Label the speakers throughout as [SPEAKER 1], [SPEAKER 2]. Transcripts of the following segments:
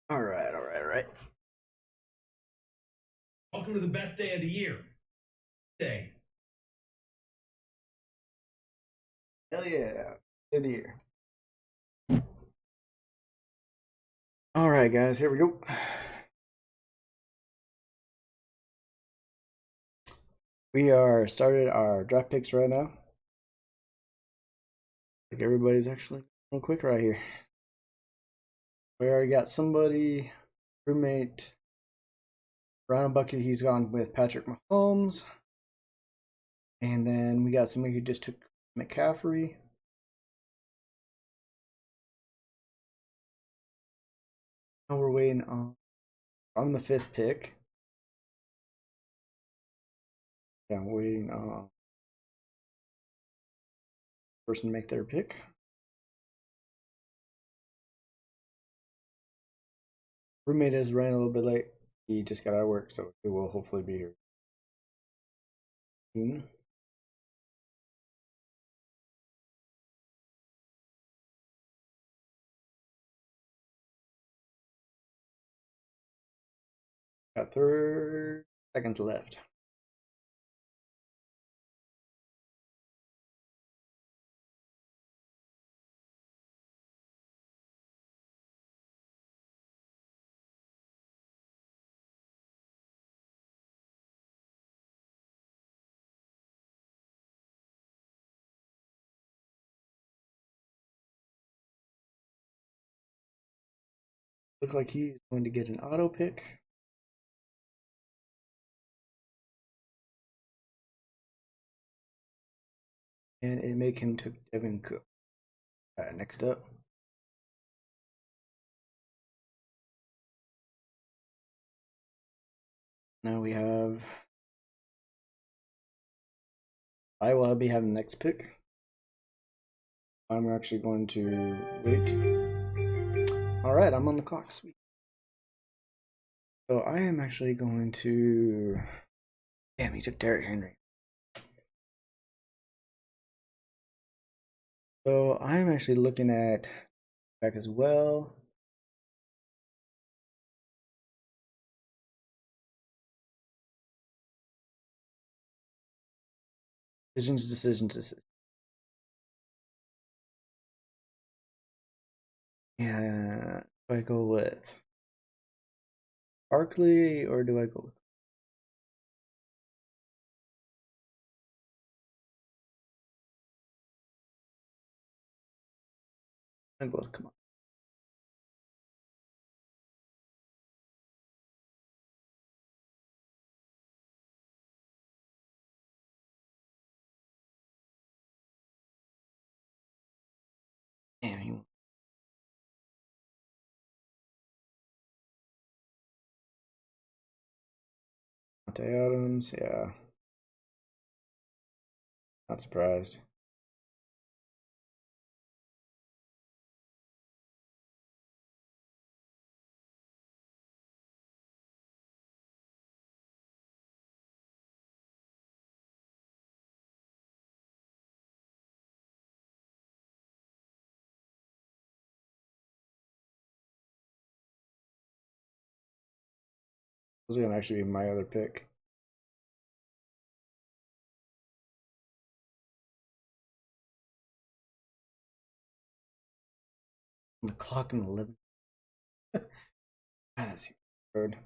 [SPEAKER 1] All right, all right, all right.
[SPEAKER 2] Welcome to the best day of the year. Day.
[SPEAKER 1] Hell yeah. In the year. All right, guys, here we go. We are started our draft picks right now. Like everybody's actually real quick right here. We already got somebody, roommate, Ryan Bucket. He's gone with Patrick Mahomes. And then we got somebody who just took McCaffrey. Now we're waiting on the fifth pick. Yeah, we're waiting on person to make their pick. Roommate is running a little bit late. He just got out of work, so he will hopefully be here soon. Got 30 seconds left. Looks like he's going to get an auto pick. And it make him to Devin Cook. All right, next up. Now we have. I will be having the next pick. I'm actually going to wait. All right, I'm on the clock. Sweet. So I am actually going to. Damn, he took Derrick Henry. So I'm actually looking at back as well. Decisions. Yeah, do I go with Barkley or do I go with? I go with, come on. Damn, he Monte Adams. Yeah, not surprised. This is gonna actually be my other pick. On the clock in 11. That's third.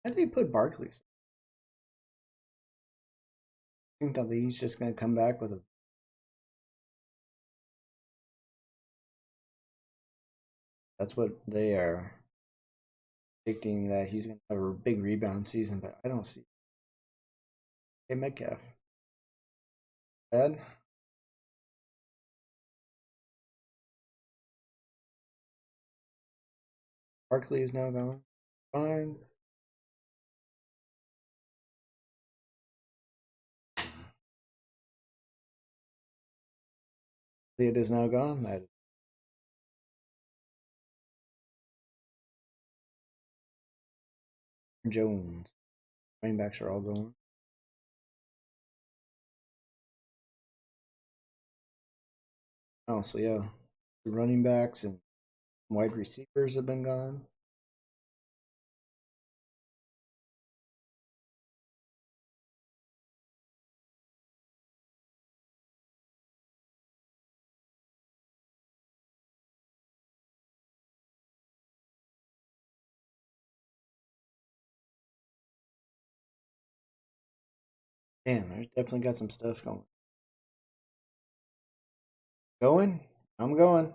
[SPEAKER 1] How did he put Barkley? think that he's just going to come back with a. That's what they are predicting, that he's going to have a big rebound season, but I don't see. Hey, Metcalf. Bad. Barkley is now gone. Fine. It is now gone. That Jones. Running backs are all going. Oh, so yeah, the running backs and wide receivers have been gone. Damn, there's definitely got some stuff going. Going? I'm going.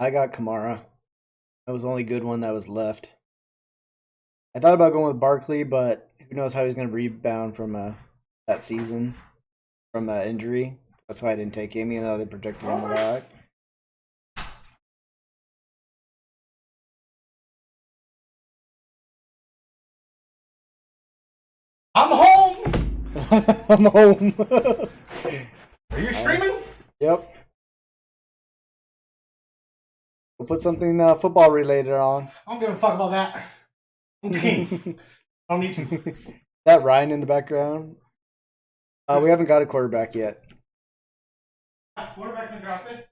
[SPEAKER 1] I got Kamara. That was the only good one that was left. I thought about going with Barkley, but who knows how he's going to rebound from that season, from that injury. That's why I didn't take him, even though they projected him back.
[SPEAKER 3] I'm home!
[SPEAKER 1] I'm home.
[SPEAKER 3] Are you streaming?
[SPEAKER 1] Yep. We'll put something football related on.
[SPEAKER 3] I don't give a fuck about that. I'm team. I don't need to.
[SPEAKER 1] That Ryan in the background. We haven't got a quarterback yet.
[SPEAKER 3] Quarterback's been drafted?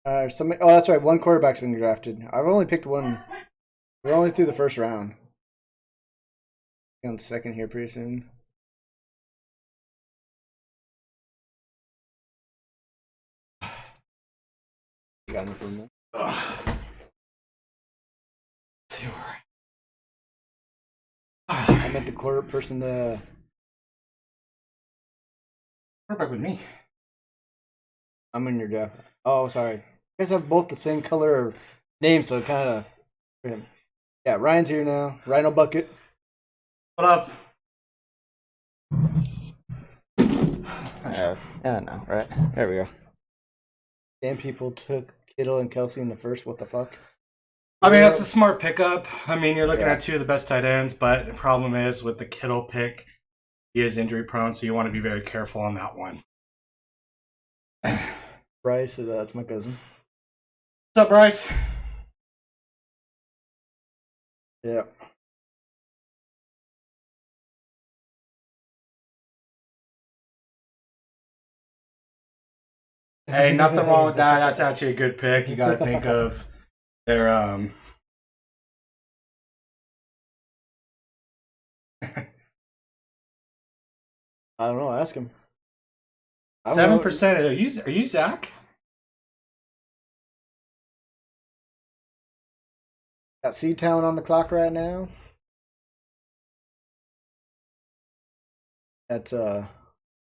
[SPEAKER 1] Oh, that's right. One quarterback's been drafted. I've only picked one. We're only through the first round. On the second here pretty soon. You got anything there? I meant the quarter person to.
[SPEAKER 3] Quarterback with me.
[SPEAKER 1] I'm in your draft. Oh, sorry. You guys have both the same color name, so it kind of. Yeah, Ryan's here now. Rhino Bucket.
[SPEAKER 3] What up?
[SPEAKER 1] Yeah, no, right. There we go. Damn, people took Kittle and Kelsey in the first. What the fuck?
[SPEAKER 3] I mean, that's a smart pickup. I mean, you're looking
[SPEAKER 1] Yeah.
[SPEAKER 3] at two of the best tight ends, but the problem is with the Kittle pick, he is injury prone, so you want to be very careful on that one.
[SPEAKER 1] Bryce, that's my cousin.
[SPEAKER 3] What's up, Bryce?
[SPEAKER 1] Yeah.
[SPEAKER 3] Hey, nothing wrong with that. That's actually a good pick. You got to think of their
[SPEAKER 1] I don't know. Ask him.
[SPEAKER 3] 7%. Are you Zach?
[SPEAKER 1] Got C-Town on the clock right now. That's
[SPEAKER 3] Oh,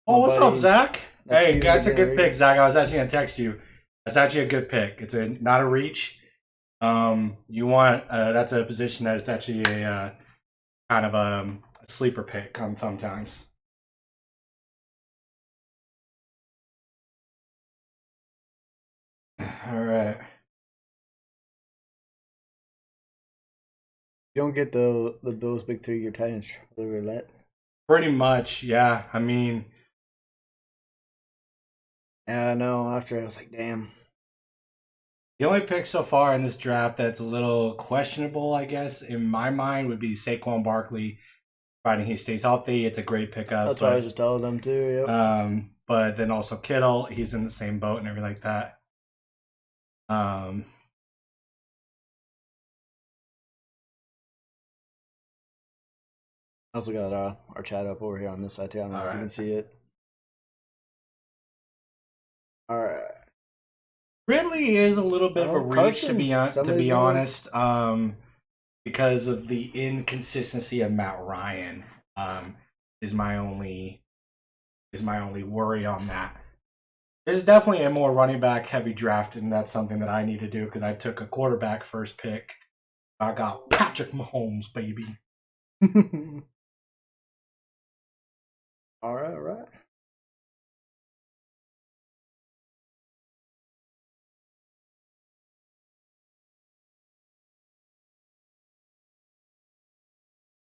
[SPEAKER 3] what's up, Zach? Hey, that's a good pick, Zach. I was actually gonna text you. That's actually a good pick. It's not a reach. You want that's a position that it's actually a kind of a sleeper pick sometimes. All right.
[SPEAKER 1] You don't get the Bills big three, your Titans the roulette.
[SPEAKER 3] Pretty much, yeah. I mean,
[SPEAKER 1] yeah, no. After I was like, damn.
[SPEAKER 3] the only pick so far in this draft that's a little questionable, I guess, in my mind, would be Saquon Barkley. Providing he stays healthy, it's a great pickup.
[SPEAKER 1] That's what I was just telling them too. Yep.
[SPEAKER 3] But then also Kittle, he's in the same boat and everything like that.
[SPEAKER 1] I also got our chat up over here on this side too. I don't know if you can see it. All right.
[SPEAKER 3] Ridley is a little bit of a
[SPEAKER 1] Oh,
[SPEAKER 3] reach
[SPEAKER 1] Carson,
[SPEAKER 3] to be
[SPEAKER 1] somebody's going.
[SPEAKER 3] honest, because of the inconsistency of Matt Ryan. Is my only worry on that. This is definitely a more running back heavy draft, and that's something that I need to do because I took a quarterback first pick. I got Patrick Mahomes, baby.
[SPEAKER 1] All right, all right.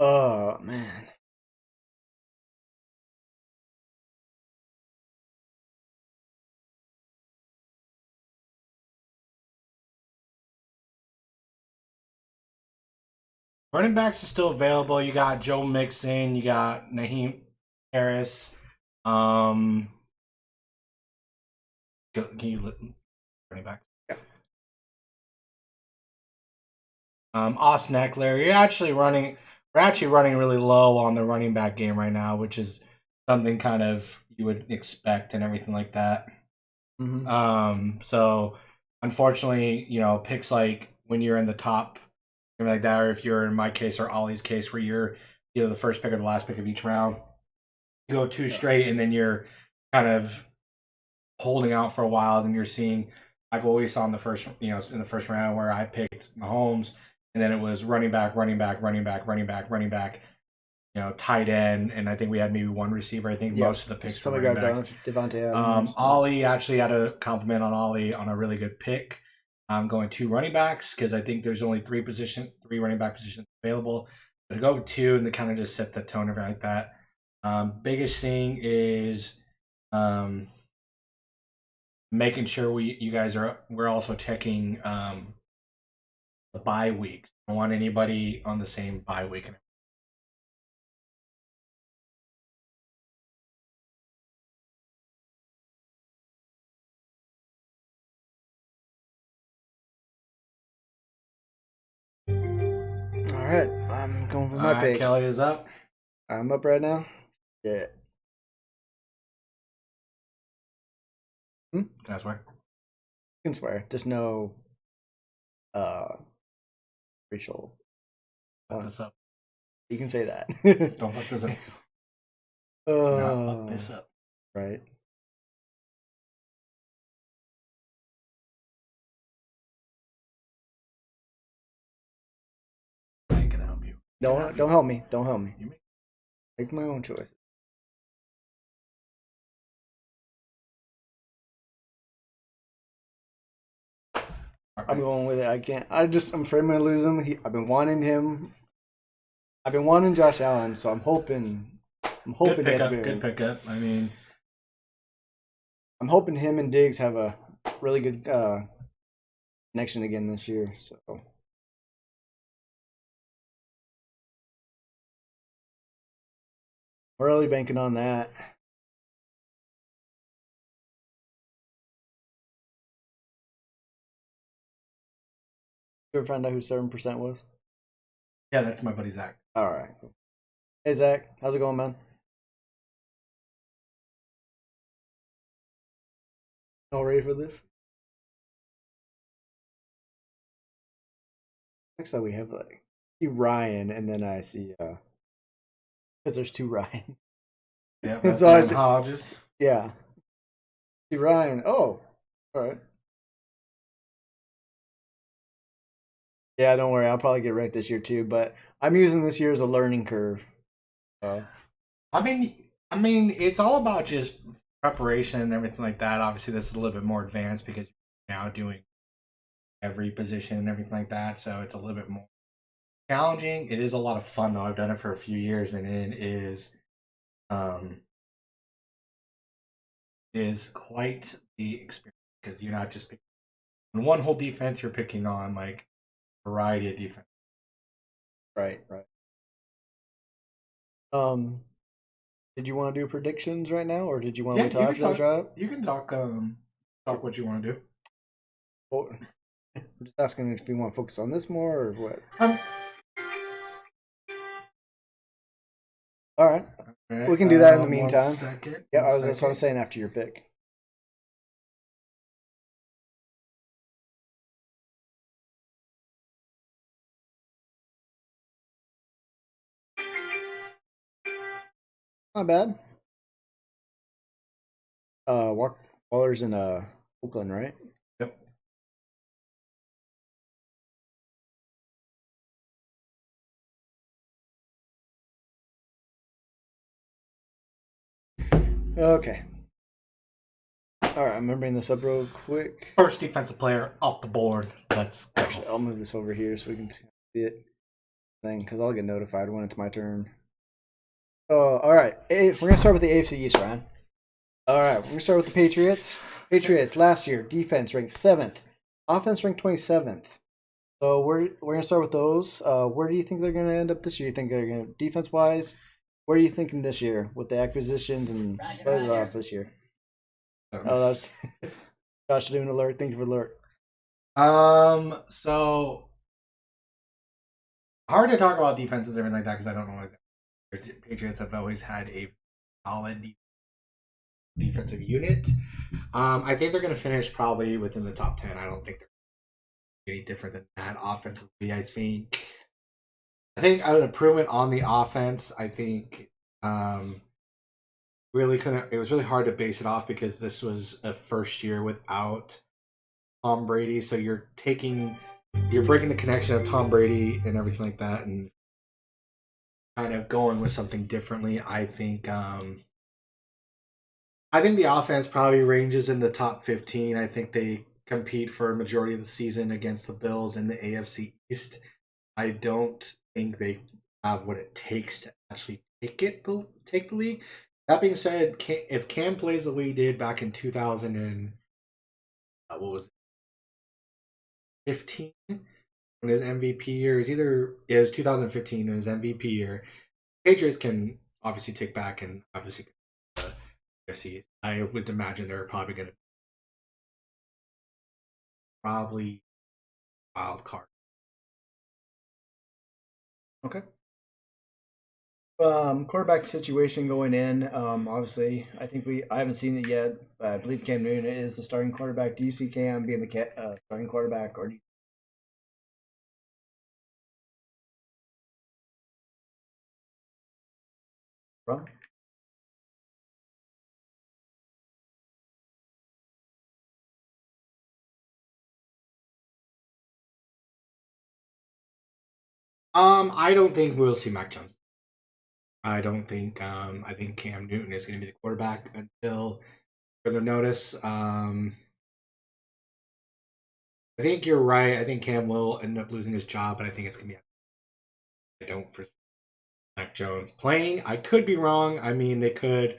[SPEAKER 1] Oh man.
[SPEAKER 3] Running backs are still available. You got Joe Mixon. You got Naheem Harris. Can you running back?
[SPEAKER 1] Yeah.
[SPEAKER 3] Austin Eckler. We're actually running really low on the running back game right now, which is something kind of you would expect and everything like that.
[SPEAKER 1] Mm-hmm.
[SPEAKER 3] So unfortunately, picks like when you're in the top, like that, or if you're in my case or Ollie's case, where you're either the first pick or the last pick of each round, you go two straight, and then you're kind of holding out for a while. Then you're seeing like what we saw in the first, in the first round where I picked Mahomes, and then it was running back, tight end, and I think we had maybe one receiver. I think most of the picks were running backs.
[SPEAKER 1] Devontae Adams.
[SPEAKER 3] Ollie actually had a compliment on Ollie on a really good pick. I'm going 2 running backs because I think there's only 3 running back positions available. But to go 2 and to kind of just set the tone of it like that. Biggest thing is making sure we're also checking the bye weeks. I don't want anybody on the same bye week.
[SPEAKER 1] All right, I'm going for my pick.
[SPEAKER 3] Kelly is up.
[SPEAKER 1] I'm up right now. Yeah.
[SPEAKER 3] Can I swear?
[SPEAKER 1] You can swear. Just no racial.
[SPEAKER 3] Fuck this up.
[SPEAKER 1] You can say that.
[SPEAKER 3] Don't fuck this up.
[SPEAKER 1] Do
[SPEAKER 3] not fuck this up.
[SPEAKER 1] Right.
[SPEAKER 3] I ain't gonna help you.
[SPEAKER 1] Don't help me. Don't help me. Make my own choice. I'm going with it. I can't. I'm afraid I'm gonna lose him. I've been wanting him. I've been wanting Josh Allen, so I'm hoping.
[SPEAKER 3] Good pickup. I mean,
[SPEAKER 1] I'm hoping him and Diggs have a really good connection again this year. So we're really banking on that. You ever find out who 7% was?
[SPEAKER 3] yeah, that's my buddy Zach.
[SPEAKER 1] All right. Hey Zach, how's it going, man? All ready for this? Next time we have see Ryan, and then I see because there's 2 Ryans.
[SPEAKER 3] Yeah, that's Ryan Hodges.
[SPEAKER 1] Yeah. See Ryan. Oh, all right. Yeah, don't worry. I'll probably get right this year too, but I'm using this year as a learning curve.
[SPEAKER 3] I mean, it's all about just preparation and everything like that. Obviously, this is a little bit more advanced because you're now doing every position and everything like that, so it's a little bit more challenging. It is a lot of fun though. I've done it for a few years, and it is quite the experience because you're not just picking on one whole defense. You're picking on like a variety of defense.
[SPEAKER 1] Right. Did you want to do predictions right now, or did you want to wait till after the drive?
[SPEAKER 3] You can talk what you want to do.
[SPEAKER 1] Well, I'm just asking if you want to focus on this more or what. All right. We can do that in the meantime.
[SPEAKER 3] Second,
[SPEAKER 1] yeah, that's what I'm saying after your pick. Not bad. Waller's in Oakland, right?
[SPEAKER 3] Yep.
[SPEAKER 1] Okay. All right, I'm gonna bring this up real quick.
[SPEAKER 3] First defensive player off the board. Let's go.
[SPEAKER 1] Actually, I'll move this over here so we can see it. Because I'll get notified when it's my turn. Oh, all right. We're gonna start with the AFC East, Ryan. All right, we're gonna start with the Patriots. Patriots last year defense ranked 7th, offense ranked 27th. So we're gonna start with those. Where do you think they're gonna end up this year? You think they're gonna defense wise? Where are you thinking this year with the acquisitions and what else this year? Oh, that's Josh doing alert. Thank you for alert.
[SPEAKER 3] So hard to talk about defenses and everything like that because I don't know what the Patriots have always had a solid defensive unit. I think they're going to finish probably within the top 10. I don't think they're any different than that offensively. I think an improvement on the offense. I think really couldn't. It was really hard to base it off because this was a first year without Tom Brady. So you're breaking the connection of Tom Brady and everything like that, and kind of going with something differently. I think the offense probably ranges in the top 15. I think they compete for a majority of the season against the Bills in the AFC East. I don't think they have what it takes to actually take the league. That being said, if Cam plays the way he did back in 2000 and what was it, 15 when his MVP year it was 2015 in his MVP year, Patriots can obviously take back and obviously AFC. I would imagine they're probably going to wild card.
[SPEAKER 1] Okay. Quarterback situation going in. Obviously, I haven't seen it yet, but I believe Cam Newton is the starting quarterback. Do you see Cam being the starting quarterback, or do you? Wrong?
[SPEAKER 3] I don't think we'll see Mac Jones. I don't think. I think Cam Newton is going to be the quarterback until further notice. I think you're right. I think Cam will end up losing his job, but I think it's going to be. I don't foresee Mac Jones playing. I could be wrong. I mean, they could.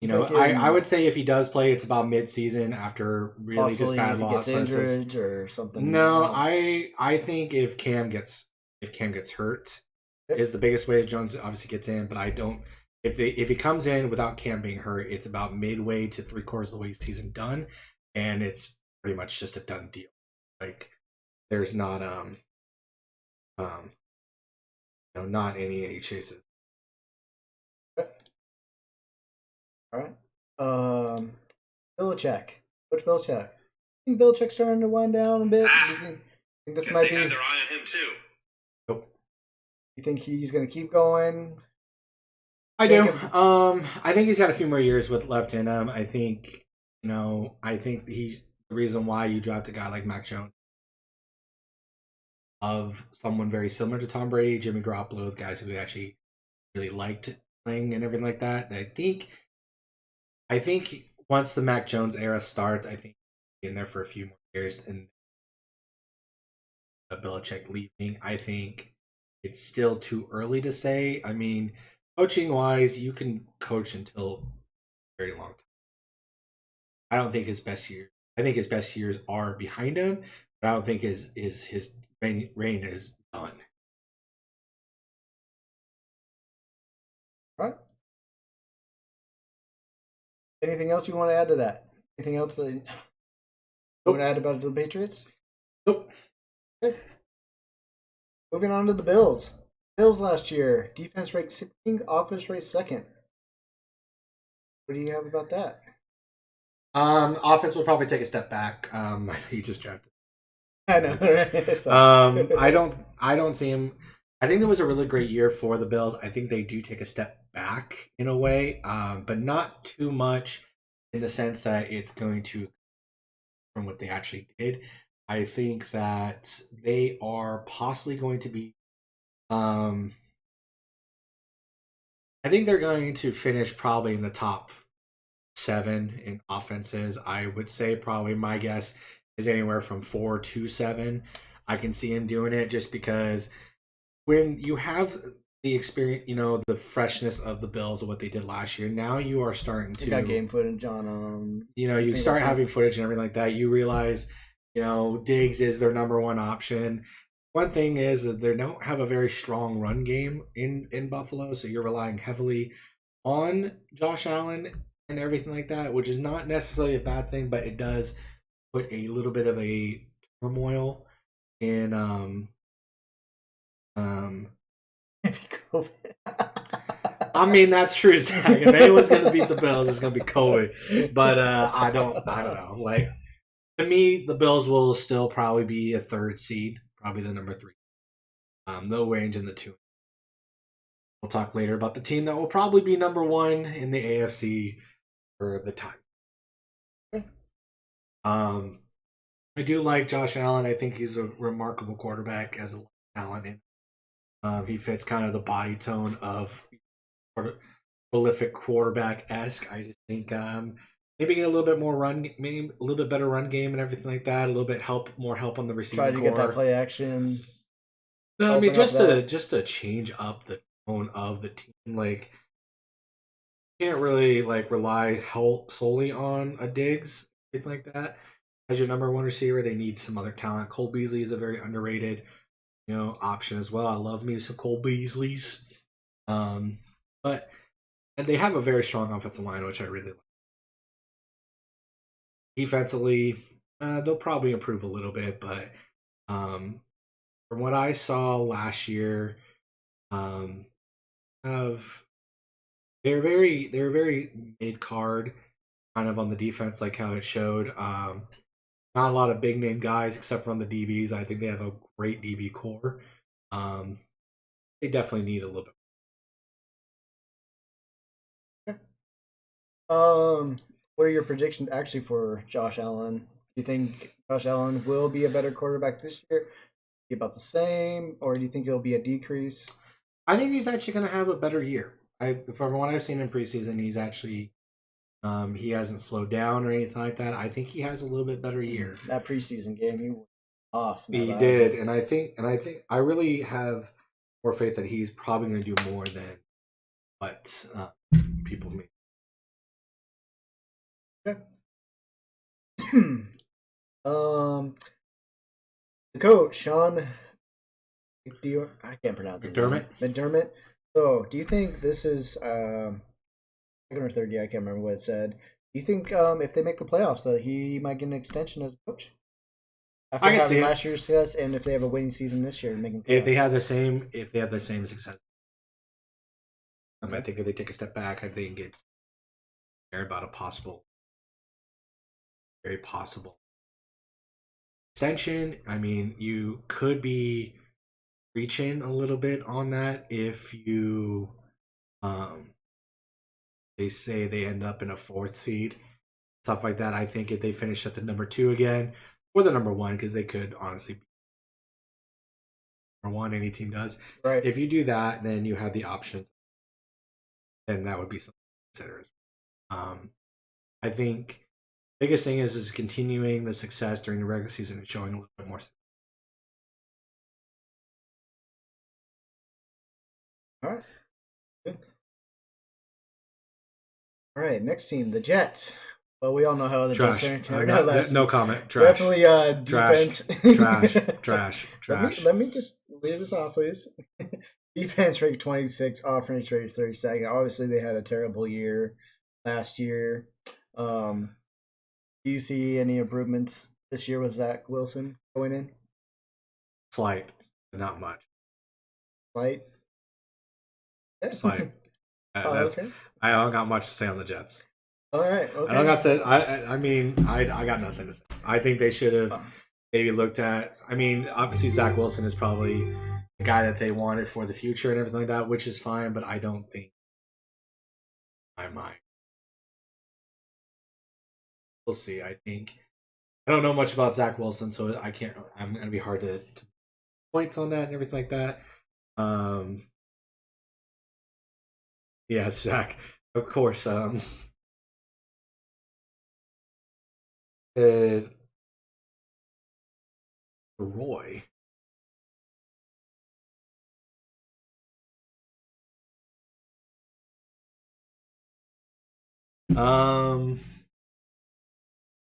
[SPEAKER 3] I would say if he does play, it's about mid-season after really just bad losses
[SPEAKER 1] or something.
[SPEAKER 3] No, I think if Cam gets hurt, is the biggest way Jones obviously gets in. But I don't. If he comes in without Cam being hurt, it's about midway to 3/4 of the way season done, and it's pretty much just a done deal. Like there's not not any chases.
[SPEAKER 1] All right. Belichick. Coach Belichick. I think Belichick's starting to wind down a bit. Do you think this might be?
[SPEAKER 2] They had their eye on him too.
[SPEAKER 3] Nope.
[SPEAKER 1] You think he's going to keep going?
[SPEAKER 3] I do. I think he's got a few more years left in him. I think he's the reason why you draft a guy like Mac Jones, of someone very similar to Tom Brady, Jimmy Garoppolo, guys who actually really liked playing and everything like that. And I think once the Mac Jones era starts, I think he'll be in there for a few more years, and Belichick leaving, I think it's still too early to say. I mean, coaching wise, you can coach until a very long time. I don't think his best years. I think his best years are behind him, but I don't think his reign is done.
[SPEAKER 1] All right. Anything else you want to add to that? Anything else that you want to add about the Patriots?
[SPEAKER 3] Nope.
[SPEAKER 1] Okay. Moving on to the Bills. Bills last year, defense ranked 16th, offense ranked 2nd. What do you have about that?
[SPEAKER 3] Offense will probably take a step back. He just drafted.
[SPEAKER 1] I know.
[SPEAKER 3] I don't see him. I think it was a really great year for the Bills. I think they do take a step back in a way, but not too much in the sense that it's going to from what they actually did. I think that they are possibly going to be. I think they're going to finish probably in the top 7 in offenses. I would say probably my guess is anywhere from 4 to 7. I can see him doing it just because when you have the experience, the freshness of the Bills of what they did last year, now you are starting to.
[SPEAKER 1] You got game footage on.
[SPEAKER 3] You start having footage and everything like that. You realize, Diggs is their number one option. One thing is that they don't have a very strong run game in Buffalo, so you're relying heavily on Josh Allen and everything like that, which is not necessarily a bad thing, but it does put a little bit of a turmoil in
[SPEAKER 1] COVID.
[SPEAKER 3] I mean, that's true, Zach. If anyone's gonna beat the Bills, it's gonna be COVID. But I don't know. Like, to me, the Bills will still probably be a 3rd seed, probably the number 3. No range in the 2. We'll talk later about the team that will probably be number 1 in the AFC for the time. I do like Josh Allen. I think he's a remarkable quarterback as a talent. He fits kind of the body tone of prolific quarterback-esque. I just think maybe get a little bit more run, maybe a little bit better run game and everything like that. A little bit more help on the receiving
[SPEAKER 1] Try to
[SPEAKER 3] core.
[SPEAKER 1] get that play action.
[SPEAKER 3] No, I mean just to change up the tone of the team. Like, you can't really rely solely on a Diggs, anything like that. As your number 1 receiver, they need some other talent. Cole Beasley is a very underrated, option as well. I love me some Cole Beasleys. But they have a very strong offensive line, which I really like. Defensively, they'll probably improve a little bit, but from what I saw last year, they're very mid card, kind of on the defense, like how it showed. Not a lot of big name guys except for on the DBs. I think they have a great DB core. They definitely need a little bit.
[SPEAKER 1] What are your predictions actually for Josh Allen? Do you think Josh Allen will be a better quarterback this year? Be about the same, or do you think it'll be a decrease?
[SPEAKER 3] I think he's actually going to have a better year. From what I've seen in preseason, he's actually he hasn't slowed down or anything like that. I think he has a little bit better year.
[SPEAKER 1] That preseason game, he went off.
[SPEAKER 3] He did, and I think I really have more faith that he's probably going to do more than what people make.
[SPEAKER 1] Okay. The coach, Sean I can't pronounce it. McDermott. So, do you think this is second or third year? I can't remember what it said. Do you think if they make the playoffs, that he might get an extension as a coach? After having last year's success, and if they have a winning season this year, making playoffs.
[SPEAKER 3] If they have the same success, I think if they take a step back, I think it's about a very possible extension. I mean, you could be reaching a little bit on that if you they say they end up in a 4th seed, stuff like that. I think if they finish at the number 2 again or the number 1, because they could honestly be number 1, any team does.
[SPEAKER 1] Right.
[SPEAKER 3] If you do that, then you have the options. Then that would be something to consider. I think biggest thing is continuing the success during the regular season and showing a little bit more.
[SPEAKER 1] All right. Good. All right. Next team, the Jets. Well, we all know how the Jets turned out.
[SPEAKER 3] No comment. Trash.
[SPEAKER 1] Definitely defense.
[SPEAKER 3] Trash.
[SPEAKER 1] Let me just leave this off, please. Defense ranked 26, offense ranked 32nd. Obviously, they had a terrible year last year. Do you see any improvements this year with Zach Wilson going in?
[SPEAKER 3] Slight, but not much.
[SPEAKER 1] Slight?
[SPEAKER 3] Yeah. Slight.
[SPEAKER 1] Okay.
[SPEAKER 3] I don't got much to say on the Jets.
[SPEAKER 1] All right. Okay.
[SPEAKER 3] I don't got to say. I got nothing to say. I think they should have maybe looked at. I mean, obviously Zach Wilson is probably the guy that they wanted for the future and everything like that, which is fine. But I don't think my mind. We'll see. I don't know much about Zach Wilson, so I can't. I'm gonna be hard to points on that and everything like that. Yeah, Zach, of course. Roy.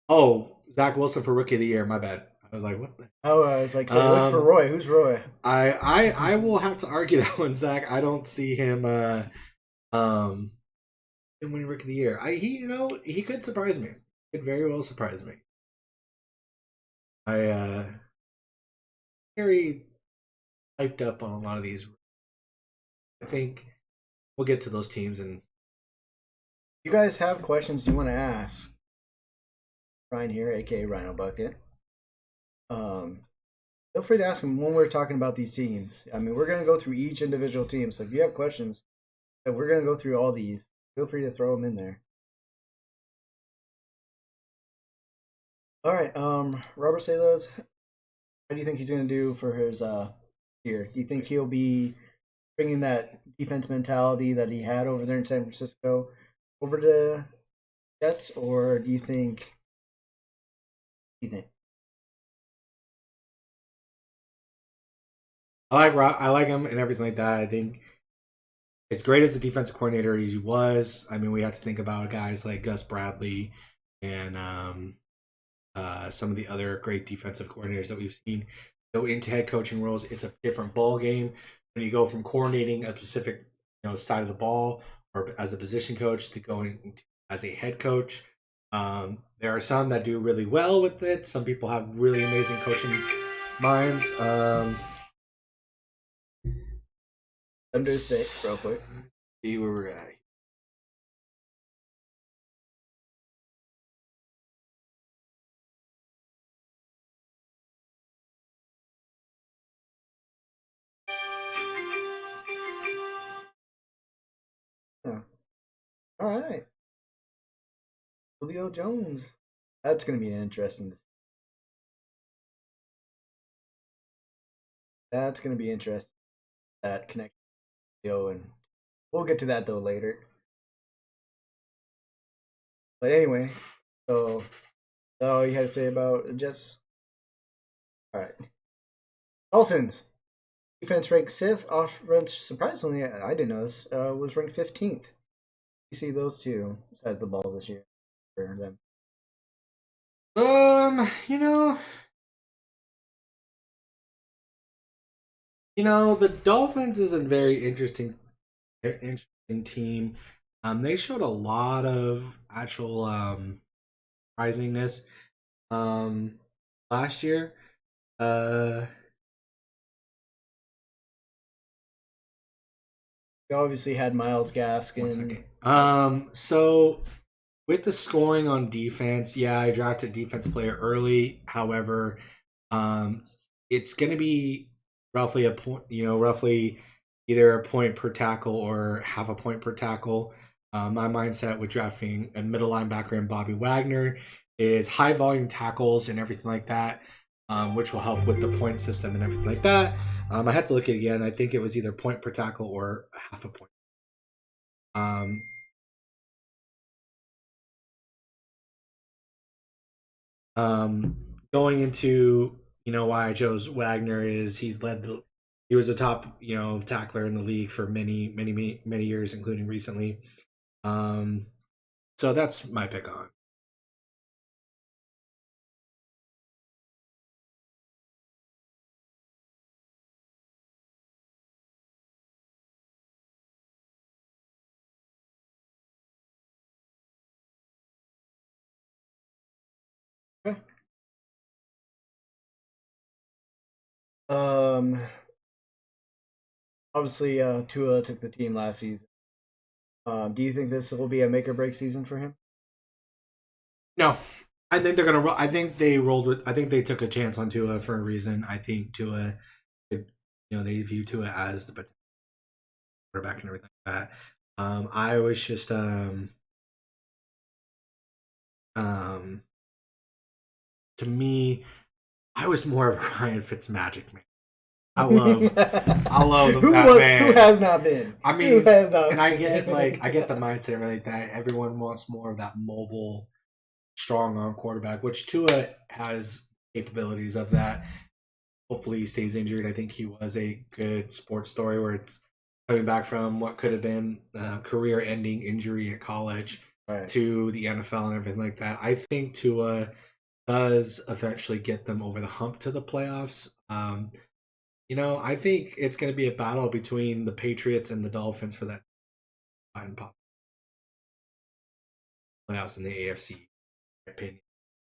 [SPEAKER 3] Oh, Zach Wilson for Rookie of the Year. My bad. I was like, what?
[SPEAKER 1] Oh, I was like, so look for Roy. Who's Roy?
[SPEAKER 3] I will have to argue that one, Zach. I don't see him. Him winning Rookie of the Year. He could surprise me. Could very well surprise me. Very hyped up on a lot of these. I think we'll get to those teams, and
[SPEAKER 1] you guys have questions you want to ask. Ryan here, aka Rhino Bucket. Feel free to ask him when we're talking about these teams. I mean, we're gonna go through each individual team. So if you have questions, we're gonna go through all these. Feel free to throw them in there. All right, Robert Salas, how do you think he's gonna do for his year? Do you think he'll be bringing that defense mentality that he had over there in San Francisco over to Jets, or do you think?
[SPEAKER 3] I like him and everything like that. I think as great as the defensive coordinator he was, I mean, we have to think about guys like Gus Bradley and some of the other great defensive coordinators that we've seen go into head coaching roles. It's a different ball game when you go from coordinating a specific side of the ball or as a position coach to going as a head coach. There are some that do really well with it. Some people have really amazing coaching minds.
[SPEAKER 1] Under six, real quick.
[SPEAKER 3] See where we're at.
[SPEAKER 1] Yeah. All right. Julio Jones. That's going to be interesting to see. That's going to be interesting. That connection. And we'll get to that though later. But anyway, so that's all you had to say about the Jets. All right. Dolphins. Defense ranked 6th. Offense, surprisingly, I didn't know this, was ranked 15th. You see those two sides of the ball this year for them?
[SPEAKER 3] The Dolphins is a very interesting team. They showed a lot of actual surprisingness last year.
[SPEAKER 1] They obviously had Myles Gaskin.
[SPEAKER 3] So with the scoring on defense, yeah, I drafted defense player early. However, it's going to be roughly a point, roughly either a point per tackle or half a point per tackle. My mindset with drafting a middle linebacker in Bobby Wagner is high volume tackles and everything like that, which will help with the point system and everything like that. I had to look at it again. I think it was either point per tackle or half a point. Going into why I chose Wagner is he was a top tackler in the league for many years, including recently. So that's my pick on.
[SPEAKER 1] Okay. Obviously, Tua took the team last season. Do you think this will be a make or break season for him?
[SPEAKER 3] No, I think they're gonna. I think they rolled with. I think they took a chance on Tua for a reason. I think Tua, they view Tua as the quarterback and everything like that. I was just to me, I was more of a Ryan Fitzmagic man. I love the Batman.
[SPEAKER 1] Who has not been?
[SPEAKER 3] I mean,
[SPEAKER 1] who has not
[SPEAKER 3] and I get the mindset and everything like that. Everyone wants more of that mobile, strong arm quarterback, which Tua has capabilities of that. Hopefully, he stays injured. I think he was a good sports story where it's coming back from what could have been a career-ending injury at college to the NFL and everything like that. I think Tua does eventually get them over the hump to the playoffs. I think it's going to be a battle between the Patriots and the Dolphins for that playoffs in the AFC. In my opinion,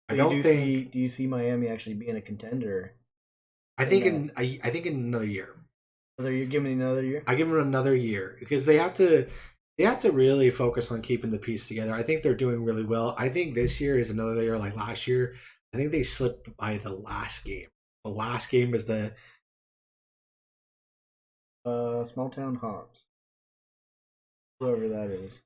[SPEAKER 1] Do you see Miami actually being a contender?
[SPEAKER 3] I think in another year.
[SPEAKER 1] Give me another year.
[SPEAKER 3] I give them another year because they have to really focus on keeping the piece together. I think they're doing really well. I think this year is another year like last year. I think they slipped by the last game. The last game is the
[SPEAKER 1] Small Town Hops. Whoever that is.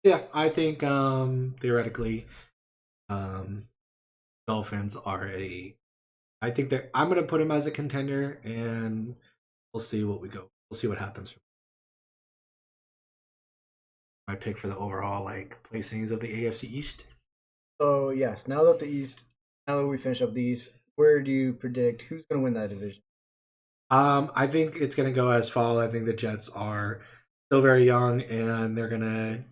[SPEAKER 3] Yeah, I think theoretically Dolphins are I think I'm gonna put them as a contender and we'll see we'll see what happens. My pick for the overall placings of the AFC East.
[SPEAKER 1] So yes, now that we finish up these, where do you predict who's gonna win that division?
[SPEAKER 3] I think it's gonna go as follows. I think the Jets are still very young and they're gonna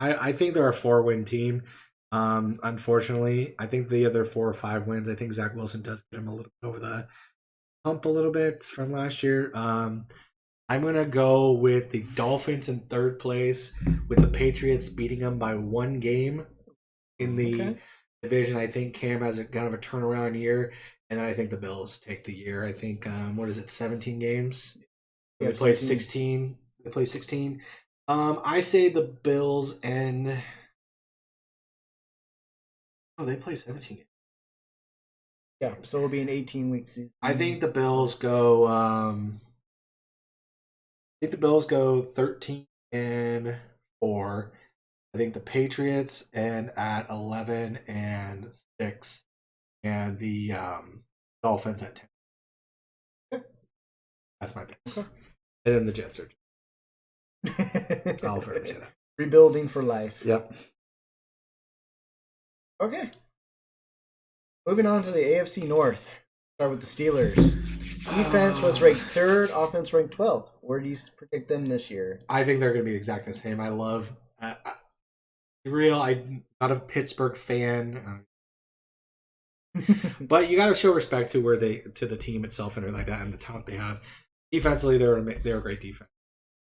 [SPEAKER 3] I think they're a 4-win team. Unfortunately, I think the other 4 or 5 wins, I think Zach Wilson does get him a little bit over the hump a little bit from last year. I'm going to go with the Dolphins in 3rd place, with the Patriots beating them by 1 game in the division. I think Cam has kind of a turnaround year, and then I think the Bills take the year. I think, 17 games? They play 16. They play 16. I say the Bills and... Oh, they play 17 games.
[SPEAKER 1] Yeah, so it'll be an 18-week season.
[SPEAKER 3] I think the Bills go 13-4. I think the Patriots end at 11-6, and the Dolphins at 10. That's my pick. And then the Jets are. I'll forever say that.
[SPEAKER 1] Rebuilding for life.
[SPEAKER 3] Yep.
[SPEAKER 1] Okay. Moving on to the AFC North. Start with the Steelers. Defense was ranked 3rd, offense ranked 12th. Where do you predict them this year?
[SPEAKER 3] I think they're going to be exactly the same. I love. I'm not a Pittsburgh fan, but you got to show respect to the team itself and everything like that, and the talent they have. Defensively, they're a great defense.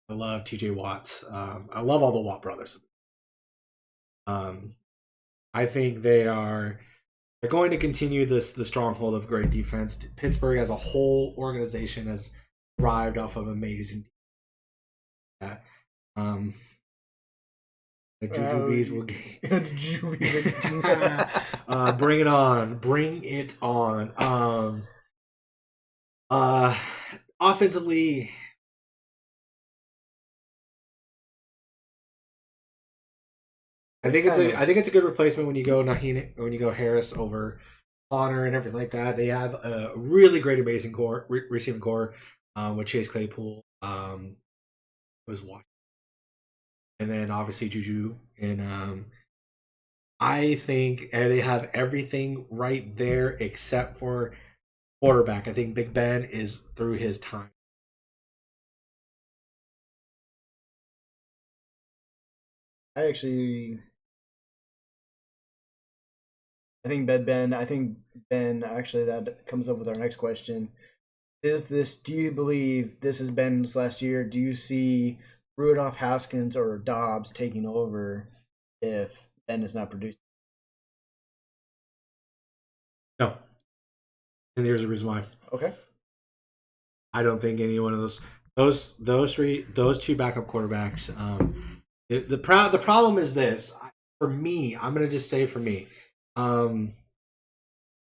[SPEAKER 3] I love T.J. Watts. I love all the Watt brothers. I think they're going to continue the stronghold of great defense. Pittsburgh as a whole organization has thrived off of amazing defense. The Juju Bees will bring it on. Bring it on. Offensively, I think it's a good replacement when you go Harris over Connor and everything like that. They have a really great, amazing receiving core with Chase Claypool, was watching, and then obviously Juju, and I think they have everything right there except for quarterback. I think Big Ben is through his time.
[SPEAKER 1] I think Ben, actually, that comes up with our next question. Do you believe this is Ben's last year? Do you see Rudolph, Haskins, or Dobbs taking over if Ben is not producing?
[SPEAKER 3] No. And here's the reason why.
[SPEAKER 1] Okay.
[SPEAKER 3] I don't think any one of those two backup quarterbacks. The problem is this. For me, I'm gonna just say for me,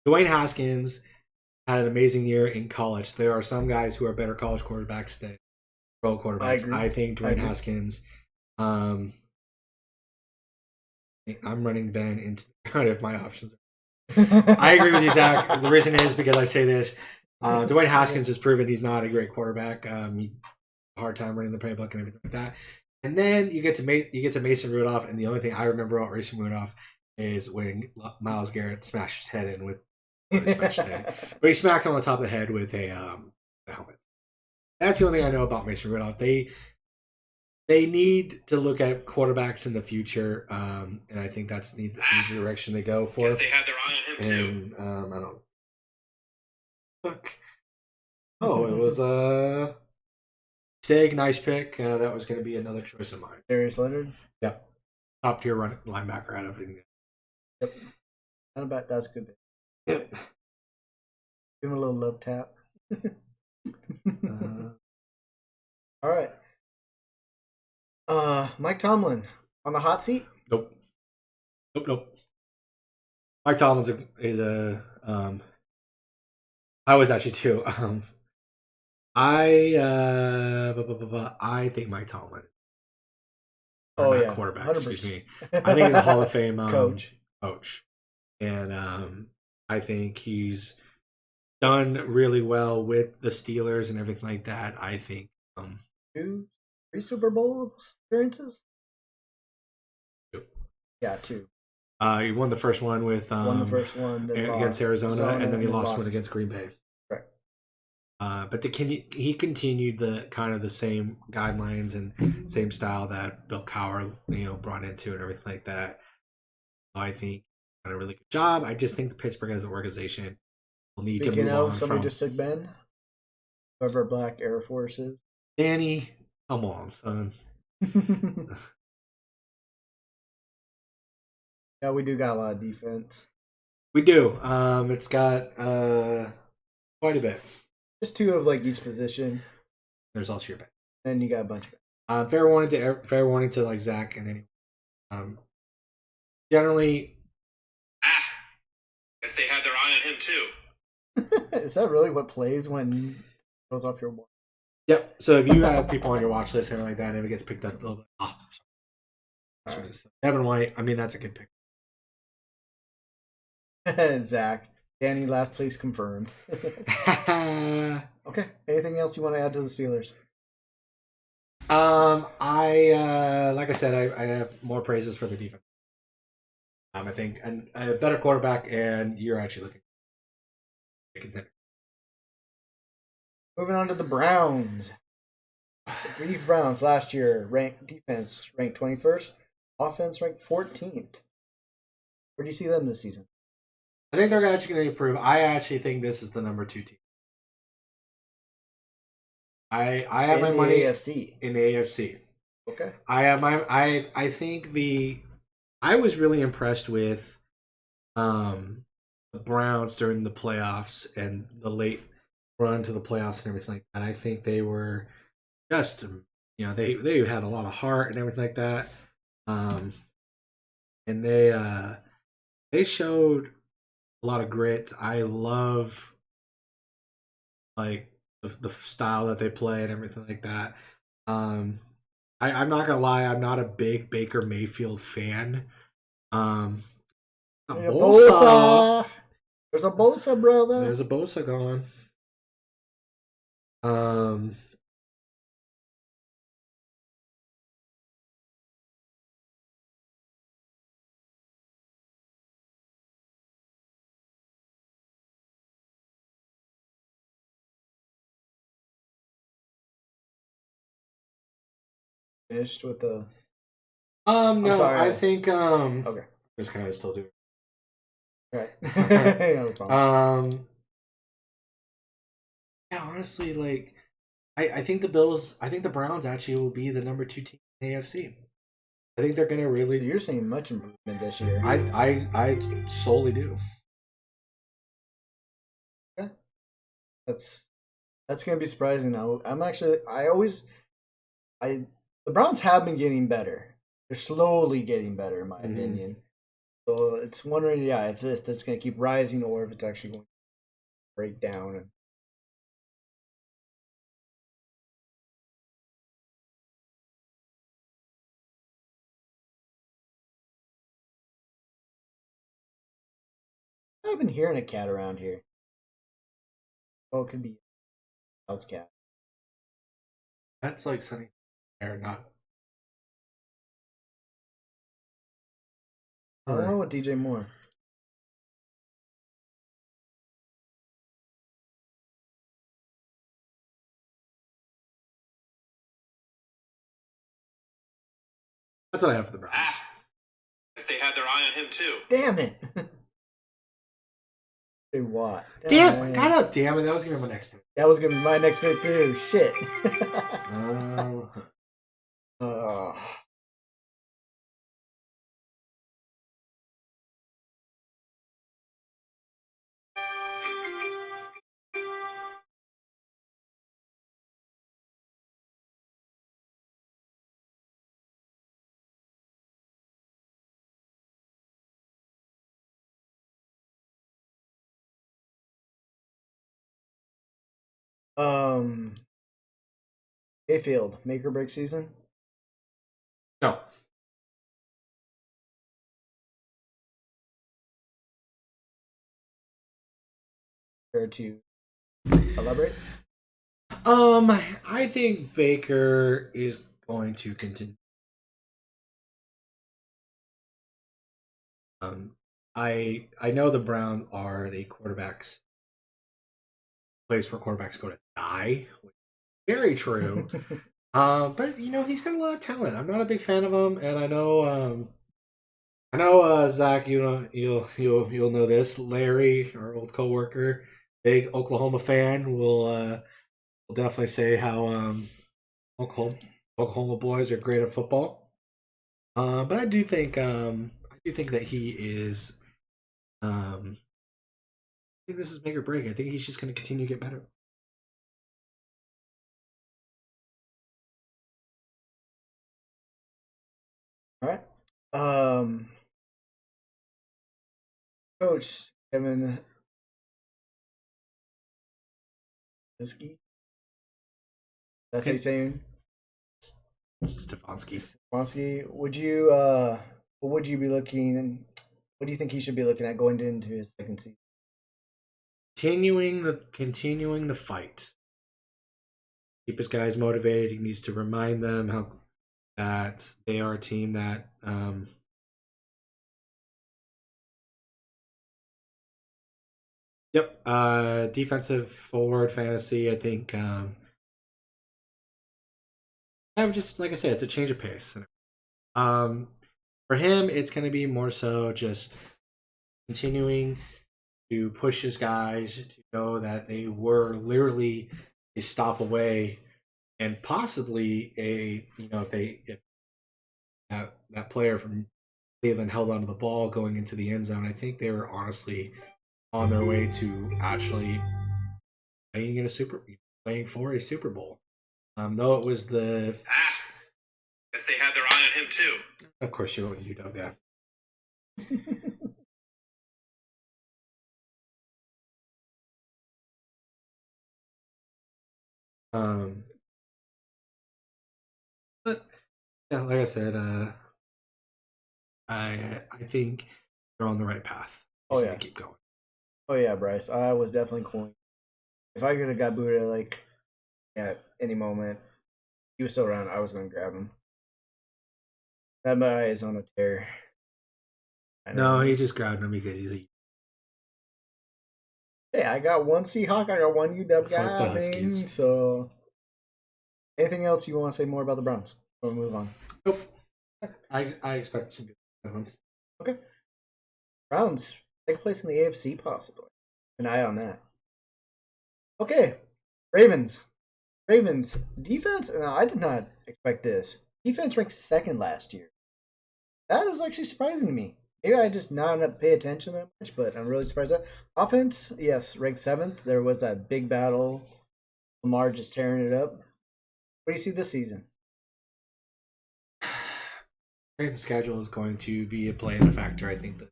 [SPEAKER 3] Dwayne Haskins had an amazing year in college. There are some guys who are better college quarterbacks than pro quarterbacks. I think Dwayne Haskins. I'm running Ben into kind of my options. I agree with you, Zach. The reason is because I say this. Dwayne Haskins has proven he's not a great quarterback. He had a hard time running the playbook and everything like that. And then you get to Mason Rudolph, and the only thing I remember about Mason Rudolph is when Myles Garrett smashed his head in with but he smacked him on the top of the head with a helmet. That's the only thing I know about Mason Rudolph. They need to look at quarterbacks in the future, and I think that's the direction they go for.
[SPEAKER 2] Guess they had their eye on him too.
[SPEAKER 3] I don't. Look. Oh, it was a Stig, nice pick. That was going to be another choice of mine.
[SPEAKER 1] Darius Leonard.
[SPEAKER 3] Yep, top tier linebacker out of England.
[SPEAKER 1] Yep, not a bad. That's good.
[SPEAKER 3] Yep.
[SPEAKER 1] Give him a little love tap. All right. Mike Tomlin on the hot seat?
[SPEAKER 3] Nope. Mike Tomlin's is a I was actually too. I think Mike Tomlin. Quarterback. 100%. Excuse me. I think he's a Hall of Fame coach, and I think he's done really well with the Steelers and everything like that. I think
[SPEAKER 1] 3 Super Bowl appearances.
[SPEAKER 3] 2.
[SPEAKER 1] Yeah, 2.
[SPEAKER 3] He won the first one with
[SPEAKER 1] won the first one
[SPEAKER 3] against Arizona, and then he lost one against Green Bay.
[SPEAKER 1] Correct.
[SPEAKER 3] But he continued the same guidelines and same style that Bill Cowher brought into and everything like that. I think he did a really good job. I just think the Pittsburgh as an organization will need to move on.
[SPEAKER 1] Somebody just took Ben. Whoever Black Air Force is.
[SPEAKER 3] Danny, come on, son.
[SPEAKER 1] Yeah, we do got a lot of defense.
[SPEAKER 3] We do. It's got quite a bit.
[SPEAKER 1] Just 2 of each position.
[SPEAKER 3] There's also your back.
[SPEAKER 1] Then you got a bunch of
[SPEAKER 3] fair warning to Zach and any. Generally.
[SPEAKER 2] Guess they had their eye on him too.
[SPEAKER 1] Is that really what plays when it goes off your watch?
[SPEAKER 3] Yep. So if you have people on your watch list and like that, and if it gets picked up a little bit, right. Evan White. I mean, that's a good pick.
[SPEAKER 1] Zach, Danny, last place confirmed. Okay. Anything else you want to add to the Steelers?
[SPEAKER 3] I like I said, I have more praises for the defense. I think a better quarterback, and you're actually looking at a contender.
[SPEAKER 1] Moving on to the Browns. The Cleveland Browns last year defense ranked 21st, offense ranked 14th. Where do you see them this season?
[SPEAKER 3] I think they're actually going to improve. I actually think this is the number 2 team. I have my money in the AFC.
[SPEAKER 1] Okay.
[SPEAKER 3] I think I was really impressed with the Browns during the playoffs and the late run to the playoffs and everything like that. I think they were just they had a lot of heart and everything like that. And they showed a lot of grit. I love the style that they play and everything like that. I'm not gonna lie, I'm not a big Baker Mayfield fan.
[SPEAKER 1] Bosa. There's a Bosa, brother.
[SPEAKER 3] There's a Bosa going.
[SPEAKER 1] Finished with the.
[SPEAKER 3] No, I think okay. Just kind of still do
[SPEAKER 1] it. Right.
[SPEAKER 3] No problem. Yeah, honestly, I think the Browns actually will be the number 2 team in the AFC. I think they're gonna really.
[SPEAKER 1] So you're seeing much improvement this year.
[SPEAKER 3] I solely do.
[SPEAKER 1] Okay. That's gonna be surprising now. The Browns have been getting better. They're slowly getting better, in my opinion. So it's wondering, yeah, if that's going to keep rising or if it's actually going to break down. And I've been hearing a cat around here. Oh, it could be a house cat.
[SPEAKER 3] That's like Sunny or not.
[SPEAKER 1] I don't know what DJ Moore.
[SPEAKER 3] That's what I have for the Browns.
[SPEAKER 2] They had their eye on him too.
[SPEAKER 1] Damn it! Hey, what?
[SPEAKER 3] Damn! God damn it! That was gonna be my next pick.
[SPEAKER 1] That was gonna be my next pick too. Shit. Mayfield, make or break season?
[SPEAKER 3] No.
[SPEAKER 1] Care to elaborate?
[SPEAKER 3] I think Baker is going to continue. I know the Browns are the quarterbacks place where quarterbacks go to die. Very true. But you know he's got a lot of talent. I'm not a big fan of him, and I know Zach. You know you'll know this. Larry, our old coworker, big Oklahoma fan, will definitely say how Oklahoma boys are great at football. But I do think that he is. I think this is make or break. I think he's just going to continue to get better.
[SPEAKER 1] All right. Coach Kevin Stefanski. That's how you're saying?
[SPEAKER 3] Stefanski.
[SPEAKER 1] Would you what would you be looking? What do you think he should be looking at going into his second season?
[SPEAKER 3] Continuing the fight. Keep his guys motivated. He needs to remind them that they are a team that defensive forward fantasy. I think I'm just like I said, it's a change of pace. For him, it's going to be more so just continuing to push his guys to know that they were literally a stop away, and possibly if that player from Cleveland held onto the ball going into the end zone, I think they were honestly on their way to actually playing for a Super Bowl. Though it was the
[SPEAKER 2] guess they had their eye on him too.
[SPEAKER 3] Of course, you went with UW, yeah. But yeah, like I said, I think they're on the right path.
[SPEAKER 1] Oh yeah,
[SPEAKER 3] keep going.
[SPEAKER 1] Oh yeah, Bryce. I was definitely cool. If I could have got booted at any moment, he was still around, I was gonna grab him. That guy is on a tear.
[SPEAKER 3] No, he just grabbed him because he's a.
[SPEAKER 1] Hey, I got one Seahawk, I got one UW guy. So, anything else you want to say more about the Browns? We'll move on.
[SPEAKER 3] Nope. I expect some good of them.
[SPEAKER 1] Okay. Browns take place in the AFC, possibly. An eye on that. Okay, Ravens defense. No, I did not expect this. Defense ranked second last year. That was actually surprising to me. Maybe I just not pay attention that much, but I'm really surprised at that. Offense, yes, ranked seventh. There was that big battle. Lamar just tearing it up. What do you see this season?
[SPEAKER 3] I think the schedule is going to be a play and a factor. I think that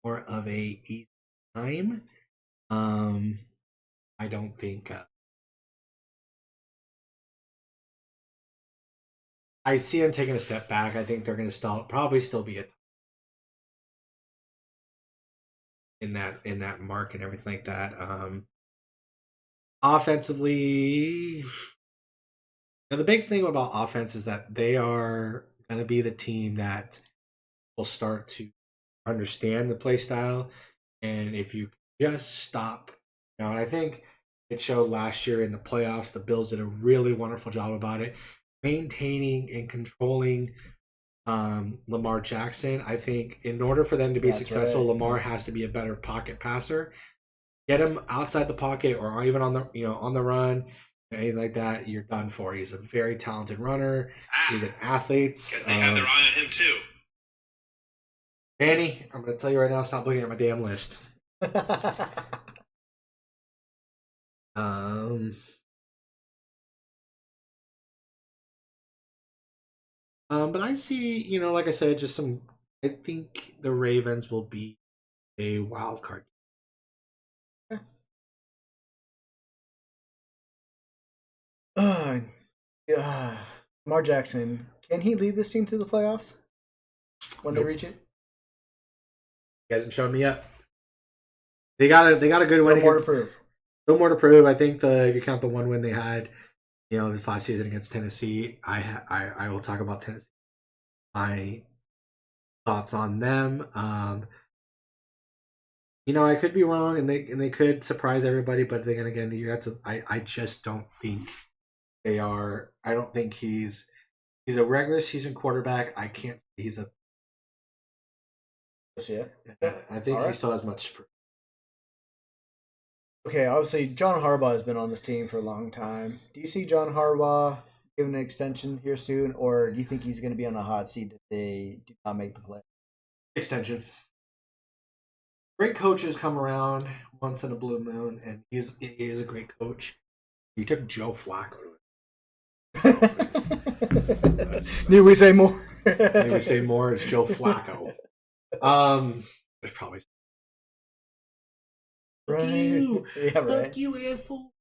[SPEAKER 3] more of a easy time. I don't think I see him taking a step back. I think they're going to probably still be in that mark and everything like that. Offensively, now the big thing about offense is that they are going to be the team that will start to understand the play style, and if you just stop, and I think it showed last year in the playoffs. The Bills did a really wonderful job about it, maintaining and controlling Lamar Jackson. I think in order for them to be successful, right, Lamar has to be a better pocket passer. Get him outside the pocket or even on the run, anything like that, you're done for. He's a very talented runner. He's an athlete.
[SPEAKER 2] Because they have their eye on him too.
[SPEAKER 3] Danny, I'm going to tell you right now, stop looking at my damn list. But I see, like I said, I think the Ravens will be a wild card.
[SPEAKER 1] Lamar Jackson, can he lead this team to the playoffs when they reach it?
[SPEAKER 3] He hasn't shown me yet. They got a good win.
[SPEAKER 1] Still more to prove.
[SPEAKER 3] Still more to prove. I think if you count the one win they had, this last season against Tennessee, I will talk about Tennessee. My thoughts on them. I could be wrong, and they could surprise everybody. But then again, you have to. I just don't think they are. I don't think he's a regular season quarterback. I can't. He's a.
[SPEAKER 1] Yeah.
[SPEAKER 3] I think he still has much.
[SPEAKER 1] Okay, obviously John Harbaugh has been on this team for a long time. Do you see John Harbaugh given an extension here soon, or do you think he's going to be on the hot seat if they do not make the play?
[SPEAKER 3] Extension. Great coaches come around once in a blue moon, and he is a great coach. He took Joe Flacco to it.
[SPEAKER 1] Need we say more?
[SPEAKER 3] Need we say more? It's Joe Flacco. There's probably.
[SPEAKER 1] Right.
[SPEAKER 3] Fuck you.
[SPEAKER 1] Yeah, right.
[SPEAKER 3] Fuck you, asshole.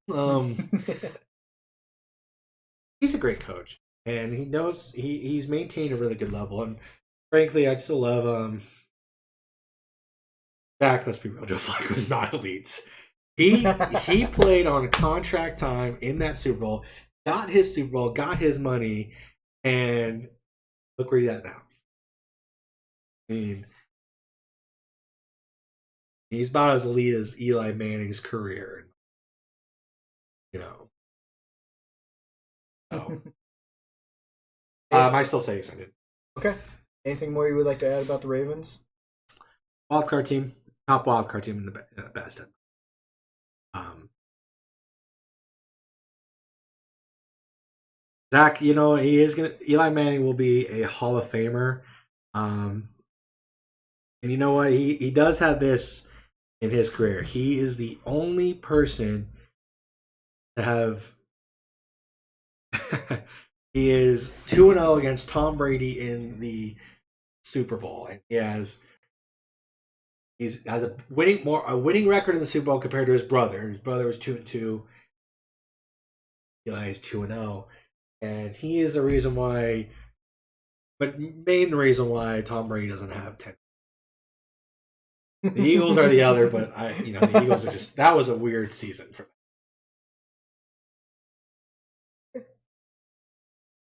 [SPEAKER 3] He's a great coach, and he knows he's maintained a really good level. And frankly, I'd still love Zach. Let's be real, Joe Flacco is not elite. He played on contract time in that Super Bowl, got his Super Bowl, got his money, and look where he's at now. I mean, he's about as elite as Eli Manning's career. So, I still say extended.
[SPEAKER 1] Okay. Anything more you would like to add about the Ravens?
[SPEAKER 3] Wildcard team. Top wildcard team in the best. Zach, he is Eli Manning will be a Hall of Famer. And you know what? He does have this in his career. He is the only person to have. He is 2-0 against Tom Brady in the Super Bowl, and he has a winning record in the Super Bowl compared to his brother. His brother was 2-2. Eli is 2-0, and he is the reason why. But main reason why Tom Brady doesn't have 10. The Eagles are the other, but the Eagles are just. That was a weird season for them.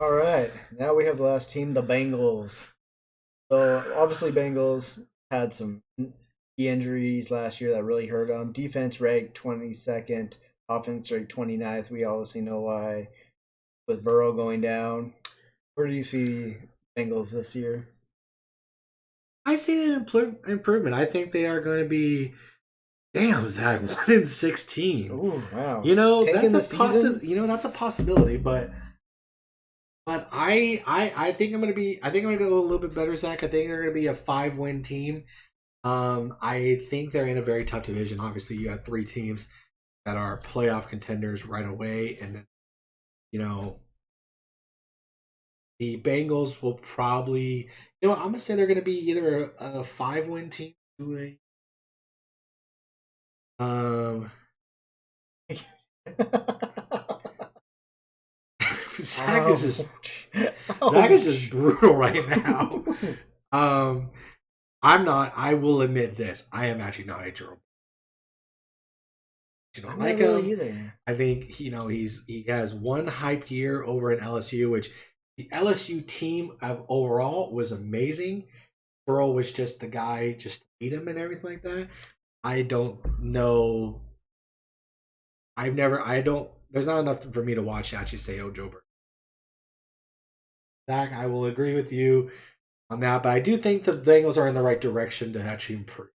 [SPEAKER 1] All right, now we have the last team, the Bengals. So obviously, Bengals had some key injuries last year that really hurt them. Defense ranked 22nd, offense ranked 29th. We obviously know why, with Burrow going down. Where do you see Bengals this year?
[SPEAKER 3] I see an improvement. I think they are going to be. Damn, Zach, 1-16.
[SPEAKER 1] Oh wow!
[SPEAKER 3] That's a possibility, but I think I'm going to be. I think I'm going to go a little bit better, Zach. I think they're going to be a 5-win team. I think they're in a very tough division. Obviously, you have 3 teams that are playoff contenders right away, and then the Bengals will probably. I'm going to say they're going to be either a 5-win team do Zach is just Zach is just brutal right now. I'm not. I will admit this. I am actually not a Jerome. You don't like him
[SPEAKER 1] either.
[SPEAKER 3] I think he has one hyped year over at LSU, which the LSU team of overall was amazing. Burrow was just the guy, just to beat him and everything like that. I don't know. There's not enough for me to watch to actually say, oh, Joe Burrow. Zach, I will agree with you on that, but I do think the Bengals are in the right direction to actually improve.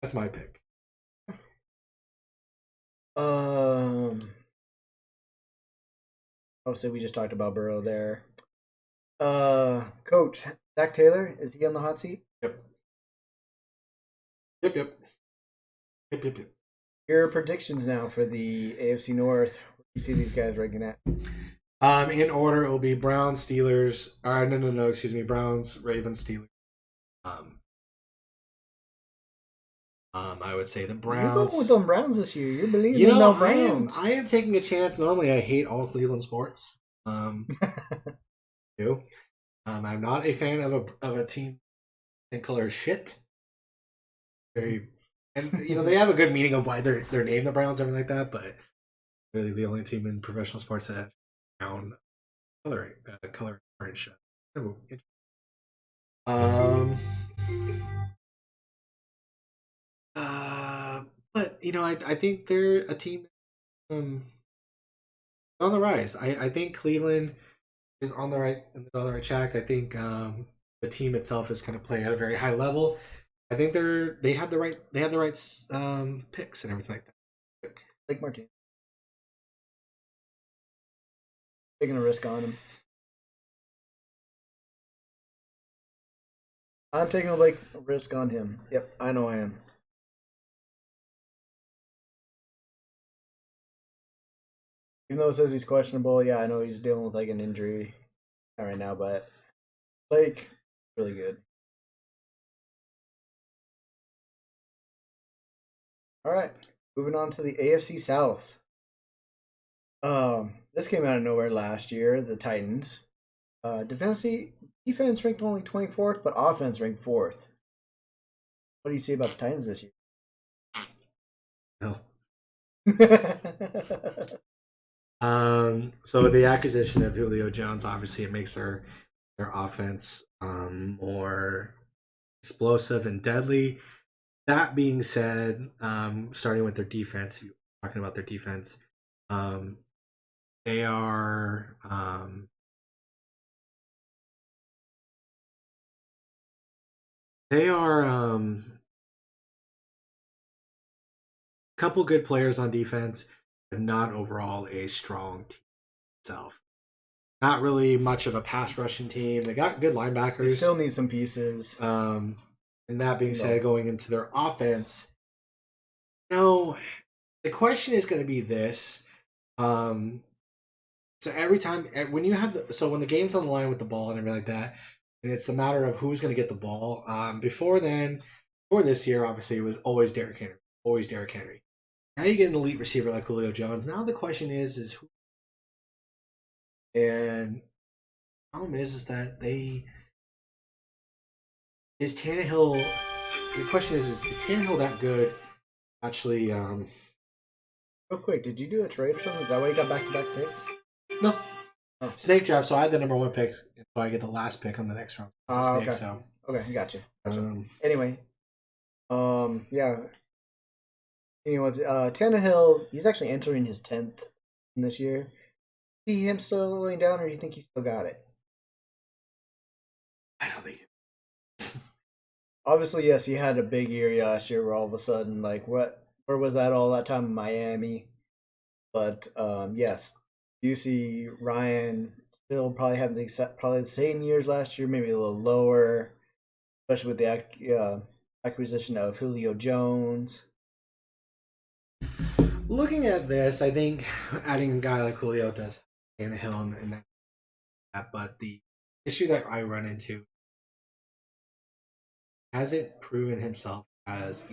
[SPEAKER 3] That's my pick.
[SPEAKER 1] Obviously, we just talked about Burrow there. Coach Zach Taylor, is he on the hot seat?
[SPEAKER 3] Yep.
[SPEAKER 1] Your predictions now for the AFC North. What do you see these guys ranking at?
[SPEAKER 3] In order, it will be Browns, Steelers. No. Excuse me, Browns, Ravens, Steelers. I would say the Browns.
[SPEAKER 1] You're going with them Browns this year. You're believing in the Browns.
[SPEAKER 3] I am taking a chance. Normally, I hate all Cleveland sports. I'm not a fan of a team in color shit. Very, and they have a good meaning of why they're named the Browns, everything like that. But really, the only team in professional sports that has brown color orange. But I think they're a team on the rise. I think Cleveland is on the right track. I think the team itself is going to play at a very high level. I think they have the right picks and everything like that.
[SPEAKER 1] Blake Martinez taking a risk on him. I'm taking a risk on him. Yep, I know I am. Even though it says he's questionable, yeah, I know he's dealing with an injury right now, but Blake, really good. All right, moving on to the AFC South. This came out of nowhere last year. The Titans, defense ranked only 24th, but offense ranked 4th. What do you see about the Titans this year?
[SPEAKER 3] No. So the acquisition of Julio Jones, obviously, it makes their offense more explosive and deadly. That being said, starting with their defense, talking about their defense, they are a couple good players on defense, but not overall a strong team itself. Not really much of a pass rushing team. They got good linebackers. They
[SPEAKER 1] still need some pieces.
[SPEAKER 3] And that being said, going into their offense, the question is going to be this. So every time when you have when the game's on the line with the ball and everything like that, and it's a matter of who's going to get the ball. Before this year, obviously it was always Derrick Henry. Now you get an elite receiver like Julio Jones. Now the question is who? And the problem is that is Tannehill. The question is Tannehill that good? Actually,
[SPEAKER 1] real quick, did you do a trade or something? Is that why you got back-to-back picks?
[SPEAKER 3] No. Oh. Snake draft. So I had the number 1 pick, so I get the last pick on the next round. It's a snake,
[SPEAKER 1] okay.
[SPEAKER 3] So
[SPEAKER 1] okay, gotcha. Anyway, yeah. Tannehill, he's actually entering his 10th this year. See him slowing down, or do you think he still got it?
[SPEAKER 3] I don't think.
[SPEAKER 1] Obviously, yes, he had a big year last year where all of a sudden, where was that all that time in Miami? But, yes, you see Ryan still probably having the same years last year, maybe a little lower, especially with the acquisition of Julio Jones.
[SPEAKER 3] Looking at this, I think adding a guy like Julio does Tannehill and that, but the issue that I run into hasn't proven himself as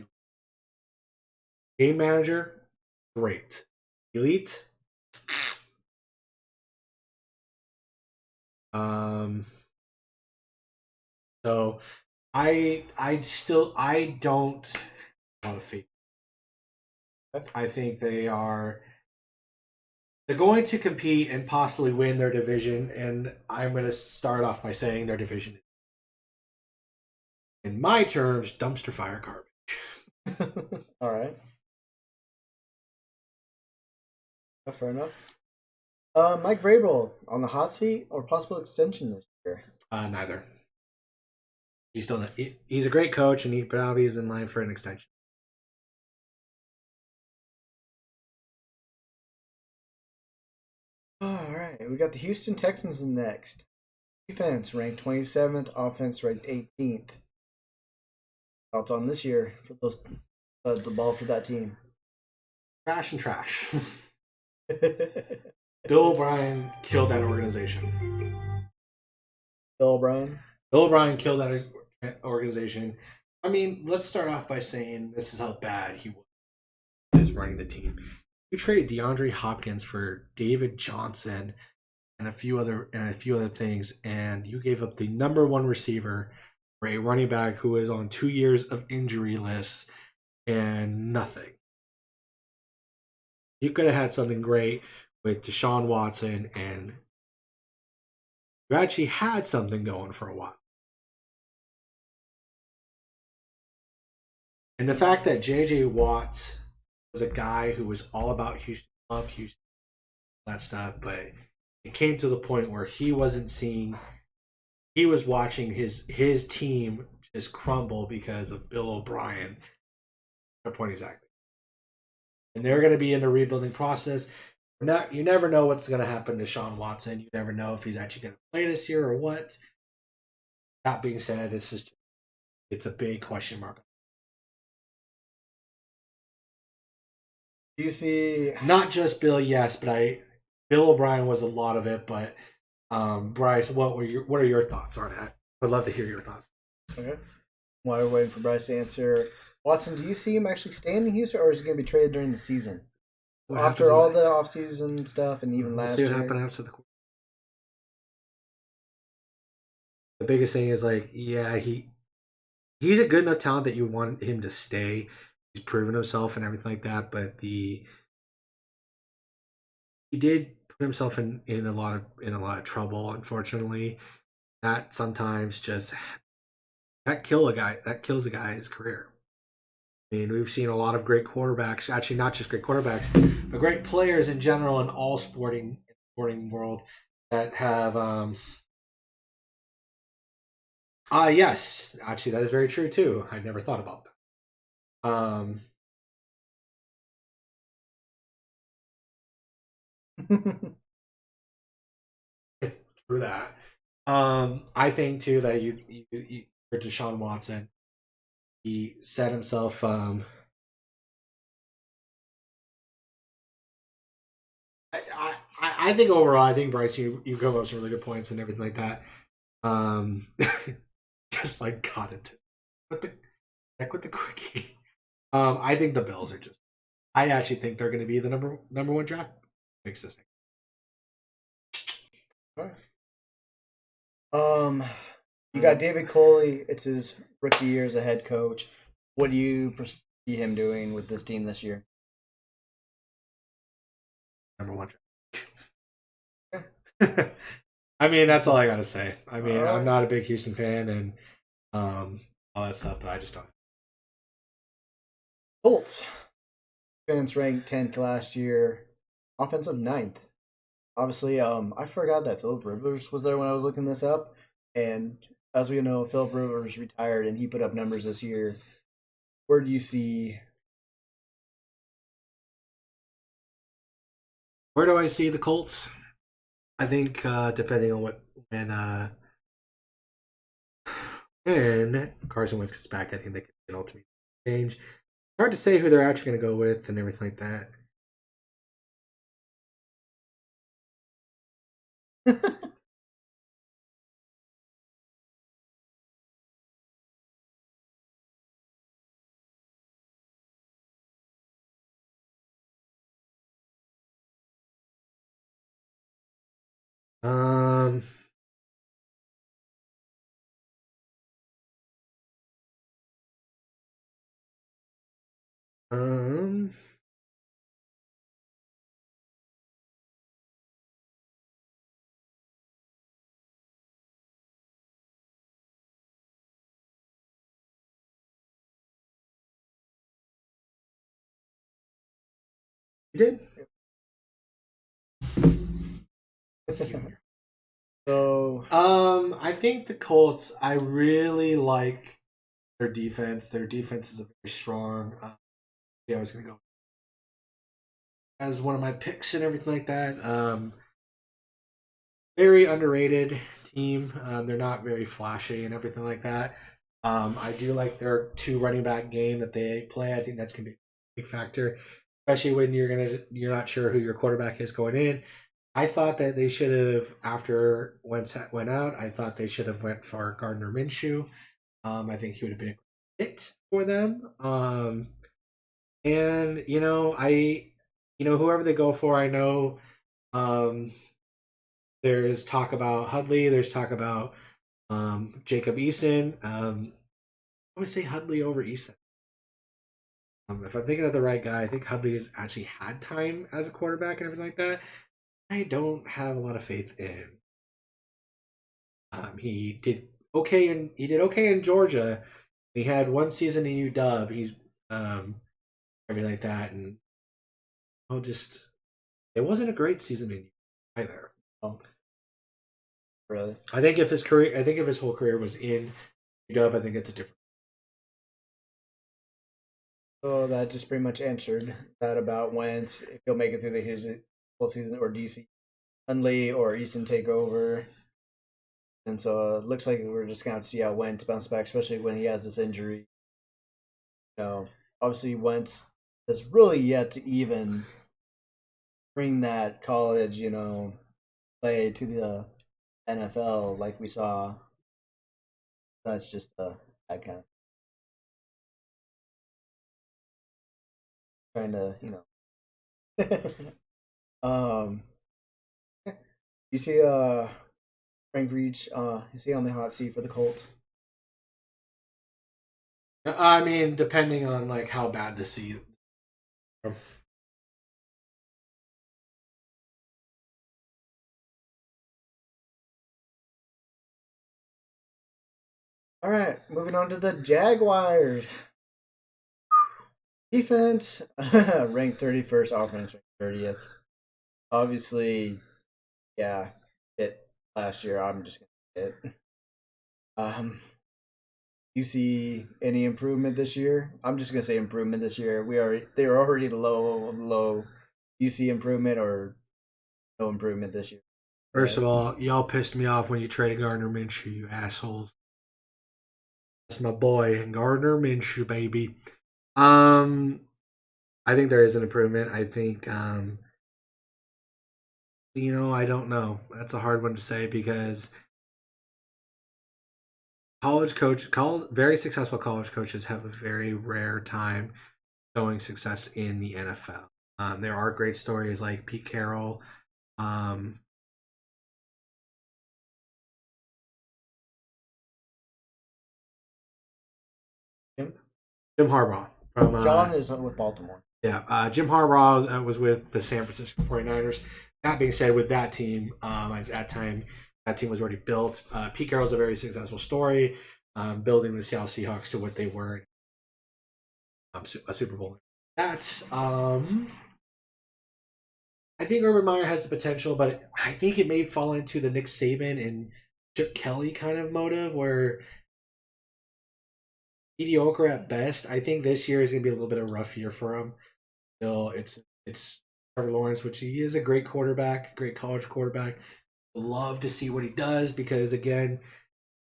[SPEAKER 3] game manager. Great, elite. So I don't want to faith. I think they're going to compete and possibly win their division, and I'm going to start off by saying their division, in my terms, dumpster fire garbage.
[SPEAKER 1] All right. Fair enough. Mike Vrabel on the hot seat or possible extension this year?
[SPEAKER 3] Neither. He's a great coach, and he probably is in line for an extension.
[SPEAKER 1] All right, we got the Houston Texans next. Defense ranked 27th, offense ranked 18th. Thoughts on this year for those the ball for that team?
[SPEAKER 3] Trash and trash. Bill O'Brien killed that organization.
[SPEAKER 1] Bill O'Brien?
[SPEAKER 3] Bill O'Brien killed that organization. I mean, let's start off by saying this is how bad he was running the team. You traded DeAndre Hopkins for David Johnson and a few other things, and you gave up the number one receiver for a running back who is on 2 years of injury lists and nothing. You could have had something great with Deshaun Watson, and you actually had something going for a while. And the fact that J.J. Watt was a guy who was all about Houston, loved Houston, that stuff, but it came to the point where he wasn't seeing, he was watching his team just crumble because of Bill O'Brien. My point exactly. And they're going to be in a rebuilding process. You never know what's going to happen to Sean Watson. You never know if he's actually going to play this year or what. That being said, it's a big question mark.
[SPEAKER 1] Do you see
[SPEAKER 3] not just Bill? Yes, but Bill O'Brien was a lot of it. But Bryce, what are your thoughts on that? I'd love to hear your thoughts.
[SPEAKER 1] Okay. While we're waiting for Bryce to answer, Watson, do you see him actually staying in Houston, or is he going to be traded during the season? After all the offseason stuff and even last year?
[SPEAKER 3] See what happened after the biggest thing is he's a good enough talent that you want him to stay. He's proven himself and everything like that, but he did put himself in a lot of trouble, unfortunately. That sometimes that kills a guy's career. I mean, we've seen a lot of great quarterbacks, actually not just great quarterbacks, but great players in general in all sporting world that have yes, actually that is very true too. I never thought about that. True that. I think too that you for Deshaun Watson, he set himself I think overall, I think Bryce, you come up with some really good points and everything like that. Just like got it with the quickie. I think the Bills are just. I actually think they're going to be the number one draft pick system.
[SPEAKER 1] All right. You got David Coley. It's his rookie year as a head coach. What do you see him doing with this team this year?
[SPEAKER 3] Number one draft. I mean, that's all I got to say. I mean, right. I'm not a big Houston fan and all that stuff, but I just don't.
[SPEAKER 1] Colts. Defense ranked 10th last year. Offensive 9th. Obviously, I forgot that Philip Rivers was there when I was looking this up. And as we know, Philip Rivers retired and he put up numbers this year. Where do you see?
[SPEAKER 3] Where do I see the Colts? I think depending on when Carson Wentz gets back, I think they can ultimately change. It's hard to say who they're actually going to go with and everything like that. Um, um, you did?
[SPEAKER 1] So,
[SPEAKER 3] I think the Colts, I really like their defense. Their defense is very strong. Yeah, I was going to go as one of my picks and everything like that. Very underrated team. They're not very flashy and everything like that. I do like their 2 running back game that they play. I think that's going to be a big factor, especially when you're not sure who your quarterback is going in. I thought that they should have, after Wentz went out, I thought they should have went for Gardner Minshew. I think he would have been a great fit for them. And whoever they go for, I know there's talk about Hudley. There's talk about Jacob Eason. I would say Hudley over Eason. If I'm thinking of the right guy, I think Hudley has actually had time as a quarterback and everything like that. I don't have a lot of faith in. He did okay in Georgia. He had 1 season in UW. He's everything like that, and it wasn't a great season in either.
[SPEAKER 1] really,
[SPEAKER 3] I think if his whole career was in UW, I think it's a different.
[SPEAKER 1] so that just pretty much answered that about Wentz, if he'll make it through the whole season, or DC Hundley or Eason take over. And so it looks like we're just gonna have to see how Wentz bounce back, especially when he has this injury. Obviously Wentz has really yet to even bring that college, play to the NFL like we saw. That's just a bad kind of trying to, you see Frank Reach, is he on the hot seat for the Colts?
[SPEAKER 3] I mean, depending on like how bad the season.
[SPEAKER 1] All right, moving on to the Jaguars. Defense ranked 31st, offense ranked 30th. Obviously, yeah, it last year. I'm just gonna hit. You see any improvement this year? I'm just gonna say improvement this year. They were already low. You see improvement or no improvement this year?
[SPEAKER 3] First of all, y'all pissed me off when you traded Gardner Minshew, you assholes. That's my boy, Gardner Minshew, baby. I think there is an improvement. I think, I don't know. That's a hard one to say because very successful college coaches have a very rare time showing success in the NFL. There are great stories like Pete Carroll. Jim Harbaugh from
[SPEAKER 1] John is with Baltimore.
[SPEAKER 3] Yeah, Jim Harbaugh was with the San Francisco 49ers. That being said, with that team, at that time, that team was already built. Pete Carroll's a very successful story, building the Seattle Seahawks to what they were, a Super Bowl. I think Urban Meyer has the potential, but I think it may fall into the Nick Saban and Chip Kelly kind of motive where mediocre at best. I think this year is going to be a little bit of a rough year for him. Still, it's Trevor Lawrence, which he is a great quarterback, great college quarterback. Love to see what he does because again,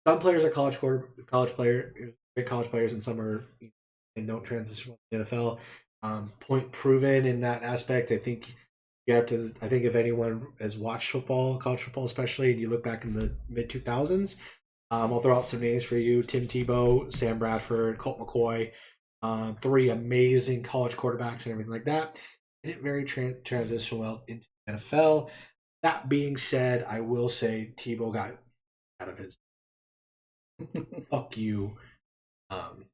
[SPEAKER 3] some players are great college players, and some are and don't transition to the NFL. Point proven in that aspect. I think you have to. I think if anyone has watched football, college football especially, and you look back in the mid 2000s, I'll throw out some names for you: Tim Tebow, Sam Bradford, Colt McCoy. 3 amazing college quarterbacks and everything like that. It didn't very transition well into the NFL. That being said, I will say Tebow got out of his fuck you, John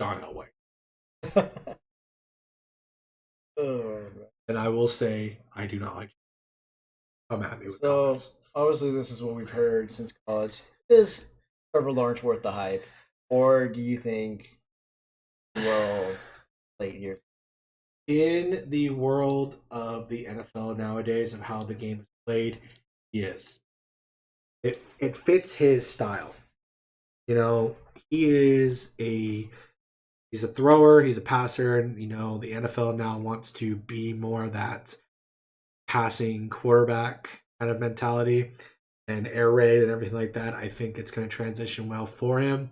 [SPEAKER 3] Elway.
[SPEAKER 1] Oh,
[SPEAKER 3] And I will say I do not like. Come at me with
[SPEAKER 1] so
[SPEAKER 3] comments.
[SPEAKER 1] obviously this is what we've heard since college. Is Trevor Lawrence worth the hype, or do you think well late years?
[SPEAKER 3] In the world of the NFL nowadays, of how the game is played, yes, it fits his style. You know, he's a thrower, he's a passer, and the NFL now wants to be more that passing quarterback kind of mentality and air raid and everything like that. I think it's going to transition well for him.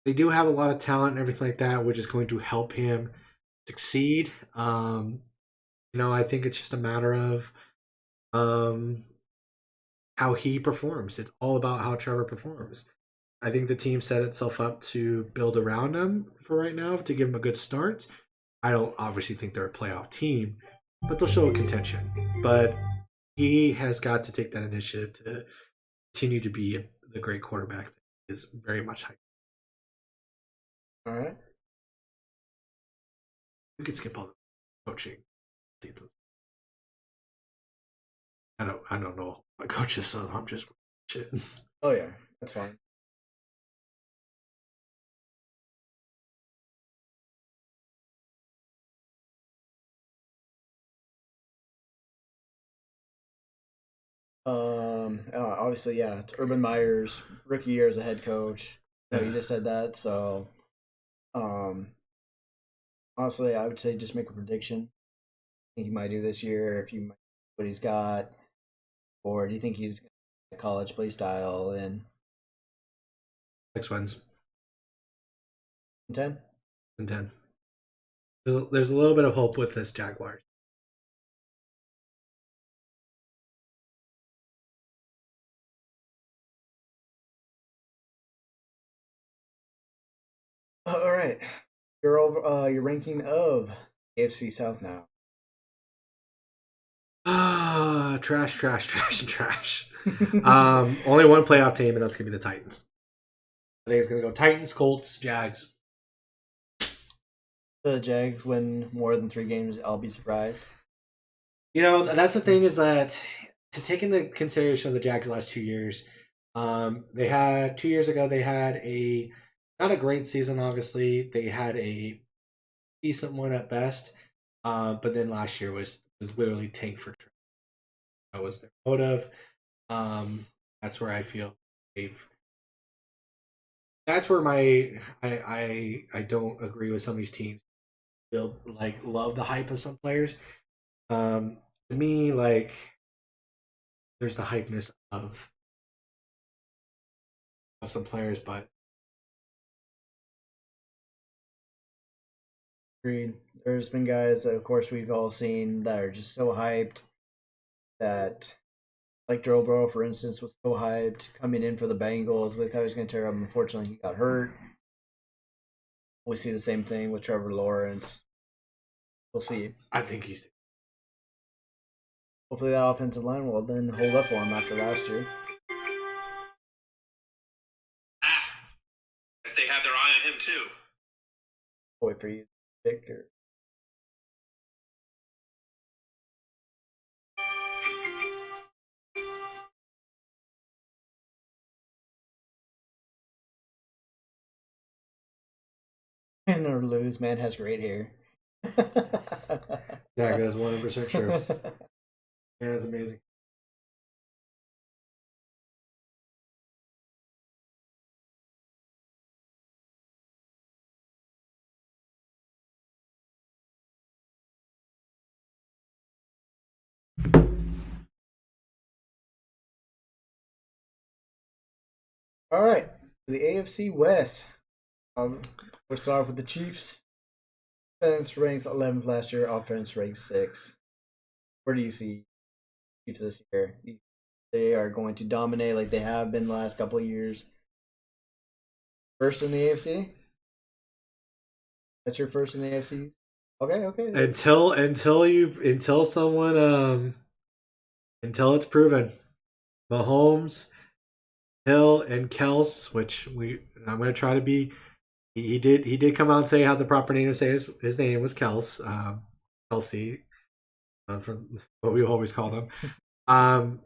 [SPEAKER 3] They do have a lot of talent and everything like that, which is going to help him succeed. I think it's just a matter of how he performs. It's all about how Trevor performs. I think the team set itself up to build around him for right now to give him a good start. I don't obviously think they're a playoff team, but they'll show a contention. But he has got to take that initiative to continue to be the great quarterback that is very much hyped.
[SPEAKER 1] All right.
[SPEAKER 3] We could skip all the coaching seasons. I don't know my coaches, so I'm just shit.
[SPEAKER 1] Oh yeah, that's fine. Obviously, yeah, it's Urban Meyer's rookie year as a head coach. You just said that, so honestly, I would say just make a prediction. I think he might do this year if you might what he's got, or do you think he's a college play style in
[SPEAKER 3] 6 wins
[SPEAKER 1] 10?
[SPEAKER 3] and 10. There's a little bit of hope with this Jaguars.
[SPEAKER 1] All right, your ranking of AFC South now.
[SPEAKER 3] Trash. Only one playoff team, and that's gonna be the Titans. I think it's gonna go Titans, Colts, Jags.
[SPEAKER 1] The Jags win more than 3 games, I'll be surprised.
[SPEAKER 3] That's the thing is that to take into consideration of the Jags the last 2 years, they had 2 years ago they had a not a great season. Obviously, they had a decent one at best, but then last year was literally tank for trade. That was their motive. That's where I feel that's where I don't agree with some of these teams. They'll love the hype of some players. To me, there's the hypeness of some players, but
[SPEAKER 1] agreed. There's been guys that, of course, we've all seen that are just so hyped that, like Joe Burrow, for instance, was so hyped coming in for the Bengals. We thought he was going to tear up. Unfortunately, he got hurt. We see the same thing with Trevor Lawrence. We'll see.
[SPEAKER 3] I think he's.
[SPEAKER 1] Hopefully, that offensive line will then hold up for him after last year.
[SPEAKER 2] Guess they have their eye on him too.
[SPEAKER 1] I'll wait for you to pick your. And or lose, man has great hair.
[SPEAKER 3] That is 100% true. Hair is amazing.
[SPEAKER 1] All right, the AFC West. We'll start with the Chiefs. Defense ranked 11th last year. Offense ranked 6th. Where do you see Chiefs this year? They are going to dominate like they have been the last couple of years. First in the AFC. That's your first in the AFC. Okay.
[SPEAKER 3] Until someone until it's proven. Mahomes, Hill, and Kels, which I'm going to try to be. He did come out and say how the proper name to say his name was Kels, Kelsey, from what we always call them. Um,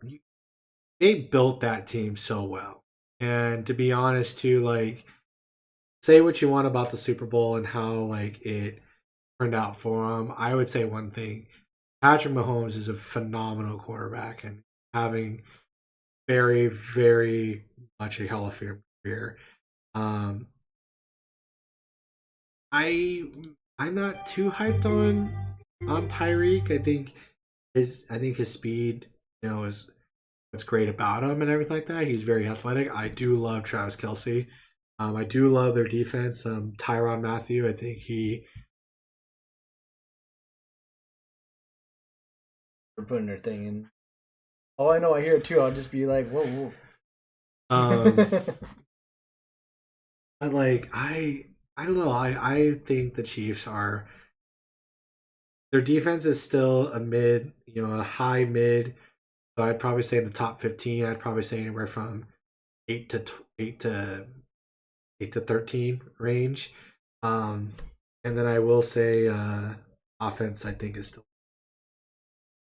[SPEAKER 3] they built that team so well, and to be honest, too, like say what you want about the Super Bowl and how like it turned out for them. I would say one thing: Patrick Mahomes is a phenomenal quarterback, and having very, very much a Hall of Fame career. Um, I'm not too hyped on Tyreek. I think his speed, is what's great about him and everything like that. He's very athletic. I do love Travis Kelsey. I do love their defense. Tyrann Mathieu, I think
[SPEAKER 1] We're putting their thing in. Oh, I know. I hear it too. I'll just be like, whoa, whoa.
[SPEAKER 3] But like I don't know. I think the Chiefs are their defense is still a mid, a high mid. So I'd probably say in the top 15. I'd probably say anywhere from 8 to 13 range. And then I will say offense. I think is still.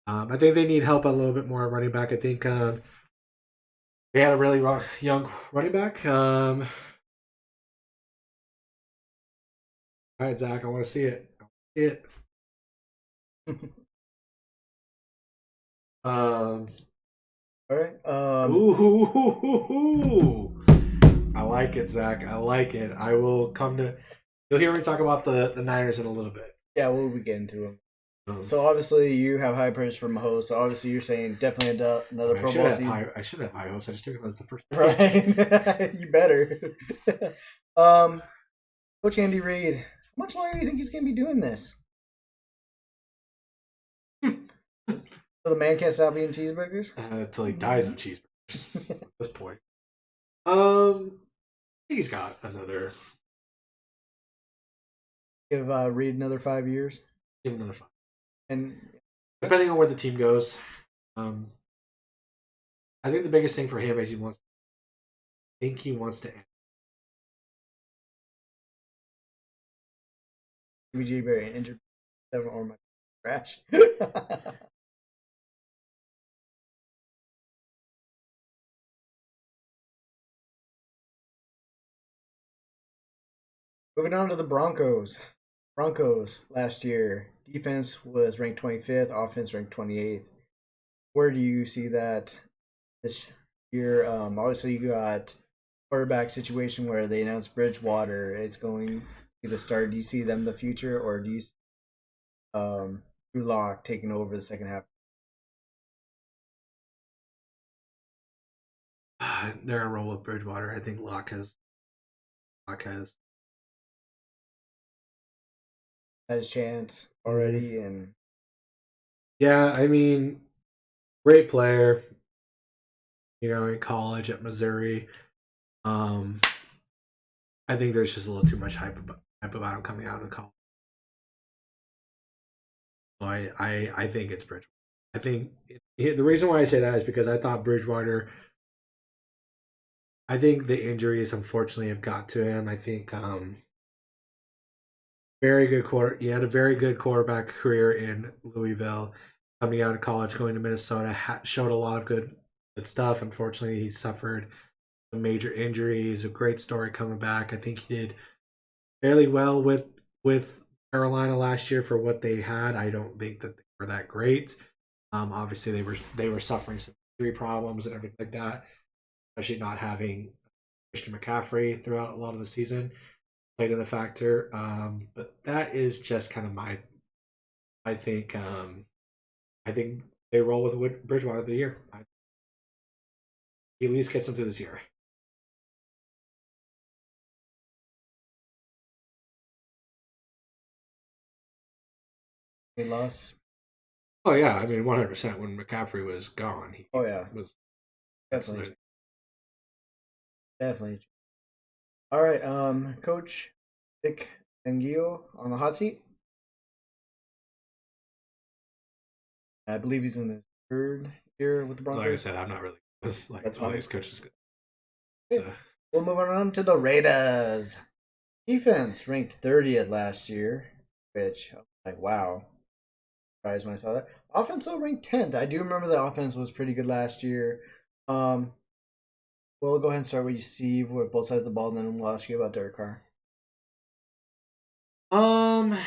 [SPEAKER 3] I think they need help a little bit more at running back. I think they had a really young running back. All right, Zach, I want to see it. See it.
[SPEAKER 1] All right.
[SPEAKER 3] Ooh, I like it, Zach. I like it. I will come to. You'll hear me talk about the Niners in a little bit.
[SPEAKER 1] Yeah, we'll be getting to them. So obviously you have high praise for Mahomes. So obviously you're saying definitely another Pro Bowl season.
[SPEAKER 3] I should have high hopes. I just took him as the first.
[SPEAKER 1] Right. You better. Coach Andy Reid, how much longer do you think he's going to be doing this? So the man can't stop eating cheeseburgers?
[SPEAKER 3] Until he dies of cheeseburgers at this point. I think he's got another.
[SPEAKER 1] Give Reid another 5 years?
[SPEAKER 3] Give him another 5.
[SPEAKER 1] And
[SPEAKER 3] depending on where the team goes, I think the biggest thing for him is he wants to end.
[SPEAKER 1] Jimmy G. Berry injured 7 or my crash. Moving on to the Broncos. Broncos last year, defense was ranked 25th, offense ranked 28th. Where do you see that this year? Obviously, you got quarterback situation where they announced Bridgewater. It's going to be the start. Do you see them the future, or do you see Drew Lock taking over the second half?
[SPEAKER 3] They're gonna roll with Bridgewater. I think Lock has
[SPEAKER 1] his chance already, and
[SPEAKER 3] yeah, I mean, great player. In college at Missouri. I think there's just a little too much hype about him coming out of college. So I think it's Bridgewater. I think the reason why I say that is because I thought Bridgewater. I think the injuries unfortunately have got to him. I think very good he had a very good quarterback career in Louisville. Coming out of college, going to Minnesota, showed a lot of good stuff. Unfortunately, he suffered a major injury. He's a great story coming back. I think he did fairly well with Carolina last year for what they had. I don't think that they were that great. Obviously, they were suffering some injury problems and everything like that, especially not having Christian McCaffrey throughout a lot of the season played in the factor. But that is just kind of I think they roll with Bridgewater of the year. He at least gets them through this year.
[SPEAKER 1] they lost.
[SPEAKER 3] Oh yeah, I mean 100%. When McCaffrey was gone, he was
[SPEAKER 1] definitely. All right, Coach Vic Fangio on the hot seat. I believe he's in the third here with the Broncos?
[SPEAKER 3] Like I said, I'm not really like
[SPEAKER 1] That's
[SPEAKER 3] all
[SPEAKER 1] fine.
[SPEAKER 3] these coaches.
[SPEAKER 1] Okay.
[SPEAKER 3] So,
[SPEAKER 1] We'll move on to the Raiders. Defense ranked 30th last year, which I'm like, wow. Surprised when I saw that. Offense though ranked 10th. I do remember the offense was pretty good last year. We'll go ahead and start with you, Steve, with both sides of the ball, and then we'll ask you about Derek Carr.
[SPEAKER 3] I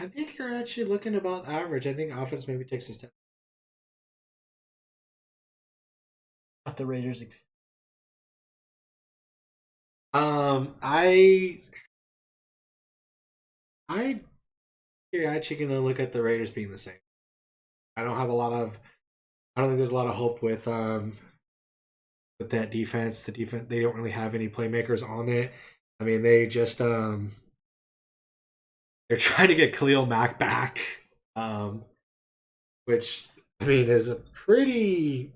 [SPEAKER 3] think you're actually looking about average. I think offense maybe takes a step.
[SPEAKER 1] About the Raiders.
[SPEAKER 3] You're actually gonna look at the Raiders being the same. I don't think there's a lot of hope with that defense. The defense, they don't really have any playmakers on it. I mean, they just they're trying to get Khalil Mack back, which I mean is a pretty,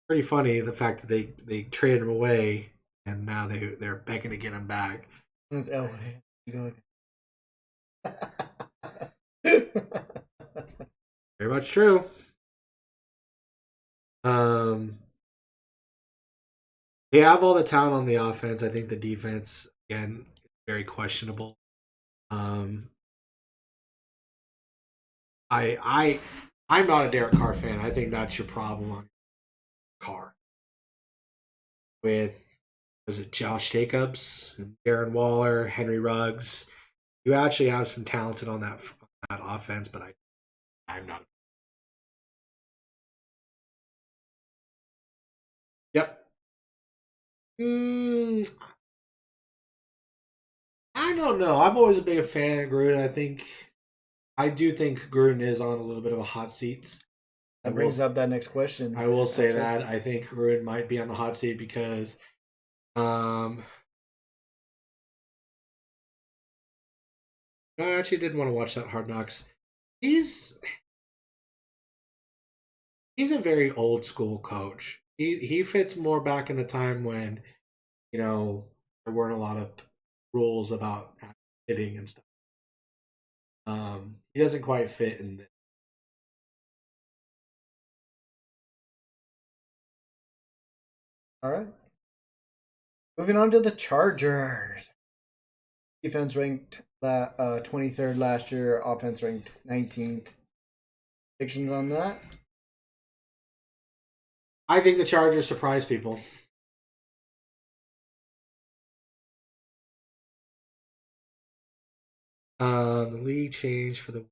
[SPEAKER 3] pretty funny, the fact that they traded him away and now they're begging to get him back.
[SPEAKER 1] It's Elway.
[SPEAKER 3] Very much true. They have all the talent on the offense. I think the defense, again, is very questionable. I'm not a Derek Carr fan. I think that's your problem on Carr. With, was it Josh Jacobs, Darren Waller, Henry Ruggs? You actually have some talented on that offense, but I'm not. Yep. I don't know. I'm always a big fan of Gruden. I do think Gruden is on a little bit of a hot seat.
[SPEAKER 1] That brings up that next question.
[SPEAKER 3] I will say that I think Gruden might be on the hot seat because, I actually did want to watch that Hard Knocks. He's a very old school coach. He fits more back in the time when, there weren't a lot of rules about hitting and stuff. He doesn't quite fit in this.
[SPEAKER 1] All right. Moving on to the Chargers. Defense ranked 23rd last year. Offense ranked 19th. Predictions on that?
[SPEAKER 3] I think the Chargers surprise people. The league change for the.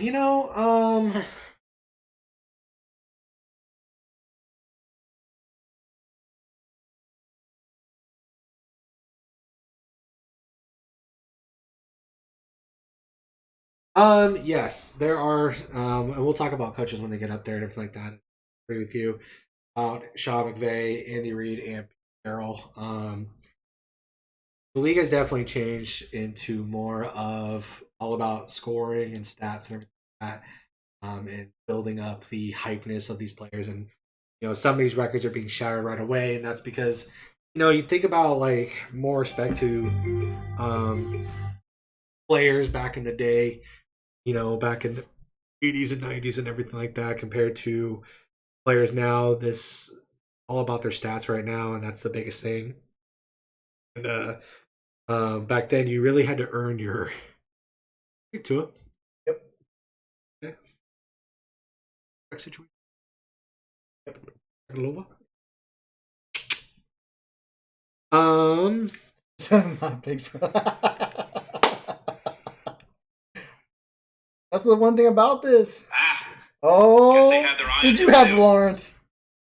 [SPEAKER 3] You know, yes, there are, and we'll talk about coaches when they get up there and everything like that. I agree with you about Sean McVay, Andy Reid, and Carroll. The league has definitely changed into more of all about scoring and stats and everything like that, and building up the hypeness of these players. And some of these records are being shattered right away, and that's because you think about like more respect to players back in the day, back in the 80s and 90s and everything like that, compared to players now. This all about their stats right now, and that's the biggest thing. And back then, you really had to earn your to it.
[SPEAKER 1] Yep.
[SPEAKER 3] Okay. Situation. Yep. Lova.
[SPEAKER 1] Not big. That's the one thing about this. Oh, did you have Lawrence?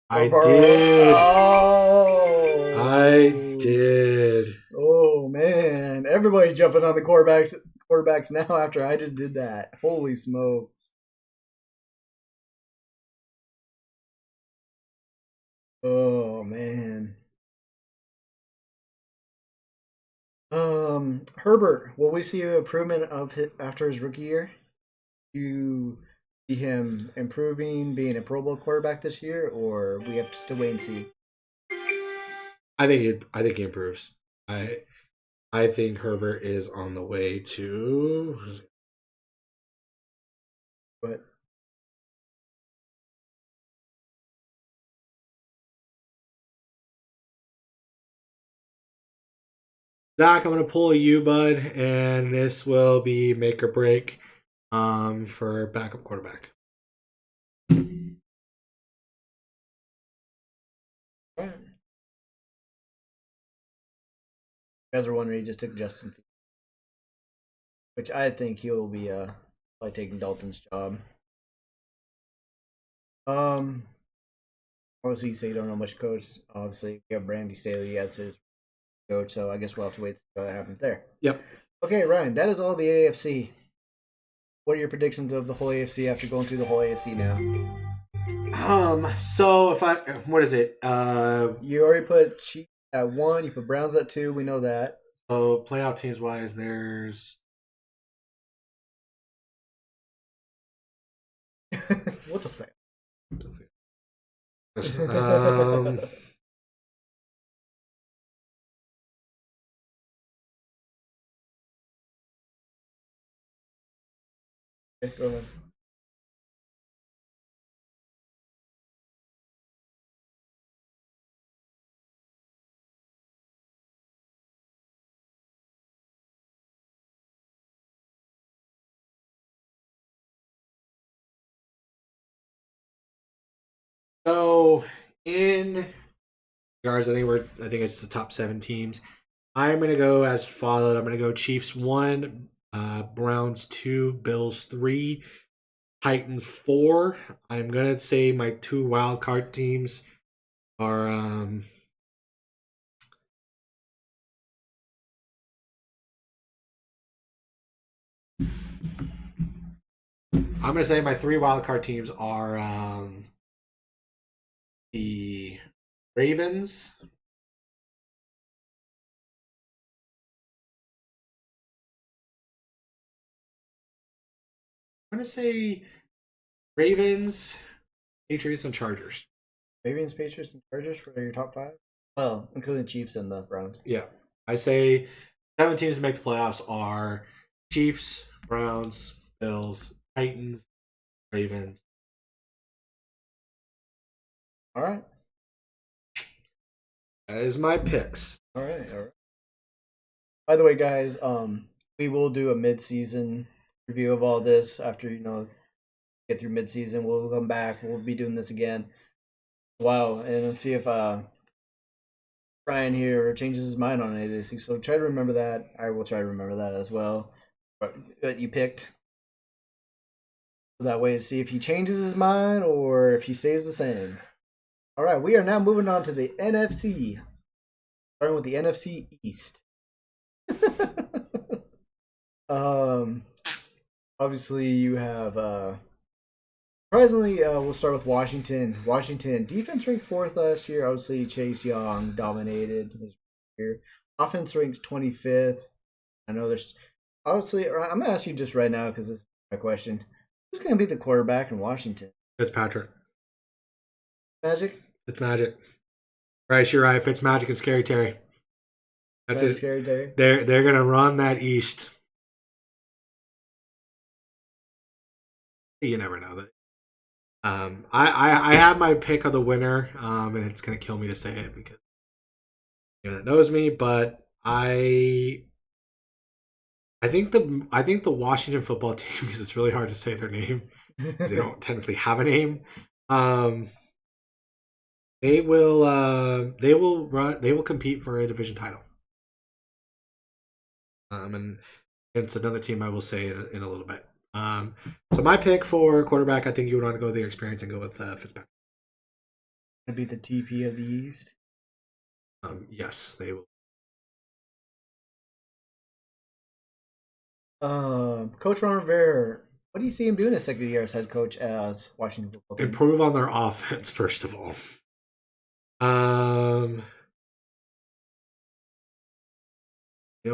[SPEAKER 3] I did.
[SPEAKER 1] Oh,
[SPEAKER 3] I did.
[SPEAKER 1] Oh man, everybody's jumping on the quarterbacks now after I just did that. Holy smokes! Oh man. Herbert, will we see an improvement after his rookie year? You see him improving, being a Pro Bowl quarterback this year, or we have to still wait and see?
[SPEAKER 3] I think he improves. I think Herbert is on the way to.
[SPEAKER 1] But
[SPEAKER 3] Zach, I'm gonna pull a U, bud, and this will be make or break for backup quarterback.
[SPEAKER 1] you guys are wondering, he just took Justin, which I think he'll be probably taking Dalton's job. Obviously, you say you don't know much coach. Obviously, we have Brandy Staley as his coach, so I guess we'll have to wait to see what happens there.
[SPEAKER 3] Yep.
[SPEAKER 1] Okay, Ryan, that is all the AFC. What are your predictions of the whole AFC after going through the whole AFC now?
[SPEAKER 3] So if what is it?
[SPEAKER 1] You already put Chiefs at 1. You put Browns at 2. We know that.
[SPEAKER 3] So playoff teams wise, there's
[SPEAKER 1] What's a play?
[SPEAKER 3] um,
[SPEAKER 1] Okay, go ahead.
[SPEAKER 3] so in regards, I think it's the top 7 teams. I'm gonna go as followed. I'm gonna go Chiefs 1, Browns 2, Bills 3, Titans 4. I'm gonna say my 2 wild card teams are I'm gonna say my 3 wild card teams are the Ravens, I'm gonna say Ravens, Patriots, and Chargers.
[SPEAKER 1] Ravens, Patriots, and Chargers for your top 5? Well, including the Chiefs and the Browns.
[SPEAKER 3] Yeah. I say 7 teams to make the playoffs are Chiefs, Browns, Bills, Titans, Ravens.
[SPEAKER 1] All right.
[SPEAKER 3] That is my picks.
[SPEAKER 1] All right. All right. By the way, guys, we will do a mid-season review of all this after get through mid-season. We'll come back. We'll be doing this again. Wow, and let's see if Brian here changes his mind on any of these things. So try to remember that. I will try to remember that as well. That you picked. So that way to see if he changes his mind or if he stays the same. All right, we are now moving on to the NFC. Starting with the NFC East. Obviously you have surprisingly we'll start with Washington. Washington defense ranked 4th last year. Obviously Chase Young dominated his year. Offense ranked 25th. I know there's obviously I'm gonna ask you just right now because this is my question. Who's gonna be the quarterback in Washington?
[SPEAKER 3] Fitzpatrick.
[SPEAKER 1] Magic?
[SPEAKER 3] Fitzmagic. Right, you're right. Fitzmagic and Scary Terry. That's it.
[SPEAKER 1] Scary Terry.
[SPEAKER 3] They're gonna run that East. You never know that. I have my pick of the winner, and it's gonna kill me to say it because that knows me, but I think the Washington football team, because it's really hard to say their name. They don't technically have a name. They will compete for a division title. And it's another team I will say in a little bit. So my pick for quarterback, I think you would want to go with the experience and go with Fitzpatrick.
[SPEAKER 1] Gonna be the TP of the East.
[SPEAKER 3] Yes, they will.
[SPEAKER 1] Coach Ron Rivera, what do you see him doing his second year as head coach as Washington football team?
[SPEAKER 3] Improve on their offense first of all.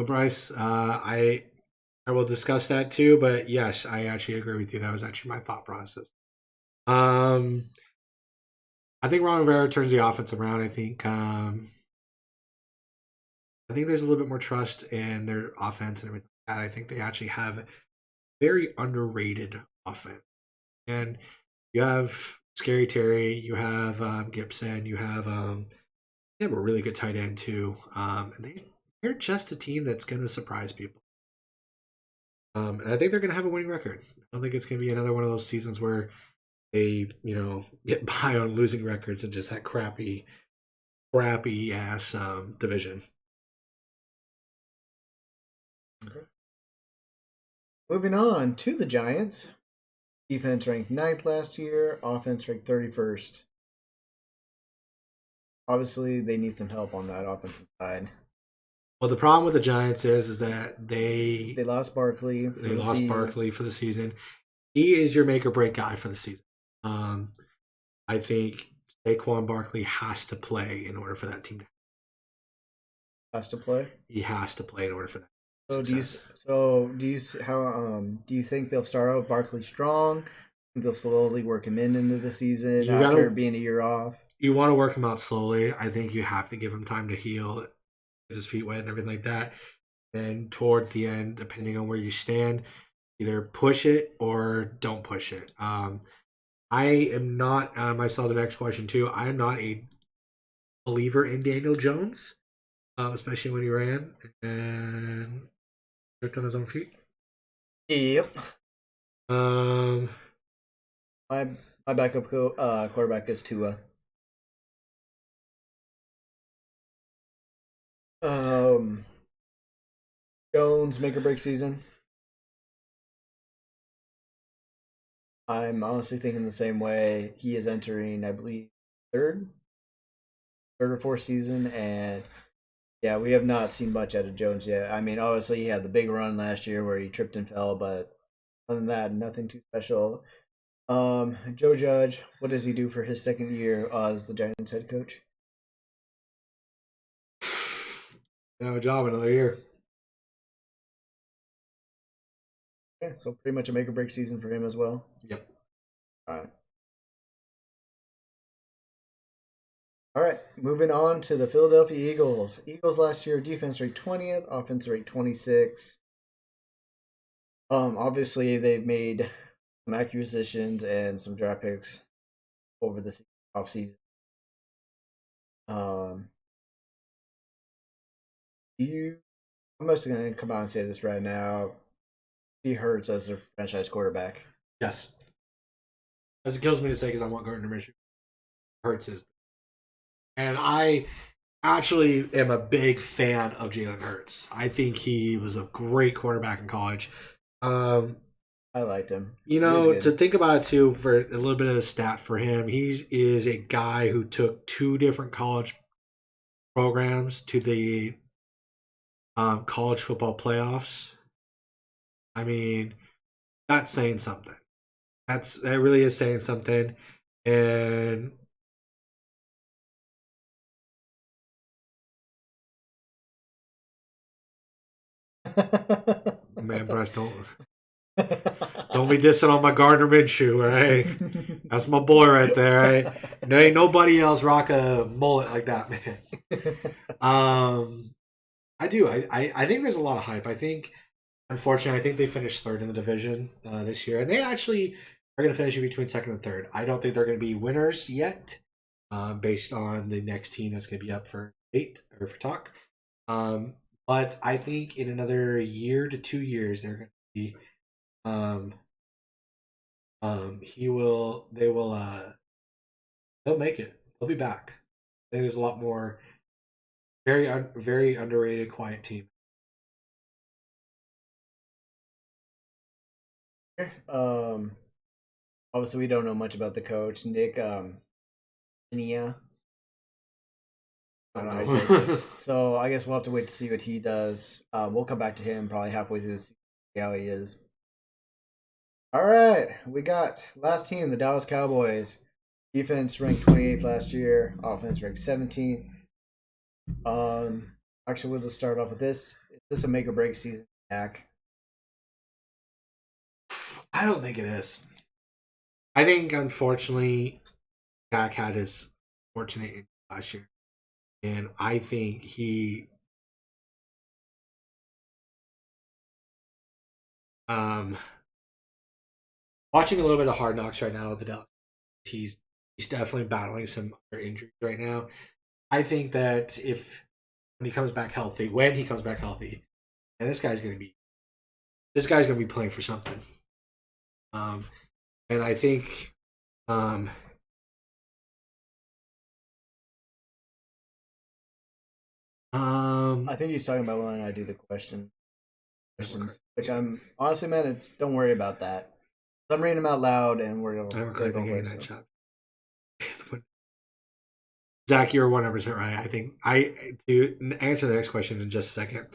[SPEAKER 3] Bryce, I will discuss that too, but yes, I actually agree with you. That was actually my thought process. I think Ron Rivera turns the offense around. I think
[SPEAKER 4] I think there's a little bit more trust in their offense and everything like that. I think they actually have very underrated offense. And you have Scary Terry, you have Gibson, they have a really good tight end too. And they're just a team that's going to surprise people. And I think they're going to have a winning record. I don't think it's going to be another one of those seasons where they, get by on losing records and just that crappy ass division.
[SPEAKER 1] Okay. Moving on to the Giants. Defense ranked 9th last year. Offense ranked 31st. Obviously, they need some help on that offensive side.
[SPEAKER 4] Well, the problem with the Giants is that they
[SPEAKER 1] lost Barkley.
[SPEAKER 4] They lost Barkley for the season. He is your make or break guy for the season. I think Saquon Barkley has to play in order for that team to.
[SPEAKER 1] Has to play.
[SPEAKER 4] He has to play in order for that.
[SPEAKER 1] So do you think they'll start out Barkley strong? They'll slowly work him into the season after being a year off.
[SPEAKER 4] You want to work him out slowly. I think you have to give him time to heal, get his feet wet and everything like that. And towards the end, depending on where you stand, either push it or don't push it. I am not. I saw the next question too. I am not a believer in Daniel Jones, especially when he ran and tripped on his own feet.
[SPEAKER 1] Yep.
[SPEAKER 4] My
[SPEAKER 1] backup quarterback is Tua. Jones make or break season. I'm honestly thinking the same way. He is entering, I believe, third or fourth season, and yeah, we have not seen much out of Jones yet. I mean, obviously he had the big run last year where he tripped and fell, but other than that, nothing too special. Joe Judge, what does he do for his second year as the Giants head coach?
[SPEAKER 4] No job another year.
[SPEAKER 1] Okay, so pretty much a make or break season for him as well.
[SPEAKER 4] Yep.
[SPEAKER 1] All right. Moving on to the Philadelphia Eagles. Eagles last year defense ranked 20th, offense ranked 26. Obviously they've made some acquisitions and some draft picks over the offseason. I'm just going to come out and say this right now. He Hurts as their franchise quarterback.
[SPEAKER 4] Yes. As it kills me to say because I want Gardner Minshew. Hurts is. And I actually am a big fan of Jalen Hurts. I think he was a great quarterback in college.
[SPEAKER 1] I liked him.
[SPEAKER 4] To think about it too, for a little bit of a stat for him, he is a guy who took 2 different college programs to the college football playoffs. I mean, that's saying something. That really is saying something. And man, Bryce, don't be dissing on my Gardner Minshew, right? That's my boy right there, right? There ain't nobody else rock a mullet like that, man. I do. I think there's a lot of hype. I think, unfortunately, I think they finished 3rd in the division this year, and they actually are going to finish in between 2nd and 3rd. I don't think they're going to be winners yet, based on the next team that's going to be up for talk. But I think in another year to 2 years, they're going to be. They'll make it. They'll be back. I think there's a lot more. Very underrated, quiet team.
[SPEAKER 1] Obviously we don't know much about the coach, Nick Nia. I don't know how you say it. So I guess we'll have to wait to see what he does. We'll come back to him probably halfway through to see how he is. All right, we got last team, the Dallas Cowboys. Defense ranked 28th last year. Offense ranked 17th. Actually, we'll just start off with this. Is this a make or break season, Dak?
[SPEAKER 4] I don't think it is. I think, unfortunately, Dak had his fortunate last year, and I think he Watching a little bit of Hard Knocks right now with the Dallas, he's definitely battling some other injuries right now. I think that when he comes back healthy, and this guy's gonna be playing for something. And I think
[SPEAKER 1] I think he's talking about when I do the questions, which I'm honestly, man, it's don't worry about that. I'm reading them out loud, and we're
[SPEAKER 4] I haven't
[SPEAKER 1] going
[SPEAKER 4] quite thinking in
[SPEAKER 1] to
[SPEAKER 4] that chat. Zach, you're 100% right. I think to answer the next question in just a second.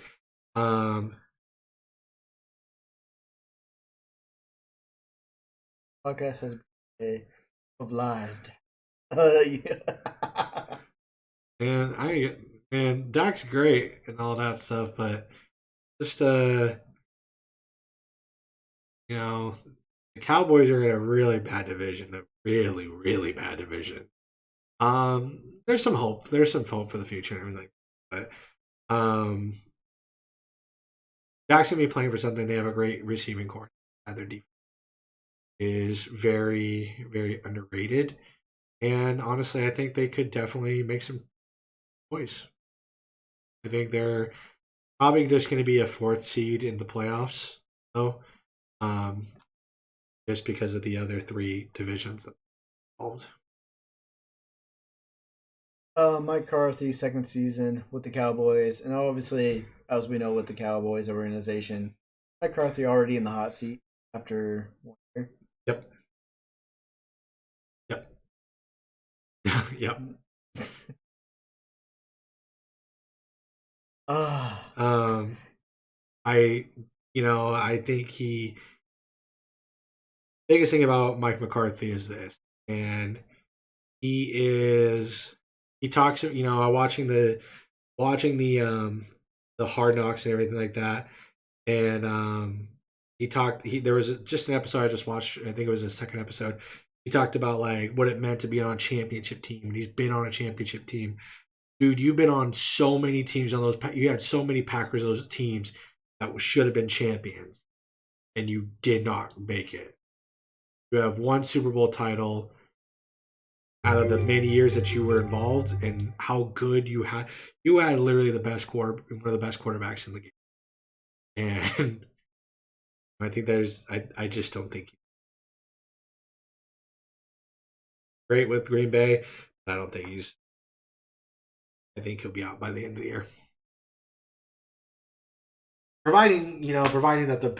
[SPEAKER 1] Podcast has been obliged.
[SPEAKER 4] And Dak's great and all that stuff, but just the Cowboys are in a really bad division, a really, really bad division. There's some hope. There's some hope for the future and everything, but Dak's gonna be playing for something. They have a great receiving core. Their defense is very, very underrated, and honestly, I think they could definitely make some noise. I think they're probably just going to be a 4th seed in the playoffs, though, just because of the other 3 divisions involved.
[SPEAKER 1] Mike McCarthy, 2nd season with the Cowboys, and obviously, as we know with the Cowboys organization, Mike McCarthy already in the hot seat after 1 year.
[SPEAKER 4] Yep. Yep. I think biggest thing about Mike McCarthy is this, and he talks, watching the Hard Knocks and everything like that, and there was just an episode I just watched, I think it was the 2nd episode. He talked about like what it meant to be on a championship team, and he's been on a championship team. Dude, you've been on so many teams on those. You had so many Packers, those teams that should have been champions, and you did not make it. You have 1 Super Bowl title out of the many years that you were involved, and how good you had. You had literally one of the best quarterbacks in the game, and I think I just don't think great with Green Bay. I don't think I think he'll be out by the end of the year. Providing that the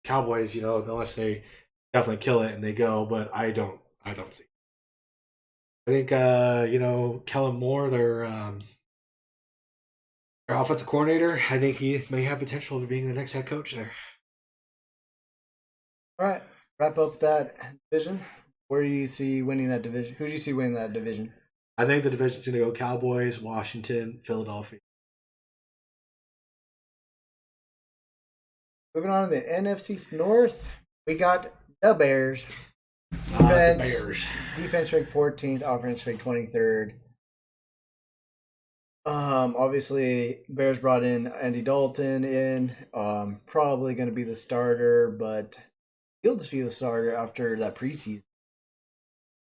[SPEAKER 4] Cowboys, unless they definitely kill it and they go, but I don't see. I think Kellen Moore, their offensive coordinator, I think he may have potential of being the next head coach there.
[SPEAKER 1] All right, wrap up that division. Where do you see winning that division? Who do you see winning that division?
[SPEAKER 4] I think the division's going to go Cowboys, Washington, Philadelphia.
[SPEAKER 1] Moving on to the NFC North, we got the Bears. Defense ranked 14th, offense ranked 23rd. Obviously, Bears brought in Andy Dalton in. Probably going to be the starter, but he'll just be the starter after that preseason.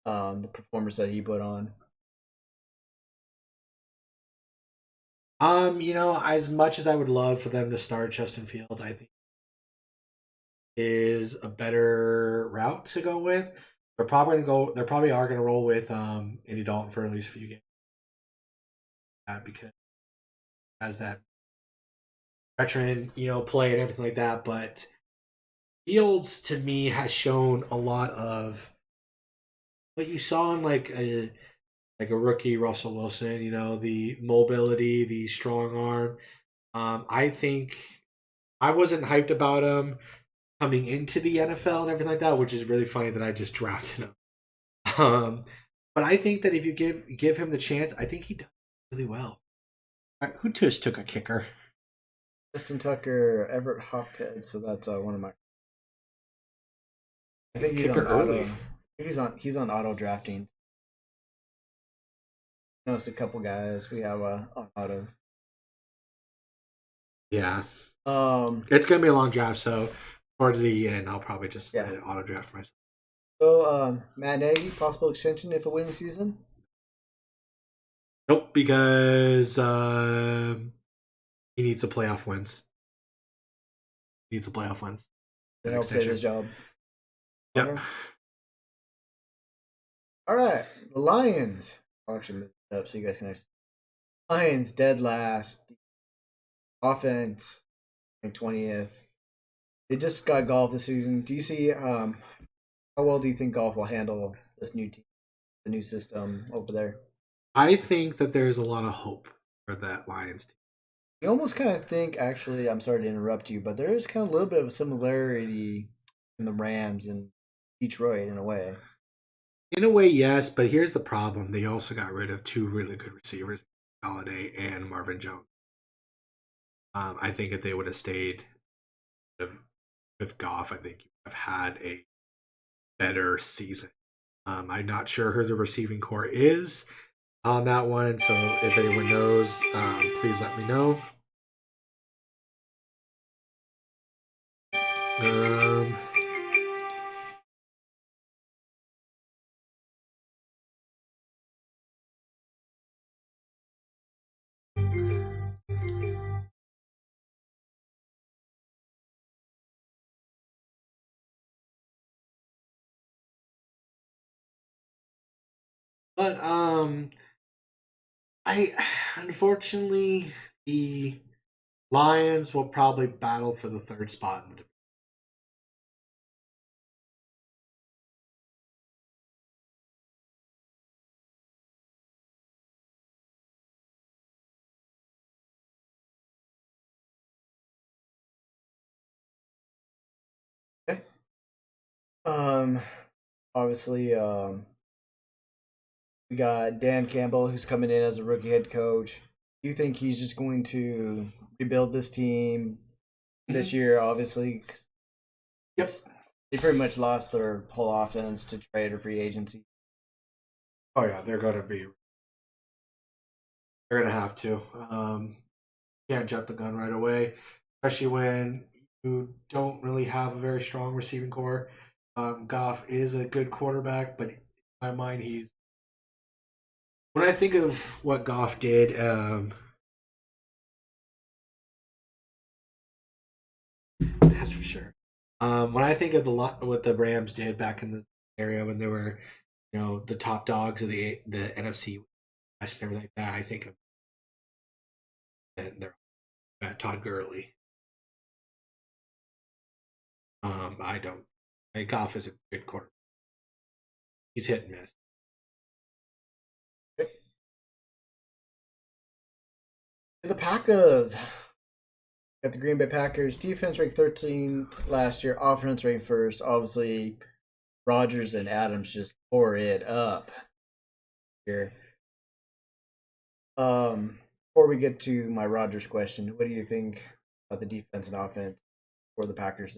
[SPEAKER 1] The performance that he put on.
[SPEAKER 4] As much as I would love for them to start Justin Fields, I think is a better route to go with. They're probably are going to roll with Andy Dalton for at least a few games. Because as that veteran, play and everything like that, but Fields to me has shown a lot of what you saw in like a rookie Russell Wilson, the mobility, the strong arm. I think I wasn't hyped about him coming into the NFL and everything like that, which is really funny that I just drafted him. But I think that if you give him the chance, I think he does really well. All right, who just took a kicker?
[SPEAKER 1] Justin Tucker, Everett Hophead. So that's one of my. I think he's on early. He's on auto drafting. Noticed a couple guys we have on auto.
[SPEAKER 4] Yeah. It's gonna be a long draft, so towards the end, I'll probably just auto draft myself.
[SPEAKER 1] So, Matt Nagy, possible extension if a winning season?
[SPEAKER 4] Nope, because he needs the playoff wins. Needs the playoff wins.
[SPEAKER 1] Then help save his job.
[SPEAKER 4] Yep.
[SPEAKER 1] Okay. All right, the Lions. I'll actually move it up so you guys can actually. Lions dead last. Offense, 20th. They just got Golf this season. Do you see how well do you think Golf will handle this new team, the new system over there?
[SPEAKER 4] I think that there's a lot of hope for that Lions team.
[SPEAKER 1] You almost kind of think, actually, I'm sorry to interrupt you, but there is kind of a little bit of a similarity in the Rams and Detroit in a way.
[SPEAKER 4] In a way, yes, but here's the problem. They also got rid of two really good receivers, Galladay and Marvin Jones. I think if they would have stayed with Goff, I think you would have had a better season. I'm not sure who the receiving core is on that one, so if anyone knows, please let me know. But I unfortunately the Lions will probably battle for the third spot in the
[SPEAKER 1] Okay. Obviously, we got Dan Campbell who's coming in as a rookie head coach. Do you think he's just going to rebuild this team this year? Obviously,
[SPEAKER 4] Yep.
[SPEAKER 1] They pretty much lost their whole offense to trade or free agency.
[SPEAKER 4] Oh yeah, they're gonna have to. Can't jump the gun right away, especially when you don't really have a very strong receiving core. Goff is a good quarterback, but in my mind, when I think of what Goff did, that's for sure. When I think of what the Rams did back in the area when they were, the top dogs of the NFC West and everything like that, I think of they're Todd Gurley. I don't. Goff is a good quarterback. He's hit and miss.
[SPEAKER 1] The Packers. Got the Green Bay Packers. Defense ranked 13th last year. Offense ranked first. Obviously, Rodgers and Adams just tore it up here. Before we get to my Rodgers question, what do you think about the defense and offense for the Packers?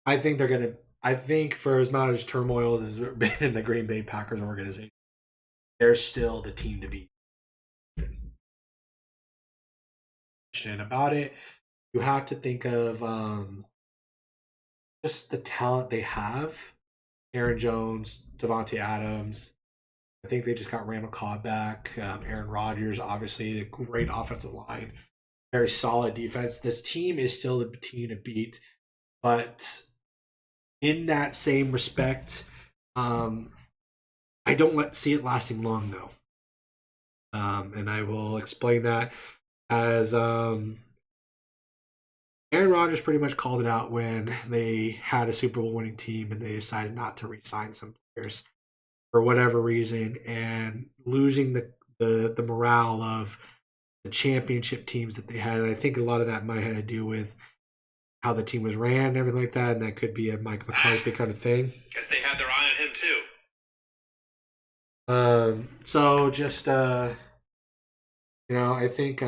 [SPEAKER 4] I think they're gonna. I think for as much as turmoil has been in the Green Bay Packers organization, they're still the team to beat. About it, you have to think of just the talent they have. Aaron Jones, Devontae Adams. I think they just got Randall Cobb back. Aaron Rodgers, obviously, a great offensive line, very solid defense. This team is still the team to beat, but in that same respect, I don't see it lasting long though, and I will explain that. As Aaron Rodgers pretty much called it out when they had a Super Bowl winning team and they decided not to re-sign some players for whatever reason, and losing the morale of the championship teams that they had. And I think a lot of that might have to do with how the team was ran and everything like that, and that could be a Mike McCarthy kind of thing.
[SPEAKER 2] Guess they had their eye on him too.
[SPEAKER 4] So just I think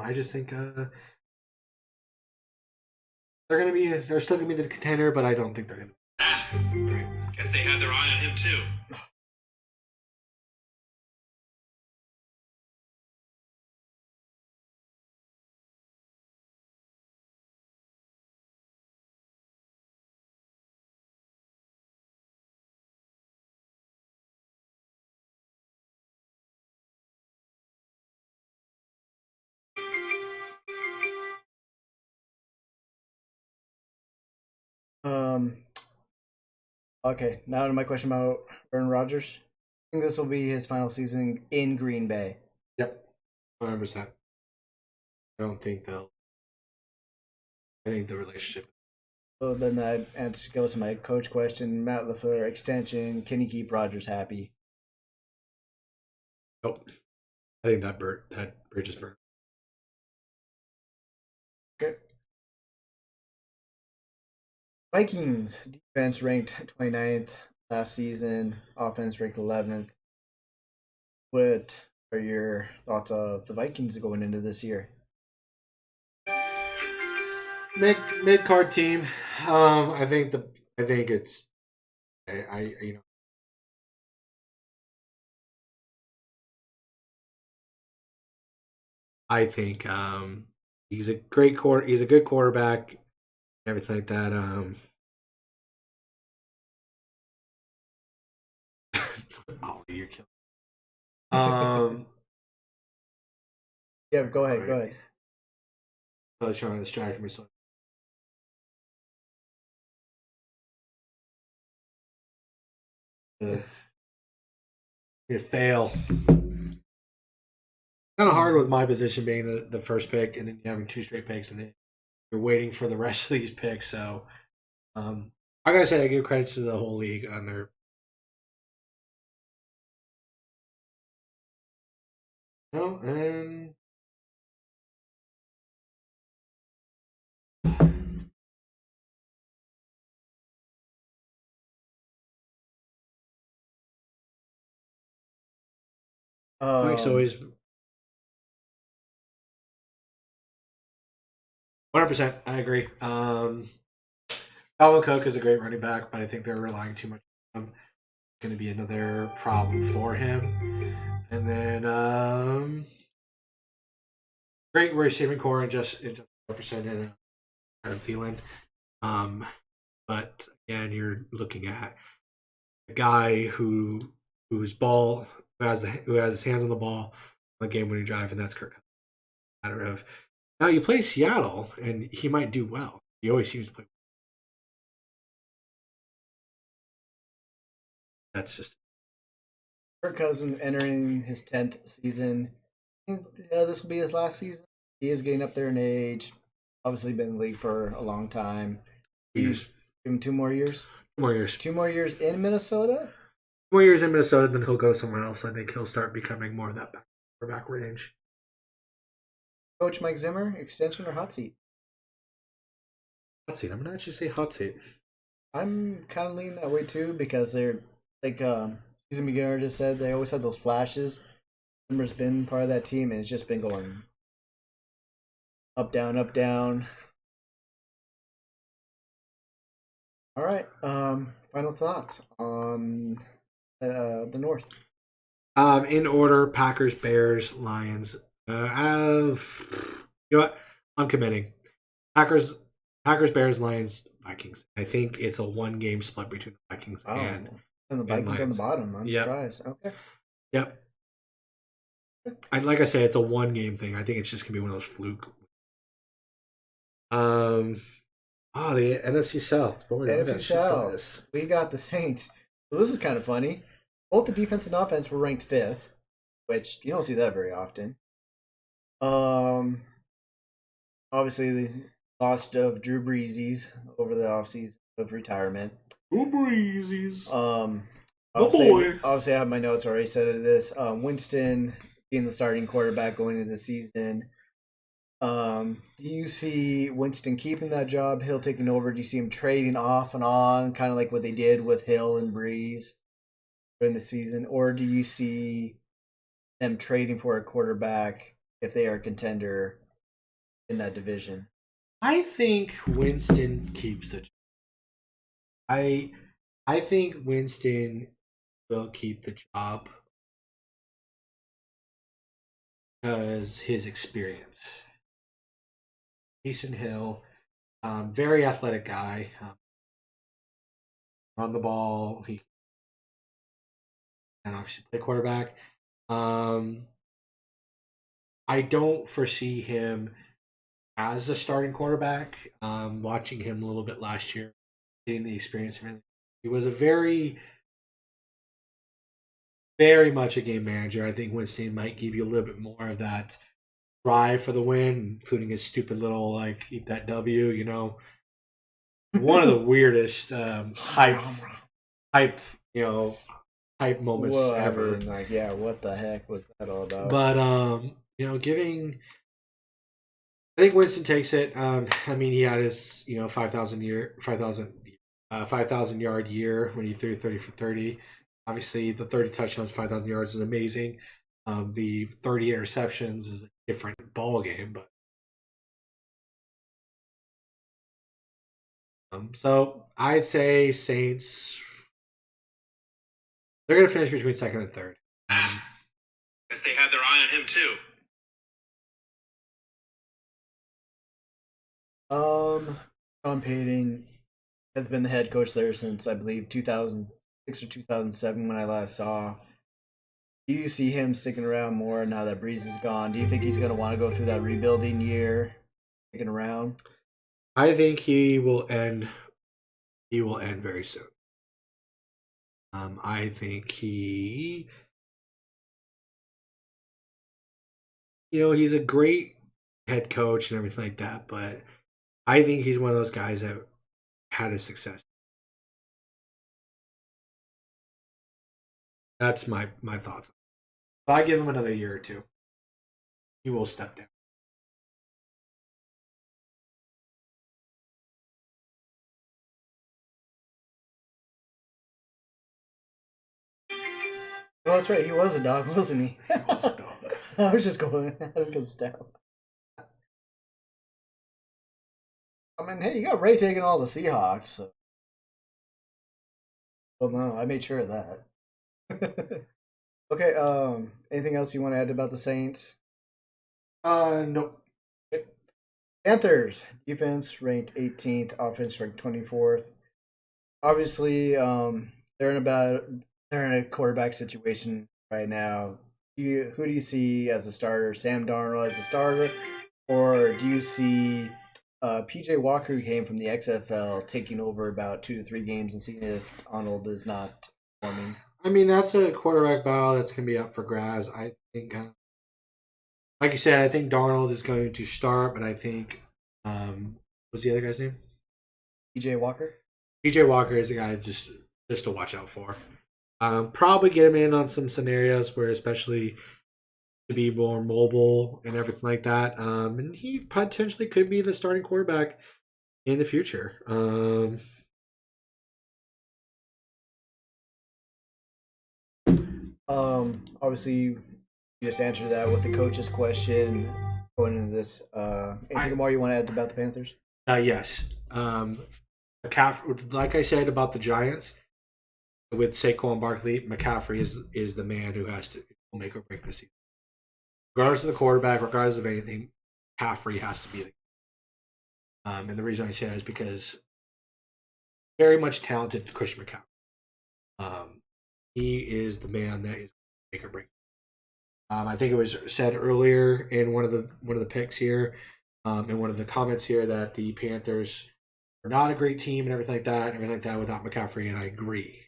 [SPEAKER 4] I just think They're still gonna be the contender, but I don't think they're gonna be great.
[SPEAKER 2] Guess they had their eye on him too.
[SPEAKER 1] Okay, now to my question about Aaron Rodgers. I think this will be his final season in Green Bay.
[SPEAKER 4] Yep, 100%. I don't think they'll. I think the relationship.
[SPEAKER 1] So then that goes to my coach question. Matt LaFleur extension. Can he keep Rodgers happy?
[SPEAKER 4] Nope. I think that bridge is burnt.
[SPEAKER 1] Okay. Vikings defense ranked 29th last season. Offense ranked 11th. What are your thoughts of the Vikings going into this year?
[SPEAKER 4] Mid card team. I think it's. I you know. I think he's a he's a good quarterback, everything like that. Oh, you're killing.
[SPEAKER 1] Yeah, go ahead. Go ahead.
[SPEAKER 4] I was trying to distract me. So. You fail. Kind of hard with my position being the first pick, and then you having 2 straight picks, and then you're waiting for the rest of these picks. So, I gotta say, I give credit to the whole league on their. No, and Mike's always 100%. I agree. Dalvin Cook is a great running back, but I think they're relying too much on him. Going to be another problem for him. And then great receiving core and just Jefferson and Adam Thielen. But again, you're looking at a guy whose ball who has his hands on the ball on the game-winning drive, and that's Kirk. Matter of now you play Seattle, and he might do well. He always seems to play. That's just
[SPEAKER 1] Kirk Cousins entering his 10th season. I think this will be his last season. He is getting up there in age. Obviously, been in the league for a long time.
[SPEAKER 4] years.
[SPEAKER 1] Give him 2 more years.
[SPEAKER 4] 2 more years.
[SPEAKER 1] 2 more years in Minnesota.
[SPEAKER 4] 2 more years in Minnesota, then he'll go somewhere else. I think he'll start becoming more of that back range.
[SPEAKER 1] Coach Mike Zimmer, extension or hot seat?
[SPEAKER 4] Hot seat. I'm gonna actually say hot seat.
[SPEAKER 1] I'm kind of leaning that way too because they're like Season Beginner just said they always have those flashes. Zimmer's been part of that team and it's just been going up, down, up, down. All right. Final thoughts on the North.
[SPEAKER 4] In order: Packers, Bears, Lions. You know what? I'm committing. Packers, Bears, Lions, Vikings. I think it's a 1-game split between the Vikings and
[SPEAKER 1] the Vikings on the bottom. I'm
[SPEAKER 4] Yep.
[SPEAKER 1] surprised. Okay.
[SPEAKER 4] Yep. Like I say, it's a 1-game thing. I think it's just gonna be one of those fluke. The NFC South. Boy,
[SPEAKER 1] NFC South. We got the Saints. So this is kind of funny. Both the defense and offense were ranked 5th, which you don't see that very often. Obviously the loss of Drew Brees over the offseason of retirement.
[SPEAKER 4] Drew Brees.
[SPEAKER 1] Obviously, I have my notes already said this. Winston being the starting quarterback going into the season. Do you see Winston keeping that job, Hill taking over? Do you see him trading off and on, kind of like what they did with Hill and Brees during the season? Or do you see them trading for a quarterback if they are a contender in that division?
[SPEAKER 4] I think Winston keeps the job. I think Winston will keep the job because his experience. Mason Hill, very athletic guy. On the ball, he can obviously play quarterback. I don't foresee him as a starting quarterback. Watching him a little bit last year, getting the experience of him, he was a very much a game manager. I think Winston might give you a little bit more of that drive for the win, including his stupid little like eat that W. You know, one of the weirdest hype moments ever.
[SPEAKER 1] Like, yeah, what the heck was that all about?
[SPEAKER 4] But I think Winston takes it. I mean, he had his 5,000 yard year when he threw 30 for 30. Obviously, the 30 touchdowns, 5,000 yards is amazing. The 30 interceptions is a different ball game, but so I'd say Saints. They're going to finish between second and third.
[SPEAKER 2] Guess they had their eye on him too.
[SPEAKER 1] Sean Payton has been the head coach there since I believe 2006 or 2007 when I last saw. Do you see him sticking around more now that Breeze is gone? Do you think he's going to want to go through that rebuilding year, sticking around?
[SPEAKER 4] I think he will end. He will end very soon. I think he's a great head coach and everything like that, but I think he's one of those guys that had a success. That's my thoughts. If I give him another year or two, he will step down.
[SPEAKER 1] Oh, that's right. He was a dog, wasn't he?
[SPEAKER 4] He was a dog.
[SPEAKER 1] I was just going because stab. I mean, hey, you got Ray taking all the Seahawks. So. Well, no, I made sure of that. Okay. Anything else you want to add about the Saints?
[SPEAKER 4] No.
[SPEAKER 1] Panthers defense ranked 18th, offense ranked 24th. Obviously, they're in a quarterback situation right now. Who do you see as a starter? Sam Darnold as a starter, or do you see PJ Walker, who came from the XFL, taking over about 2 to 3 games and seeing if Arnold is not performing?
[SPEAKER 4] I mean, that's a quarterback battle that's going to be up for grabs. I think, like you said, I think Darnold is going to start, but I think, what's the other guy's name?
[SPEAKER 1] PJ Walker?
[SPEAKER 4] PJ Walker is a guy just to watch out for. Probably get him in on some scenarios where, especially to be more mobile and everything like that. And he potentially could be the starting quarterback in the future.
[SPEAKER 1] Obviously, you just answered that with the coach's question going into this. Anything more you want to add about the Panthers?
[SPEAKER 4] Yes. Like I said about the Giants, with Saquon Barkley, McCaffrey is the man who has to make or break this season. Regardless of the quarterback, regardless of anything, McCaffrey has to be the. And the reason I say that is because very much talented Christian McCaffrey. He is the man that is make or break. I think it was said earlier in one of the picks here, in one of the comments here, that the Panthers are not a great team and everything like that without McCaffrey, and I agree.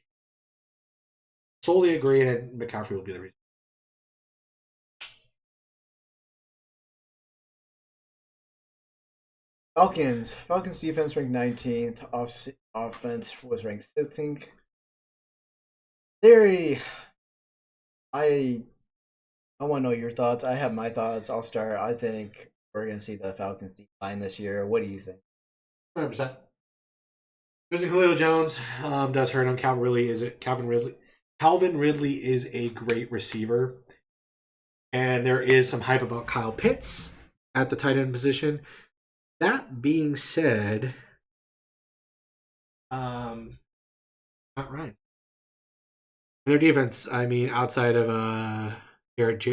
[SPEAKER 4] Solely agree, and McCaffrey will be the reason.
[SPEAKER 1] Falcons defense ranked 19th. Offense was ranked 16th. I want to know your thoughts. I have my thoughts. I'll start. I think we're going to see the Falcons decline this year. What do you think?
[SPEAKER 4] 100%. Losing Julio Jones does hurt him. Calvin Ridley is a great receiver. And there is some hype about Kyle Pitts at the tight end position. That being said, not right. Their defense, I mean, outside of Garrett,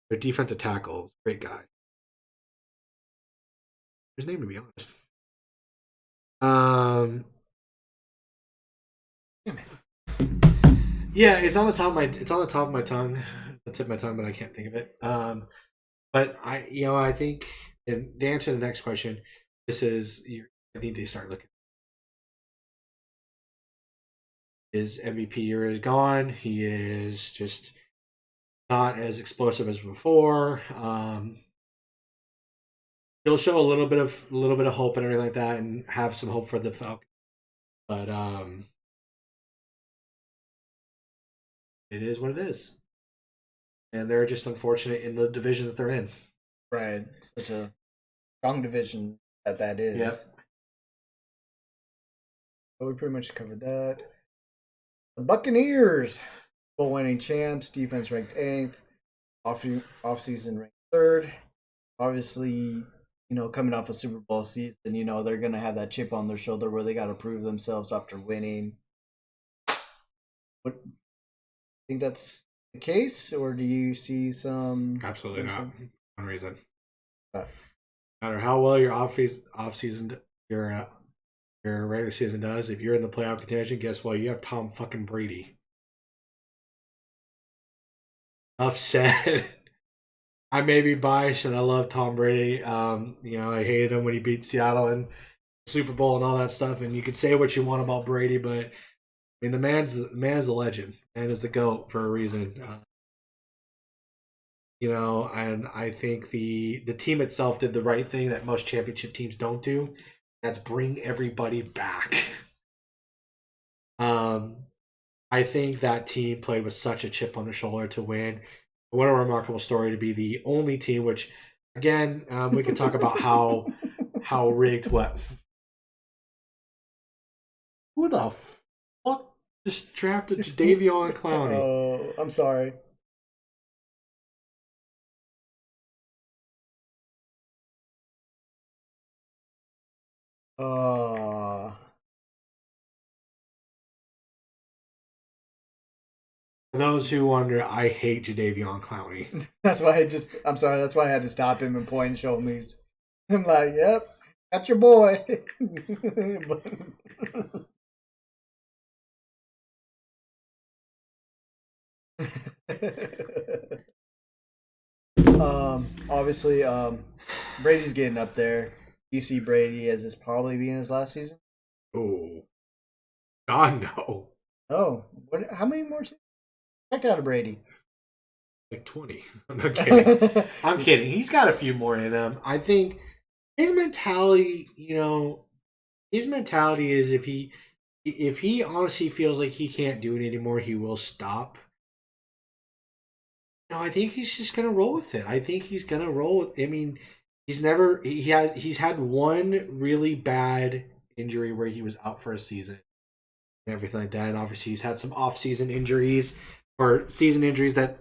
[SPEAKER 4] their defensive tackle, great guy. His name, to be honest. Yeah, it's on the top of my tongue, the tip of my tongue, but I can't think of it. But I think, and to answer the next question, I need to start looking. His MVP year is gone. He is just not as explosive as before. He'll show a little bit of hope and everything like that, and have some hope for the Falcons. But it is what it is, and they're just unfortunate in the division that they're in.
[SPEAKER 1] Right, such a strong division that is.
[SPEAKER 4] Yep.
[SPEAKER 1] But we pretty much covered that. The Buccaneers, Bowl winning champs, defense ranked 8th, off-season ranked 3rd. Obviously, coming off a Super Bowl season, they're going to have that chip on their shoulder where they got to prove themselves after winning. What, think that's the case, or do you see some?
[SPEAKER 4] Absolutely not. One reason. No matter how well your off-season, your regular season does, if you're in the playoff contention, guess what? You have Tom fucking Brady. Enough said. I may be biased, and I love Tom Brady. I hated him when he beat Seattle in the Super Bowl and all that stuff. And you could say what you want about Brady, but I mean, the man's a legend and is the GOAT for a reason. And I think the team itself did the right thing that most championship teams don't do. That's bring everybody back. I think that team played with such a chip on their shoulder to win. What a remarkable story to be the only team, which, again, we can talk about how rigged what. Who the fuck just drafted Jadeveon Clowney?
[SPEAKER 1] Oh, I'm sorry.
[SPEAKER 4] For those who wonder, I hate Jadeveon Clowney.
[SPEAKER 1] That's why I'm sorry, that's why I had to stop him and point and show me. I'm like, yep, that's your boy. Obviously, Brady's getting up there. You see Brady as this probably being his last season?
[SPEAKER 4] Oh, God, no.
[SPEAKER 1] Oh, how many more seasons? Check out of Brady.
[SPEAKER 4] Like 20. I'm not kidding. I'm kidding. He's got a few more in him. I think his mentality, his mentality is if he honestly feels like he can't do it anymore, he will stop. No, I think he's just gonna roll with it. I think he's gonna roll with. I mean, he's had one really bad injury where he was out for a season and everything like that. And obviously, he's had some off-season injuries or season injuries that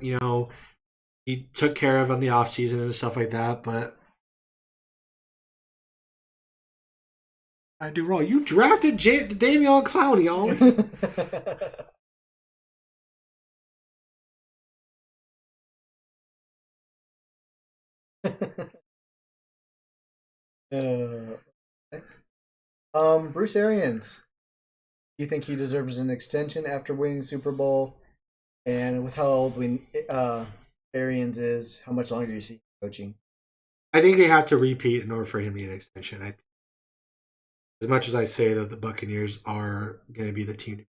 [SPEAKER 4] he took care of on the off-season and stuff like that. But I do wrong. You drafted Dameon Clowney, Ollie.
[SPEAKER 1] Bruce Arians. Do you think he deserves an extension after winning the Super Bowl? And with how old Arians is, how much longer do you see coaching?
[SPEAKER 4] I think they have to repeat in order for him to get an extension. As much as I say that the Buccaneers are going to be the team,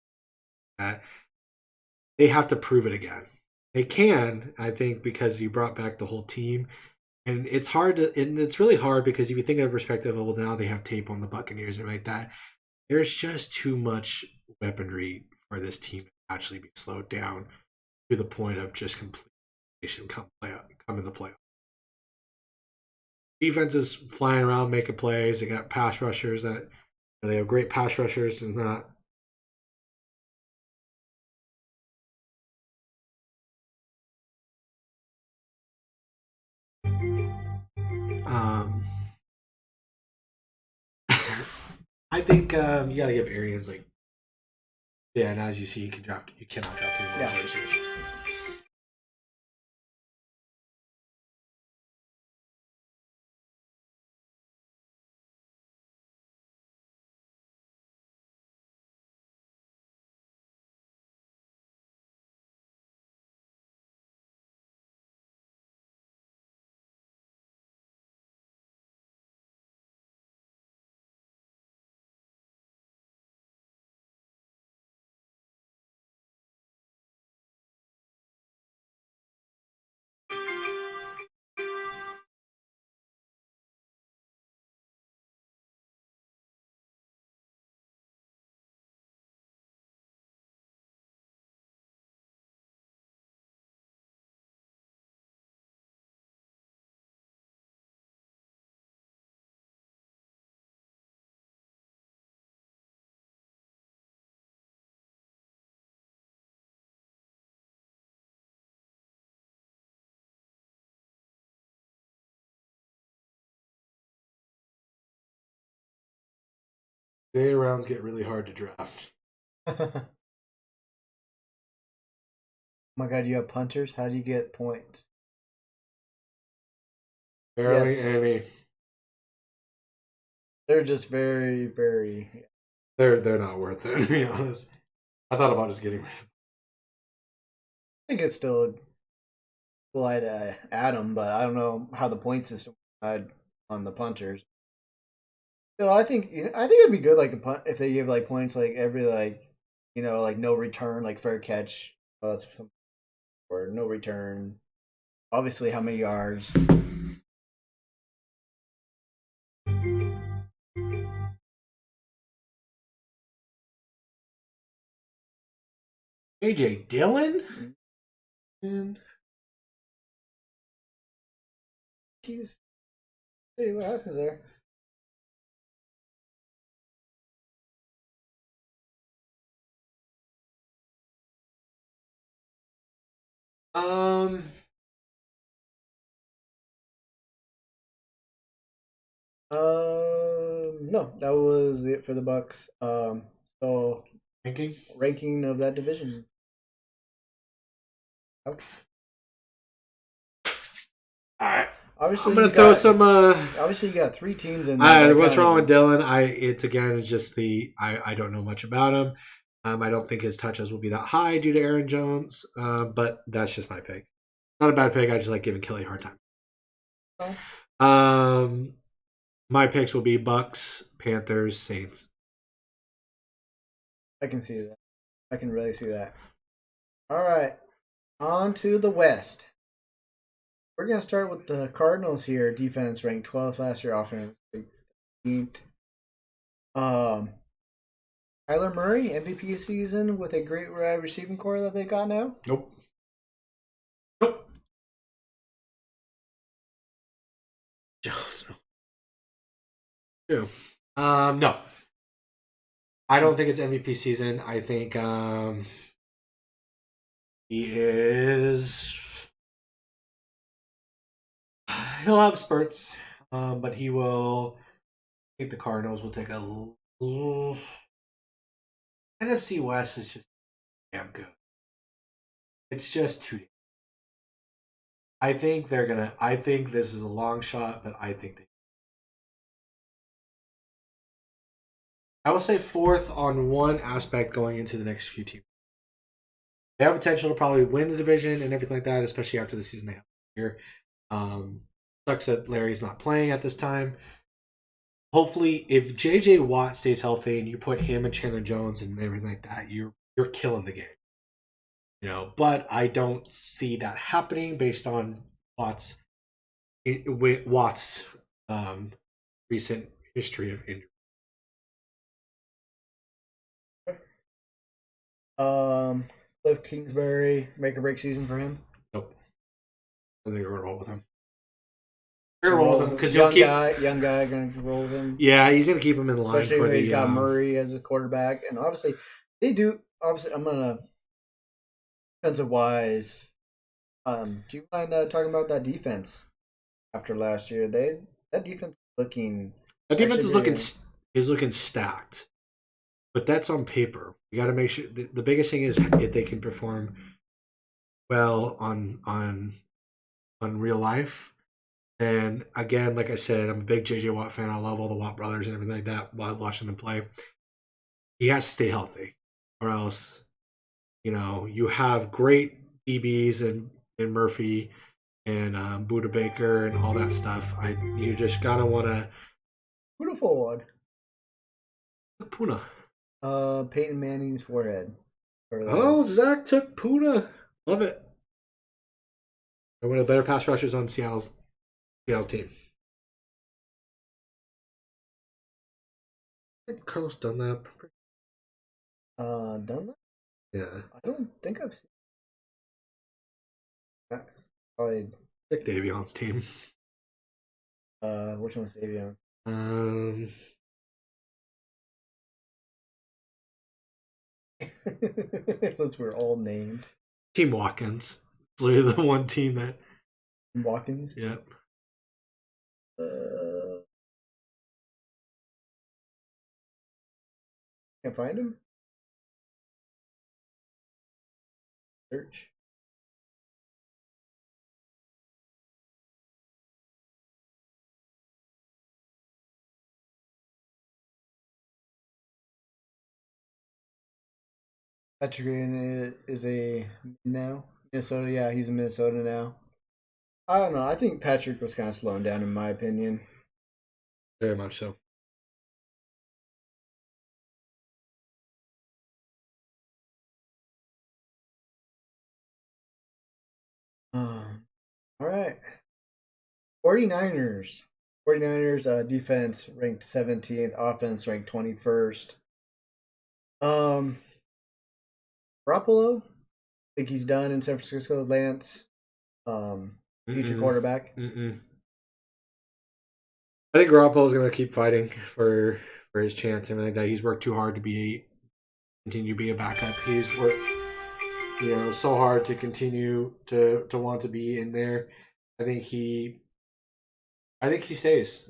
[SPEAKER 4] they have to prove it again. They can, I think, because you brought back the whole team. And it's really hard because if you think of the perspective of, well, now they have tape on the Buccaneers and like that, there's just too much weaponry for this team to actually be slowed down to the point of just completion come in the playoff. Defense is flying around making plays. They got pass rushers they have great pass rushers and that. I think you got to give Arians like, yeah, and as you see, you cannot draft any more
[SPEAKER 1] Yeah.
[SPEAKER 4] resources. Day rounds get really hard to draft.
[SPEAKER 1] Oh my god, you have punters? How do you get points?
[SPEAKER 4] Barely
[SPEAKER 1] Yes.
[SPEAKER 4] any.
[SPEAKER 1] They're just very, very.
[SPEAKER 4] They're not worth it, to be honest. I thought about just getting rid of them.
[SPEAKER 1] I think it's still a light Adam, but I don't know how the point system side on the punters. So I think it'd be good like a punt if they give like points like every like like no return like fair catch, that's or no return. Obviously, how many yards?
[SPEAKER 4] AJ Dillon? And
[SPEAKER 1] He's see what happens there. No, that was it for the Bucks. So ranking of that division.
[SPEAKER 4] All right.
[SPEAKER 1] Obviously,
[SPEAKER 4] I'm gonna throw some.
[SPEAKER 1] Obviously, you got 3 teams in there.
[SPEAKER 4] What's wrong with Dillon? It's just I don't know much about him. I don't think his touches will be that high due to Aaron Jones. But that's just my pick. Not a bad pick. I just like giving Kelly a hard time. Oh. My picks will be Bucks, Panthers, Saints.
[SPEAKER 1] I can see that. I can really see that. All right, on to the West. We're gonna start with the Cardinals here. Defense ranked 12th last year. Offense 15th. Kyler Murray MVP season with a great wide receiving core that they got now.
[SPEAKER 4] Nope. True. No. I don't think it's MVP season. I think he is. He'll have spurts, but he will. I think the Cardinals will take a. NFC West is just damn good. It's just too. I think they're gonna. I think this is a long shot, but I think they. I will say 4th on one aspect going into the next few teams. They have potential to probably win the division and everything like that, especially after the season they have here. Sucks that Larry's not playing at this time. Hopefully, if JJ Watt stays healthy and you put him and Chandler Jones and everything like that, you're killing the game. But I don't see that happening based on Watt's recent history of injury.
[SPEAKER 1] Cliff Kingsbury, make or break season for him.
[SPEAKER 4] Nope. I think we're gonna roll with him. We're gonna roll with him because young
[SPEAKER 1] guy, gonna roll with him.
[SPEAKER 4] Yeah, he's gonna keep him in line.
[SPEAKER 1] Especially when he's got Murray as a quarterback, and obviously they do. Obviously, I'm gonna defensive wise. Do you mind talking about that defense after last year? They that defense is looking.
[SPEAKER 4] That defense is
[SPEAKER 1] actually
[SPEAKER 4] looking stacked, but that's on paper. You got to make sure. The biggest thing is if they can perform well on real life. And again, like I said, I'm a big JJ Watt fan. I love all the Watt brothers and everything like that while watching them play. He has to stay healthy, or else, you have great DBs and Murphy and Buda Baker and all that stuff. You just gotta want to.
[SPEAKER 1] Who the forward?
[SPEAKER 4] Puna.
[SPEAKER 1] Peyton Manning's forehead.
[SPEAKER 4] Oh, Zach took Puna. Love it. And one of the better pass rushers on Seattle's team. I think Carlos Dunlap.
[SPEAKER 1] Dunlap?
[SPEAKER 4] Yeah.
[SPEAKER 1] I don't think I've seen. Probably.
[SPEAKER 4] Nick Davion's team.
[SPEAKER 1] Which one's Davion? Since we're all named.
[SPEAKER 4] Team Watkins. It's literally the one team that.
[SPEAKER 1] Watkins?
[SPEAKER 4] Yep.
[SPEAKER 1] Can't find him? Search. Patrick Green is a now Minnesota. Yeah, he's in Minnesota now. I don't know. I think Patrick was kind of slowing down, in my opinion.
[SPEAKER 4] Very much so.
[SPEAKER 1] All right. 49ers. 49ers defense ranked 17th, offense ranked 21st. Garoppolo, think he's done in San Francisco. Lance, future quarterback.
[SPEAKER 4] I think Garoppolo is going to keep fighting for his chance and everything like that. He's worked too hard to continue to be a backup. He's worked, so hard to continue to want to be in there. I think he stays.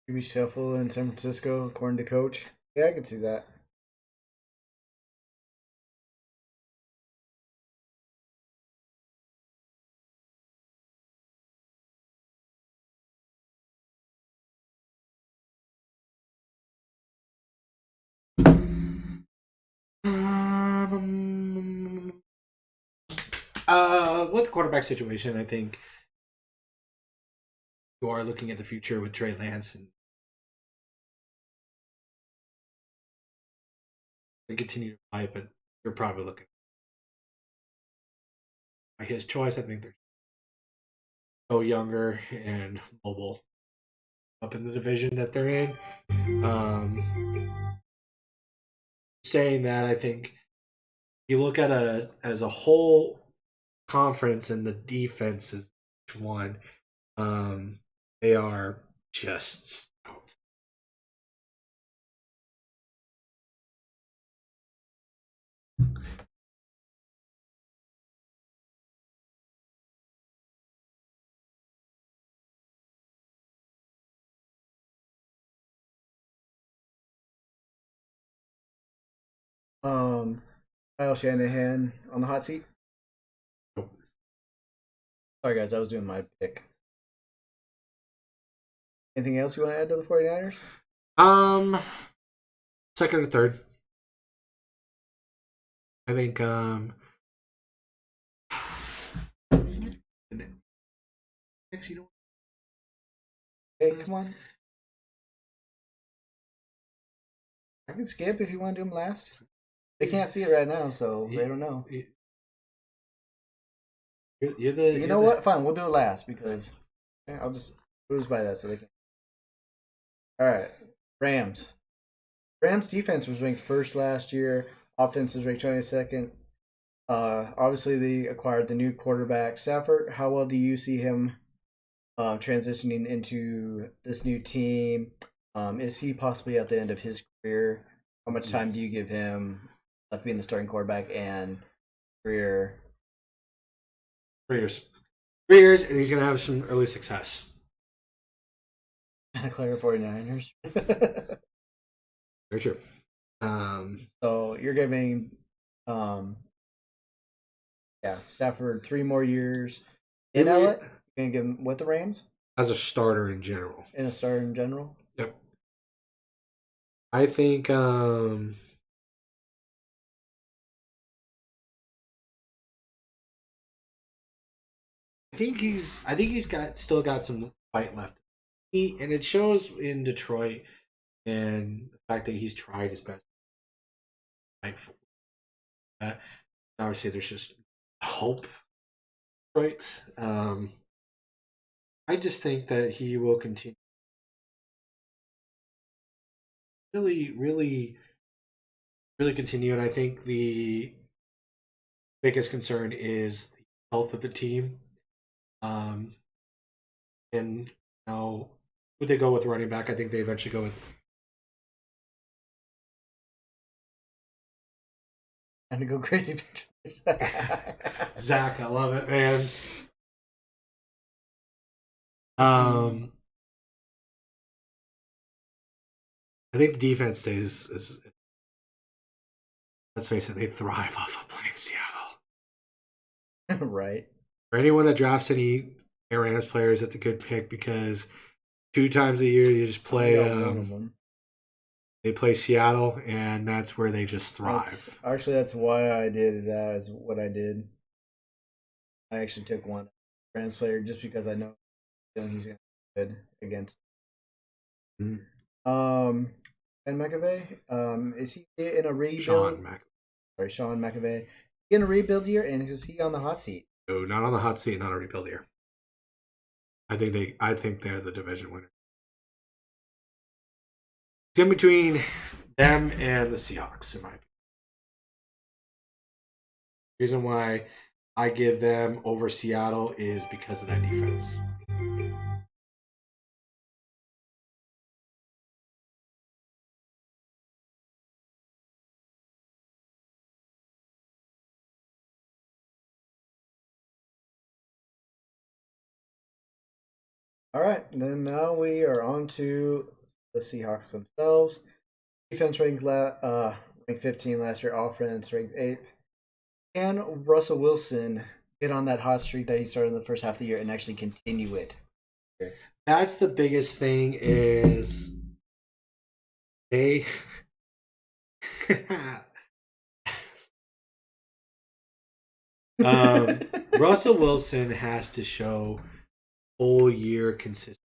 [SPEAKER 1] Maybe shuffle in San Francisco, according to coach. Yeah, I can see that.
[SPEAKER 4] With the quarterback situation, I think you are looking at the future with Trey Lance and they continue to fight, but you're probably looking at his choice. I think they're so younger and mobile up in the division that they're in. Saying that, I think you look at as a whole conference and the defense is one. They are just stout.
[SPEAKER 1] Kyle Shanahan on the hot seat.
[SPEAKER 4] Nope.
[SPEAKER 1] Sorry, guys, I was doing my pick. Anything else you want to add to the 49ers?
[SPEAKER 4] Second or third. I think
[SPEAKER 1] Hey, come on. I can skip if you want to do them last. They can't see it right now, so they don't know.
[SPEAKER 4] You
[SPEAKER 1] know what? Fine, we'll do it last because I'll just cruise by that so they can. All right, Rams. Rams defense was ranked first last year. Offense was ranked 22nd. Obviously, they acquired the new quarterback Stafford. How well do you see him transitioning into this new team? Is he possibly at the end of his career? How much time do you give him left being the starting quarterback and career?
[SPEAKER 4] 3 years. 3 years, and he's going to have some early success.
[SPEAKER 1] Clear 49ers.
[SPEAKER 4] Very true.
[SPEAKER 1] So you're giving, Stafford 3 more years in LA. You're gonna give him with the Rams
[SPEAKER 4] as a starter in general.
[SPEAKER 1] In a starter in general.
[SPEAKER 4] Yep. I think. I think he's still got some fight left. And it shows in Detroit, and the fact that he's tried his best. Obviously, there's just hope, right? I just think that he will continue. Really continue, and I think the biggest concern is the health of the team. And now, would they go with running back? I think they eventually go with.
[SPEAKER 1] And to go crazy pictures.
[SPEAKER 4] Zach, I love it, man. I think the defense stays. Let's face it, they thrive off of playing Seattle.
[SPEAKER 1] Right.
[SPEAKER 4] For anyone that drafts any Rams players, that's a good pick because 2 times a year you just play. They play Seattle, and that's where they just thrive.
[SPEAKER 1] That's why I did that. Is what I did. I actually took one Rams player just because I know he's going to be good against. And McAvey, is he in a rebuild? Sean McAvey. In a rebuild year, and is he on the hot seat?
[SPEAKER 4] No, not on the hot seat, not a rebuild year. I think they're the division winner. It's in between them and the Seahawks, in my opinion. The reason why I give them over Seattle is because of that defense.
[SPEAKER 1] All right, then now we are on to the Seahawks themselves. Defense ranked 15 last year. Offense ranked 8th. Can Russell Wilson get on that hot streak that he started in the first half of the year and actually continue it?
[SPEAKER 4] That's the biggest thing is they Russell Wilson has to show whole year consistency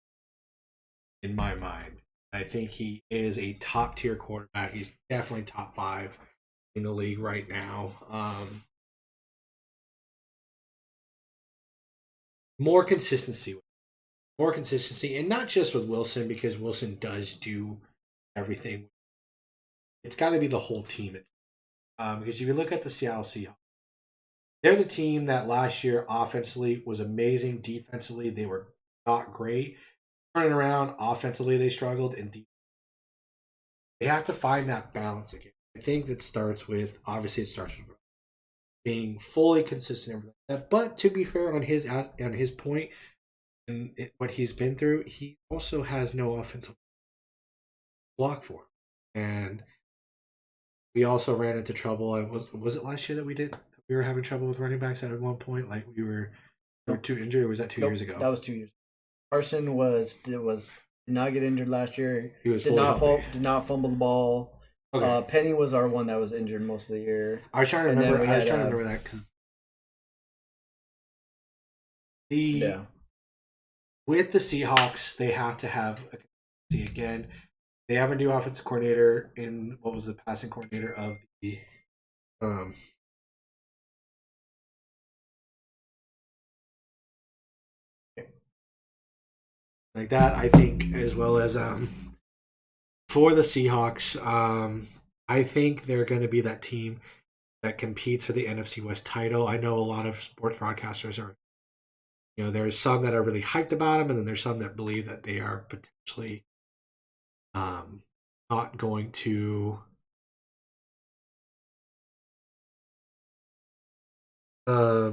[SPEAKER 4] in my mind. I think he is a top tier quarterback. He's definitely top 5 in the league right now. More consistency, and not just with Wilson, because Wilson does do everything. It's got to be the whole team. Because if you look at the Seattle Seahawks, they're the team that last year offensively was amazing. Defensively, they were not great. Turning around, offensively, they struggled. And they have to find that balance again. I think it starts with being fully consistent. But to be fair, on his point and what he's been through, he also has no offensive block for him. And we also ran into trouble. Was it last year that we were having trouble with running backs at one point? Like we were too injured, or was that 2 years ago?
[SPEAKER 1] That was 2 years. Carson did not get injured last year.
[SPEAKER 4] He was
[SPEAKER 1] did not fumble the ball. Okay. Penny was our one that was injured most of the year.
[SPEAKER 4] I was trying to remember that because with the Seahawks, they have to have a consistency again. They have a new offensive coordinator in what was the passing coordinator of the Like that, I think, as well as for the Seahawks, I think they're going to be that team that competes for the NFC West title. I know a lot of sports broadcasters are, there's some that are really hyped about them, and then there's some that believe that they are potentially not going to
[SPEAKER 1] I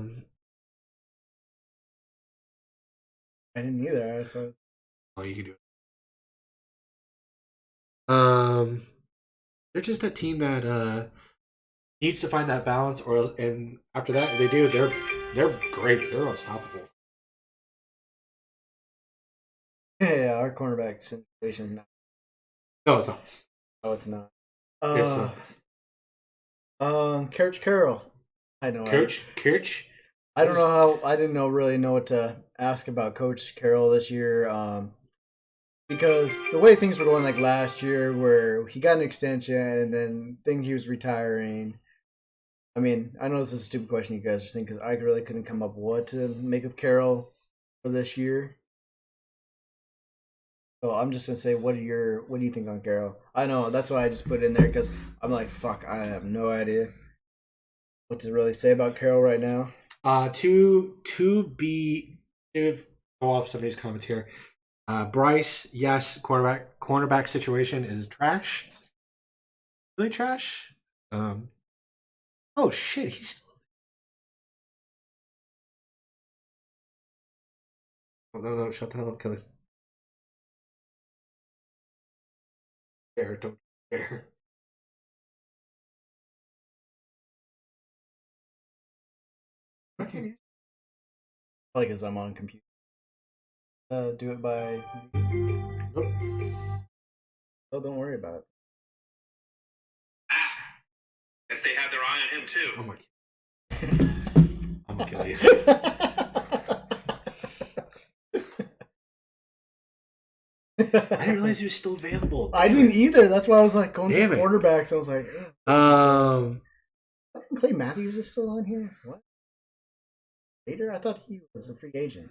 [SPEAKER 1] didn't either. So
[SPEAKER 4] oh, you can do it. They're just a team that needs to find that balance, and after that, if they do, they're great. They're unstoppable.
[SPEAKER 1] yeah, our cornerback situation.
[SPEAKER 4] No, it's not.
[SPEAKER 1] Oh, it's not.
[SPEAKER 4] It's not.
[SPEAKER 1] Coach Carroll. I know.
[SPEAKER 4] Coach.
[SPEAKER 1] I don't know how. I didn't really know what to ask about Coach Carroll this year. Because the way things were going, like last year, where he got an extension and then he was retiring. I mean, I know this is a stupid question you guys are thinking, because I really couldn't come up with what to make of Carroll for this year. So I'm just gonna say, what do you think on Carroll? I know that's why I just put it in there, because I'm like, fuck, I have no idea what to really say about Carroll right now.
[SPEAKER 4] To go off some of these comments here. Bryce, yes, cornerback situation is trash. Really trash. Oh shit, he's still. Oh, no, shut the hell up, Kelly. Don't care.
[SPEAKER 1] Probably because I'm on computer. Do it by.
[SPEAKER 4] Nope.
[SPEAKER 1] Oh, don't worry about it.
[SPEAKER 2] Guess they had their eye on him too.
[SPEAKER 4] Oh my. I'm gonna kill you. I didn't realize he was still available.
[SPEAKER 1] I didn't either. That's why I was like going
[SPEAKER 4] Damn
[SPEAKER 1] through
[SPEAKER 4] it.
[SPEAKER 1] quarterbacks. I was like, Clay Matthews is still on here. What? Later, I thought he was a free agent.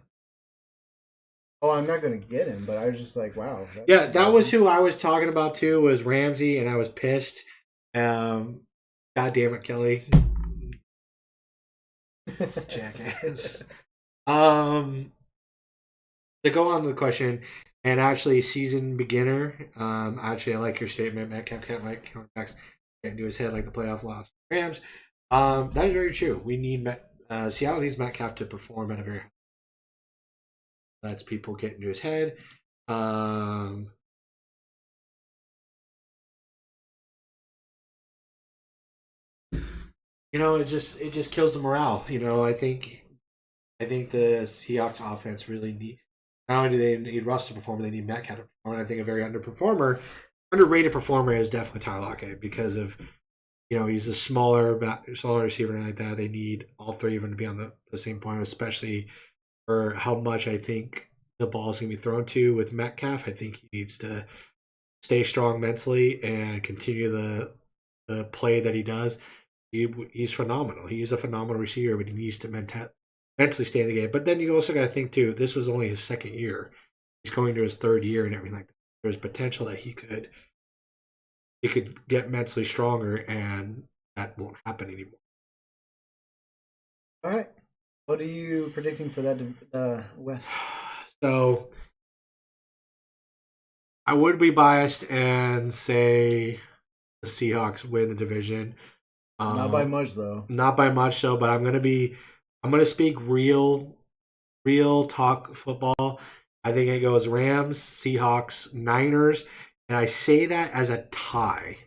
[SPEAKER 1] Oh, I'm not going to get him, but I was just like, wow.
[SPEAKER 4] Yeah, that was who I was talking about too, was Ramsey, and I was pissed. God damn it, Kelly. Jackass. To go on to the question, and actually, season beginner, actually, I like your statement. Metcalf can't like cornerbacks get into his head like the playoff loss Rams. That is very true. We need Seattle needs Metcalf to perform at a very high. Lets people get into his head. It just kills the morale. I think the Seahawks offense really need. Not only do they need Russ to perform, they need Metcalf to perform. And I think a very underrated performer is definitely Tyler Lockett, because of he's a smaller receiver like that. They need all three of them to be on the same point, especially for how much I think the ball is going to be thrown to with Metcalf. I think he needs to stay strong mentally and continue the play that he does. He's phenomenal. He's a phenomenal receiver, but he needs to mentally stay in the game. But then you also got to think too, this was only his second year. He's going to his third year and everything like that. There's potential that he could get mentally stronger, and that won't happen anymore.
[SPEAKER 1] All right. What are you predicting for that West?
[SPEAKER 4] So I would be biased and say the Seahawks win the division.
[SPEAKER 1] Not by much, though.
[SPEAKER 4] Not by much, though. But I'm gonna speak real talk football. I think it goes Rams, Seahawks, Niners, and I say that as a tie.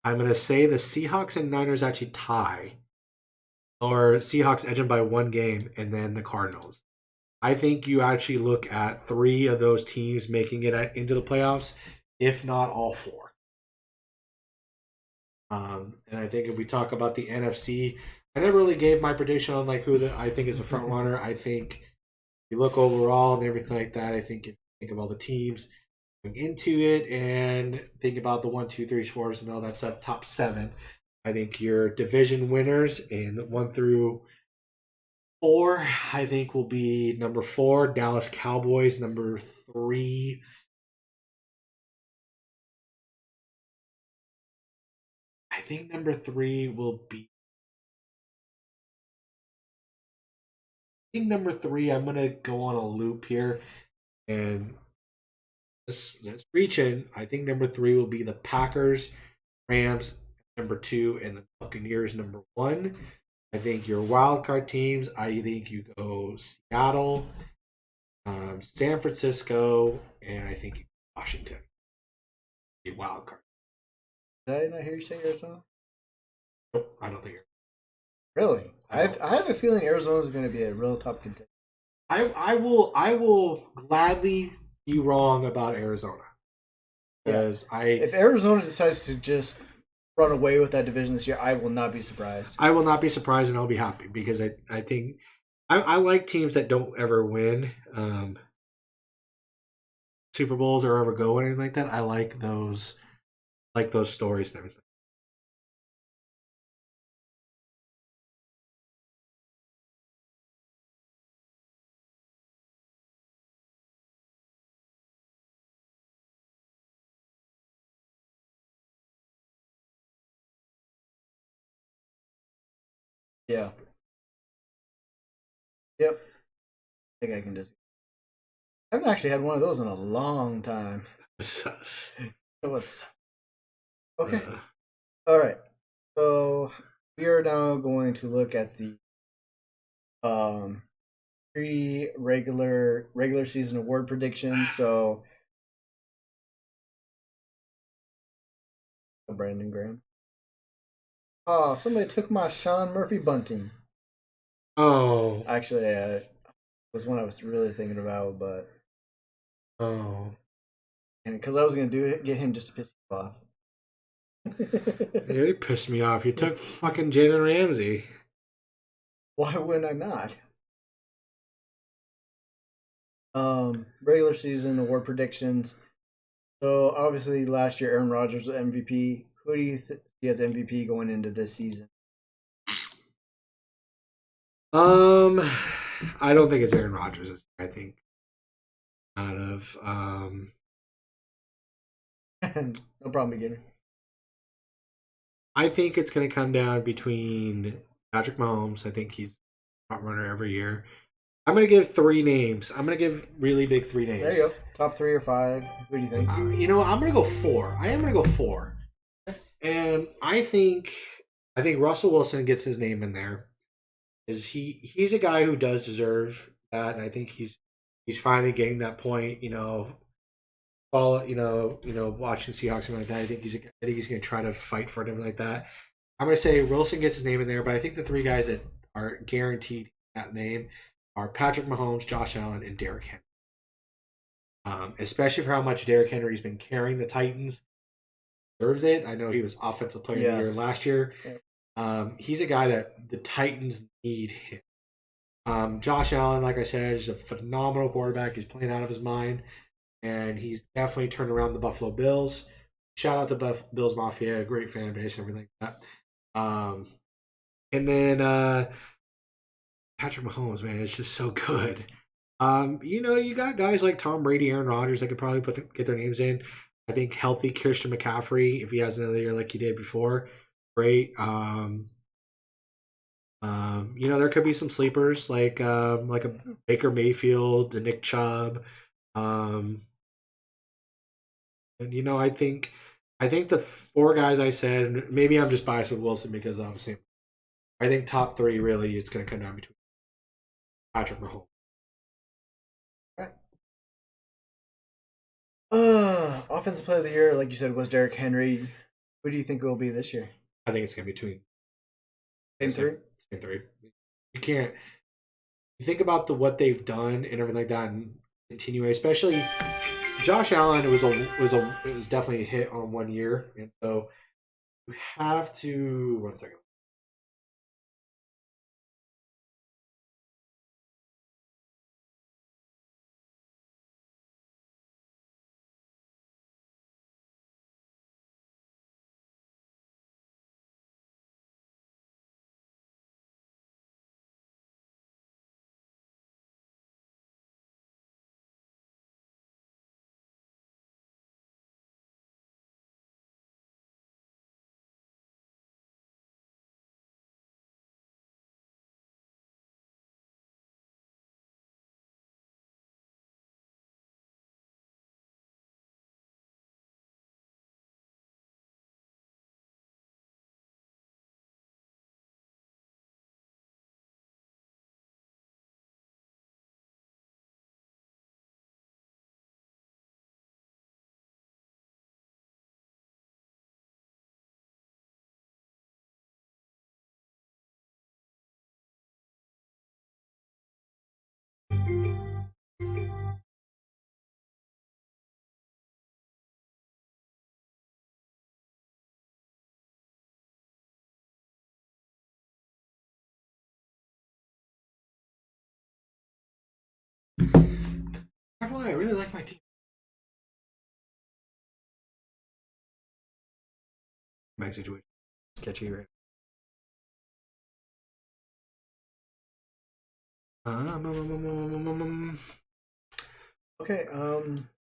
[SPEAKER 4] I'm gonna say the Seahawks and Niners actually tie, or Seahawks edge them by one game, and then the Cardinals. I think you actually look at three of those teams making it into the playoffs, if not all four. And I think if we talk about the NFC, I never really gave my prediction on like who I think is a front runner. I think if you look overall and everything like that, I think if you think of all the teams going into it and think about the 1, 2, 3, 4s and all that stuff, top 7, I think your division winners in 1 through 4, I think will be number 4, Dallas Cowboys. Number 3, I think number 3 will be. I think number 3, I'm gonna go on a loop here, and let's reach in. I think number 3 will be the Packers, Rams, number 2, and the Buccaneers, number 1. I think your wild card teams. I think you go Seattle, San Francisco, and I think Washington. A wild card.
[SPEAKER 1] Did I not hear you say Arizona?
[SPEAKER 4] Nope, I don't think.
[SPEAKER 1] Really? I have a feeling Arizona's going to be a real top contender.
[SPEAKER 4] I will gladly be wrong about Arizona, because
[SPEAKER 1] if Arizona decides to just run away with that division this year, I will not be surprised.
[SPEAKER 4] I will not be surprised, and I'll be happy, because I think I like teams that don't ever win Super Bowls or ever go anything like that. I like those stories and everything.
[SPEAKER 1] Yeah. Yep. I think I can just. I haven't actually had one of those in a long time. It was. Okay. All right. So we are now going to look at the regular season award predictions. So Brandon Graham. Oh, somebody took my Sean Murphy bunting.
[SPEAKER 4] Oh.
[SPEAKER 1] Actually, it was one I was really thinking about, but
[SPEAKER 4] oh,
[SPEAKER 1] and because I was gonna get him just to piss you off.
[SPEAKER 4] You pissed me off. You took fucking Jalen Ramsey.
[SPEAKER 1] Why wouldn't I not? Regular season award predictions. So obviously last year Aaron Rodgers was MVP. Who do you see as MVP going into this season?
[SPEAKER 4] I don't think it's Aaron Rodgers. I think out of
[SPEAKER 1] no problem, beginner.
[SPEAKER 4] I think it's going to come down between Patrick Mahomes. I think he's front runner every year. I'm going to give 3 names. I'm going to give really big 3 names.
[SPEAKER 1] There you go. Top 3 or 5. Who do you think?
[SPEAKER 4] I'm going to go 4. I am going to go 4. And I think Russell Wilson gets his name in there. He's a guy who does deserve that, and I think he's finally getting that point. Watching Seahawks and like that. I think he's going to try to fight for it and everything like that. I'm going to say Wilson gets his name in there, but I think the 3 guys that are guaranteed that name are Patrick Mahomes, Josh Allen, and Derrick Henry. Especially for how much Derrick Henry's been carrying the Titans. Deserves it. I know he was Offensive Player of the Year last year. He's a guy that the Titans need him. Josh Allen, like I said, is a phenomenal quarterback. He's playing out of his mind, and he's definitely turned around the Buffalo Bills. Shout out to Bills Mafia, great fan base and everything like that. And then Patrick Mahomes, man, it's just so good. You got guys like Tom Brady, Aaron Rodgers that could probably get their names in. I think healthy Christian McCaffrey, if he has another year like he did before, great. There could be some sleepers like a Baker Mayfield, a Nick Chubb. And I think the 4 guys I said, maybe I'm just biased with Wilson because obviously I think top 3 really it's going to come down between Patrick Mahomes.
[SPEAKER 1] Offensive Player of the Year, like you said, was Derrick Henry. Who do you think it will be this year?
[SPEAKER 4] I think it's going to be between
[SPEAKER 1] same 3.
[SPEAKER 4] Same 3. You can't. You think about what they've done and everything like that, and continue. Especially Josh Allen, it was definitely a hit on 1 year, and so you have to 1 second. really like my team. Back situation. Sketchy, right?
[SPEAKER 1] Okay, so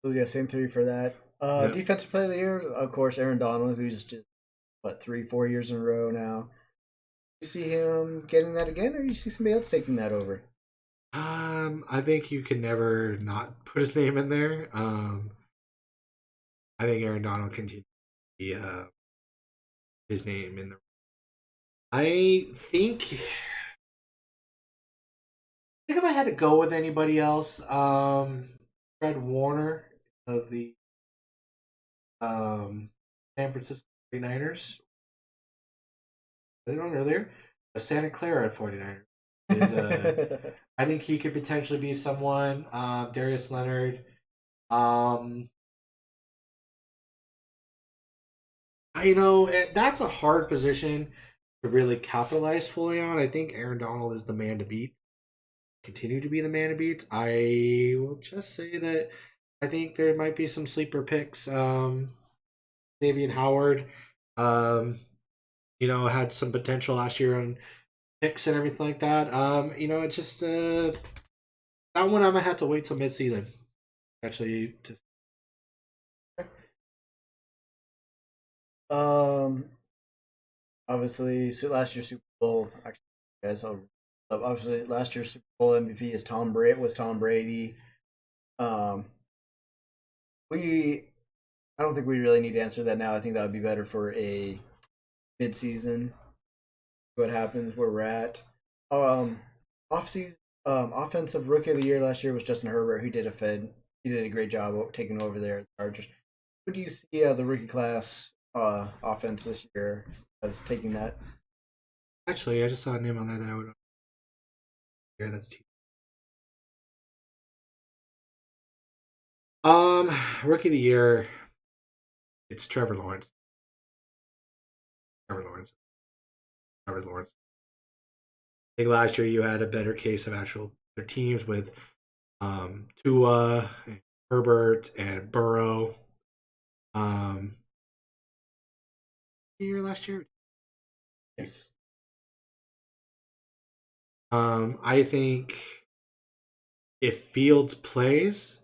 [SPEAKER 1] yeah, same three for that.
[SPEAKER 4] Yep.
[SPEAKER 1] Defensive player of the year, of course, Aaron Donald, who's just what 3-4 years in a row now. You see him getting that again, or you see somebody else taking that over?
[SPEAKER 4] I think you can never not put his name in there. I think Aaron Donald continues to be his name in there. I think if I had to go with anybody else, Fred Warner of the San Francisco 49ers. I did on earlier. The Santa Clara 49ers. I think he could potentially be someone. Darius Leonard. That's a hard position to really capitalize fully on. I think Aaron Donald is the man to beat. Continue to be the man to beat. I will just say that I think there might be some sleeper picks. Xavier Howard, had some potential last year on picks and everything like that. It's just that one I'm gonna have to wait till midseason. Actually,
[SPEAKER 1] Obviously, so last year's Super Bowl. Actually, guys, obviously last year's Super Bowl MVP is Tom Brady. I don't think we really need to answer that now. I think that would be better for a mid-season. What happens where we're at. Offseason, offensive rookie of the year last year was Justin Herbert, who did a great job of taking over there at the Chargers. Who do you see the rookie class offense this year as taking that?
[SPEAKER 4] Actually, I just saw a name on that I would hear that. Rookie of the year, it's Trevor Lawrence. I think last year you had a better case of actual teams with Tua, Herbert, and Burrow. Year last year.
[SPEAKER 1] Yes.
[SPEAKER 4] I think if Fields plays,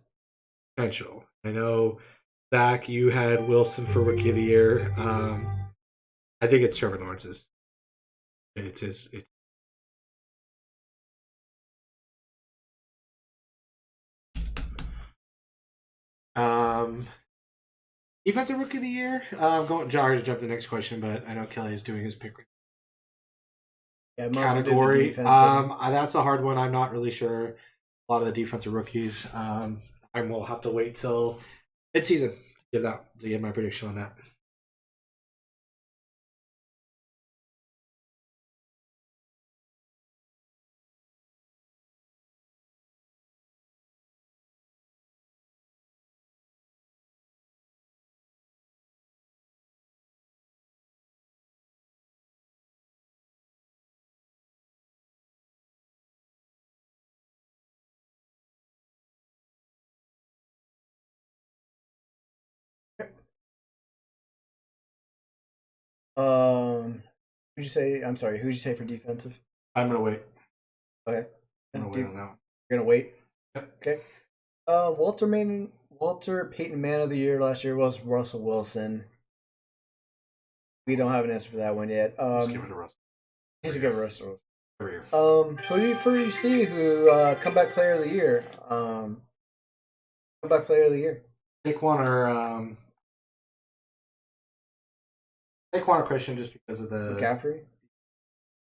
[SPEAKER 4] potential. I know, Zach, you had Wilson for Rookie of the Year. I think it's Trevor Lawrence's. It's Defensive Rookie of the Year. I'm going Jar to jump to the next question, but I know Kelly is doing his pick category. That's a hard one. I'm not really sure. A lot of the defensive rookies. I will have to wait till mid-season to give my prediction on that.
[SPEAKER 1] Who'd you say? I'm sorry. Who'd you say for defensive?
[SPEAKER 4] I'm gonna wait.
[SPEAKER 1] Okay.
[SPEAKER 4] I'm gonna wait on that one.
[SPEAKER 1] You're gonna wait.
[SPEAKER 4] Yep.
[SPEAKER 1] Okay. Walter Payton Man of the Year last year was Russell Wilson. We don't have an answer for that one yet.
[SPEAKER 4] Just give it to Russell.
[SPEAKER 1] He's a good Russell.
[SPEAKER 4] Who
[SPEAKER 1] do you see who comeback player of the year? Comeback player of the year.
[SPEAKER 4] Saquon or Christian, just because of the
[SPEAKER 1] McCaffrey.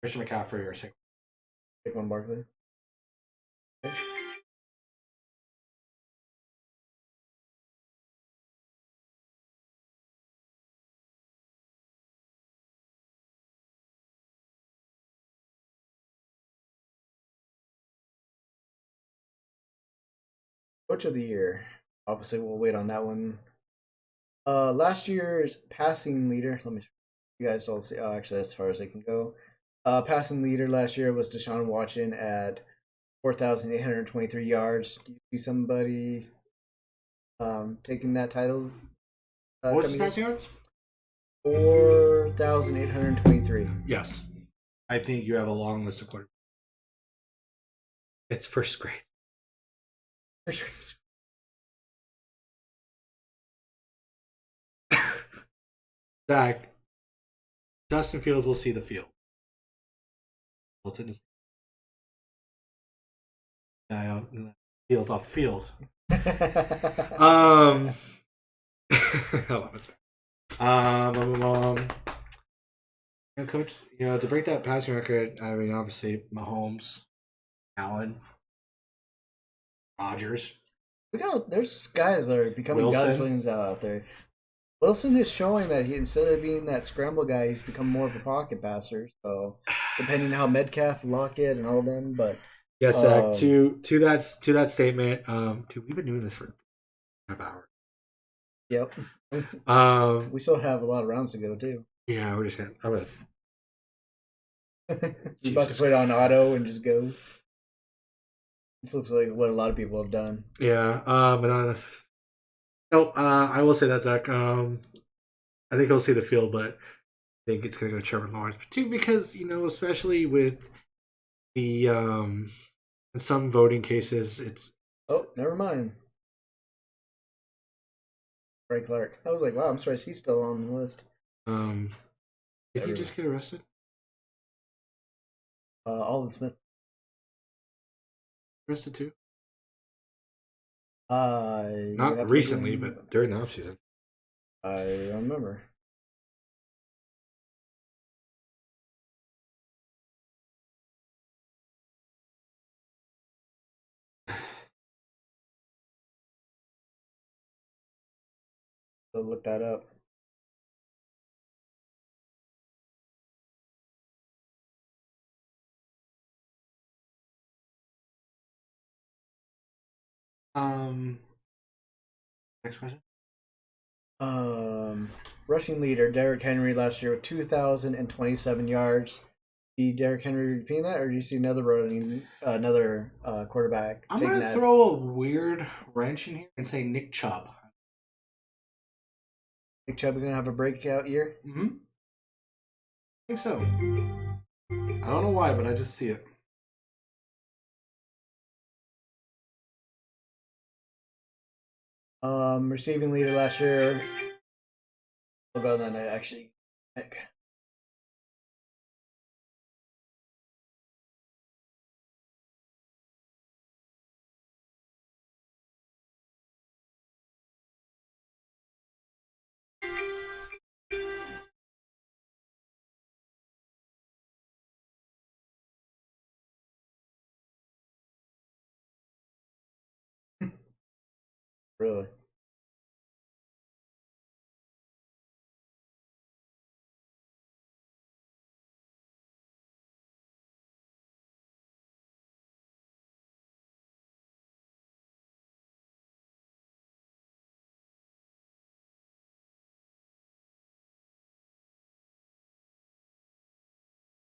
[SPEAKER 4] Christian McCaffrey or
[SPEAKER 1] Saquon Barkley. Okay. Coach of the year. Obviously, we'll wait on that one. Last year's passing leader. Let me. You guys don't see. Actually, as far as they can go. Passing leader last year was Deshaun Watson at 4,823 yards. Do you see somebody taking that title.
[SPEAKER 3] What's his
[SPEAKER 1] coming in.
[SPEAKER 3] passing yards?
[SPEAKER 1] 4,823.
[SPEAKER 3] Yes. I think you have a long list of quarterbacks.
[SPEAKER 4] It's first grade.
[SPEAKER 3] Zach, Justin Fields will see the field. Fields off the field. I love it. Coach, to break that passing record, I mean, obviously, Mahomes, Allen, Rodgers.
[SPEAKER 1] There's guys that are becoming
[SPEAKER 3] Wilson.
[SPEAKER 1] gunslings out there. Wilson is showing that he, instead of being that scramble guy, he's become more of a pocket passer. So, depending on how Metcalf, Lockett, and all of them, but
[SPEAKER 4] yes, Zach. To that statement, dude, we've been doing this for 5 hours.
[SPEAKER 1] Yep. We still have a lot of rounds to go too.
[SPEAKER 4] Yeah, we're just gonna. I'm gonna.
[SPEAKER 1] You're about to put it on auto and just go. This looks like what a lot of people have done.
[SPEAKER 4] Yeah. I will say that, Zach. I think he'll see the field, but I think it's gonna go Trevor Lawrence too, because especially with the in some voting cases, it's.
[SPEAKER 1] Oh, never mind. Frank Clark. I was like, wow, I'm surprised he's still on the list.
[SPEAKER 4] Did he just get arrested?
[SPEAKER 1] Alden Smith.
[SPEAKER 4] Arrested too?
[SPEAKER 1] Not
[SPEAKER 4] recently, but during the offseason.
[SPEAKER 1] I don't remember. So look that up.
[SPEAKER 3] Next question.
[SPEAKER 1] Rushing leader Derrick Henry last year with 2,027 yards. See Derrick Henry repeating that, or do you see another quarterback?
[SPEAKER 3] I'm
[SPEAKER 1] taking
[SPEAKER 3] gonna
[SPEAKER 1] that?
[SPEAKER 3] throw a weird wrench in here and say Nick Chubb.
[SPEAKER 1] Nick Chubb gonna have a breakout year.
[SPEAKER 3] I think so. I don't know why, but I just see it.
[SPEAKER 1] Receiving leader last year. I'll go on that actually. Really?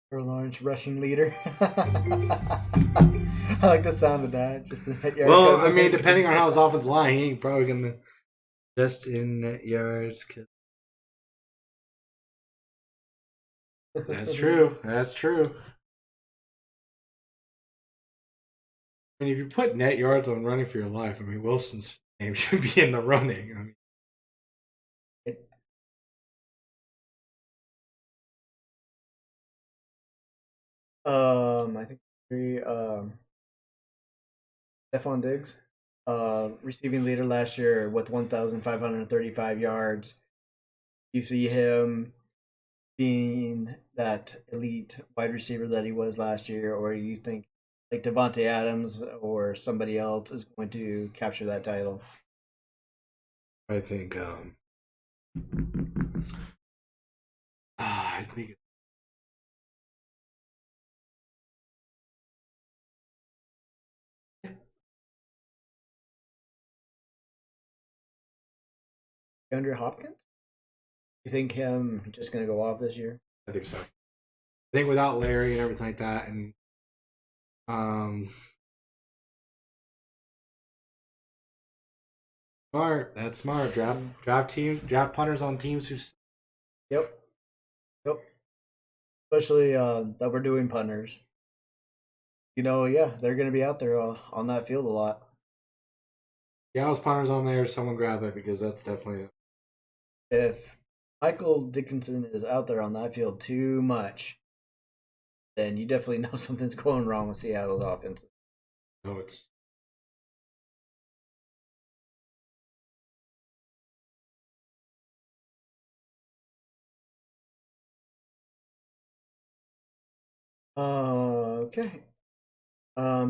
[SPEAKER 1] For Lawrence rushing leader. I like the sound of that. Just the net yards.
[SPEAKER 3] Well, I mean, depending on how his offensive line, he ain't probably gonna just in net yards. That's true. That's true. And if you put net yards on running for your life, I mean, Wilson's name should be in the running. I mean,
[SPEAKER 1] I think Stephon Diggs, receiving leader last year with 1,535 yards. You see him being that elite wide receiver that he was last year, or you think like Devontae Adams or somebody else is going to capture that title?
[SPEAKER 3] I think. I think.
[SPEAKER 1] DeAndre Hopkins? You think him just going to go off this year?
[SPEAKER 3] I think so. I think without Larry and everything like that, and Smart. That's smart. Draft punters on teams who.
[SPEAKER 1] Yep. Yep. Especially that we're doing punters. Yeah, they're going to be out there on that field a lot.
[SPEAKER 3] Seattle's punters on there. Someone grab it because that's definitely.
[SPEAKER 1] If Michael Dickinson is out there on that field too much, then you definitely know something's going wrong with Seattle's offense.
[SPEAKER 3] No, it's.
[SPEAKER 1] Okay.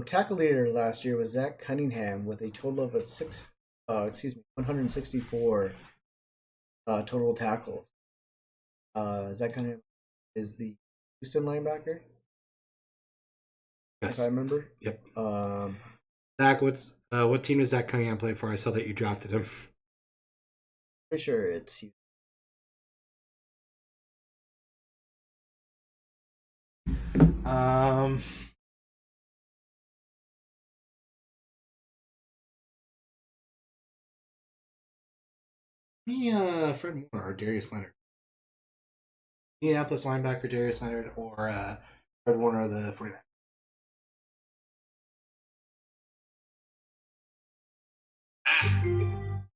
[SPEAKER 1] Tackle leader last year was Zach Cunningham with a total of 164 total tackles. Zach Cunningham is the Houston linebacker,
[SPEAKER 3] Yes.
[SPEAKER 1] if I remember.
[SPEAKER 3] Yep.
[SPEAKER 1] Um,
[SPEAKER 3] Zach, what team does Zach Cunningham play for? I saw that you drafted him.
[SPEAKER 1] pretty sure it's Houston.
[SPEAKER 3] Fred Warner or Darius Leonard. Minneapolis linebacker Darius Leonard or Fred Warner of the 49ers.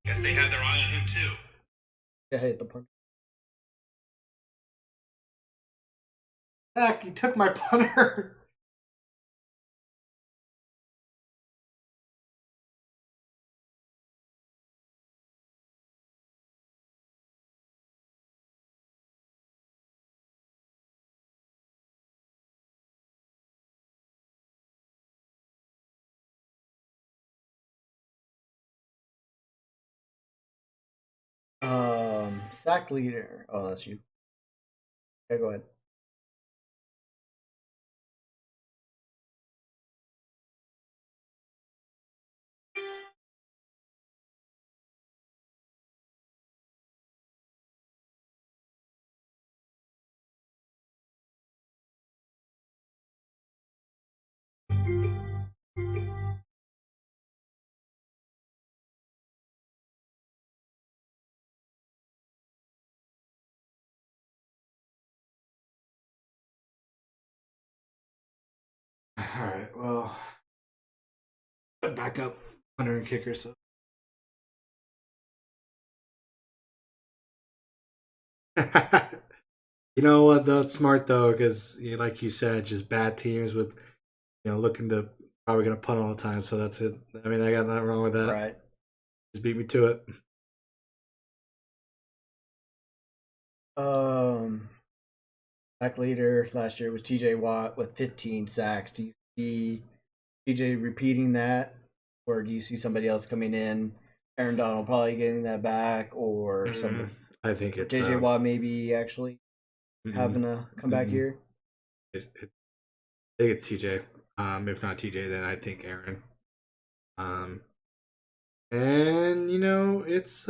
[SPEAKER 2] Guess they had their eye on him too.
[SPEAKER 1] I hate the punt.
[SPEAKER 3] Zach, you took my punter.
[SPEAKER 1] Sack leader. Oh, that's you. Okay, go ahead.
[SPEAKER 3] All right, well, back up punter and kicker. So. You know what? That's smart though, because like you said, just bad teams with looking to probably gonna punt all the time. So that's it. I mean, I got nothing wrong with that.
[SPEAKER 1] Right.
[SPEAKER 3] Just beat me to it.
[SPEAKER 1] Sack leader last year was TJ Watt with 15 sacks. Do you see TJ repeating that, or do you see somebody else coming in? Aaron Donald probably getting that back, or some
[SPEAKER 3] I think it's
[SPEAKER 1] JJ Watt maybe actually having a comeback here.
[SPEAKER 3] I think it's TJ. If not TJ, then I think Aaron. And it's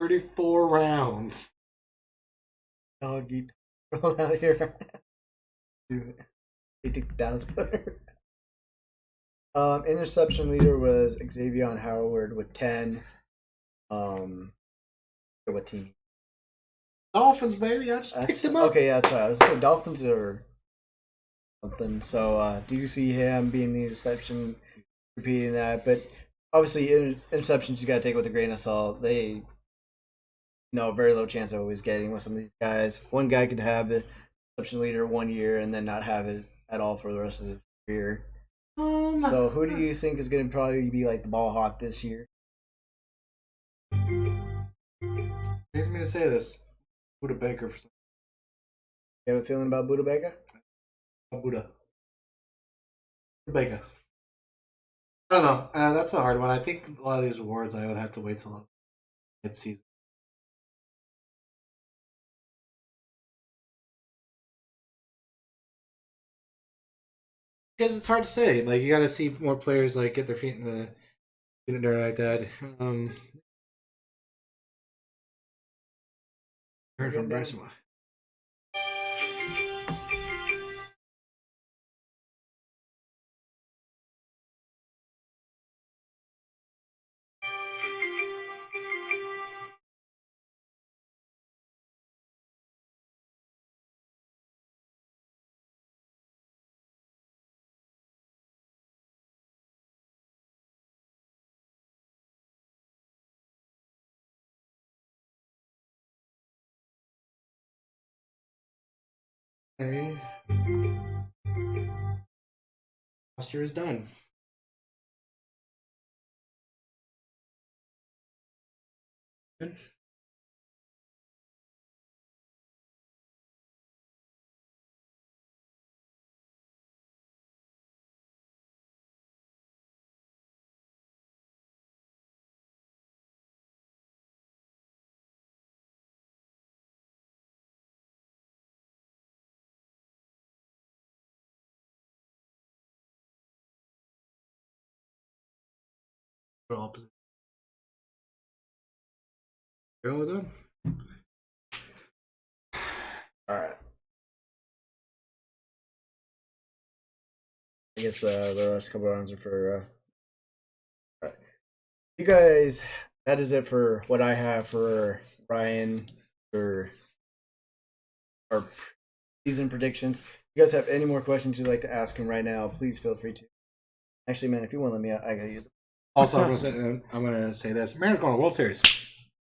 [SPEAKER 3] $34 rounds.
[SPEAKER 1] Doggy roll out here. Dude, they took the Dallas player. Interception leader was Xavier Howard with 10. What team?
[SPEAKER 3] Dolphins, baby. I just picked him up.
[SPEAKER 1] Okay, yeah, that's right. I was saying Dolphins or something. So, do you see him being the interception, repeating that? But obviously, interceptions you got to take with a grain of salt. They, very low chance of always getting with some of these guys. One guy could have the interception leader 1 year and then not have it at all for the rest of his career. So, who do you think is going to probably be like the ball hawk this year?
[SPEAKER 3] Pains me to say this. Buda Baker for some.
[SPEAKER 1] You have a feeling about Buda Baker?
[SPEAKER 3] Buda.
[SPEAKER 4] Rebecca. I don't know. That's a hard one. I think a lot of these awards I would have to wait till mid-season. Because it's hard to say. Like, you got to see more players like get their feet in the dirt like that. Heard from Bryson. Roster is done. Good. We're all positioned. You're all done.
[SPEAKER 1] All right. I guess the last couple rounds are for. All right. You guys, that is it for what I have for Ryan for our season predictions. If you guys have any more questions you'd like to ask him right now, please feel free to. Actually, man, if you want to let me out, I gotta use it.
[SPEAKER 3] Also, I'm gonna say this: Mariners going to World Series.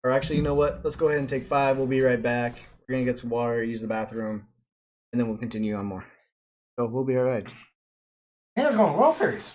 [SPEAKER 1] Or actually, you know what? Let's go ahead and take 5. We'll be right back. We're gonna get some water, use the bathroom, and then we'll continue on more. So we'll be all right.
[SPEAKER 3] Mariners going to World Series.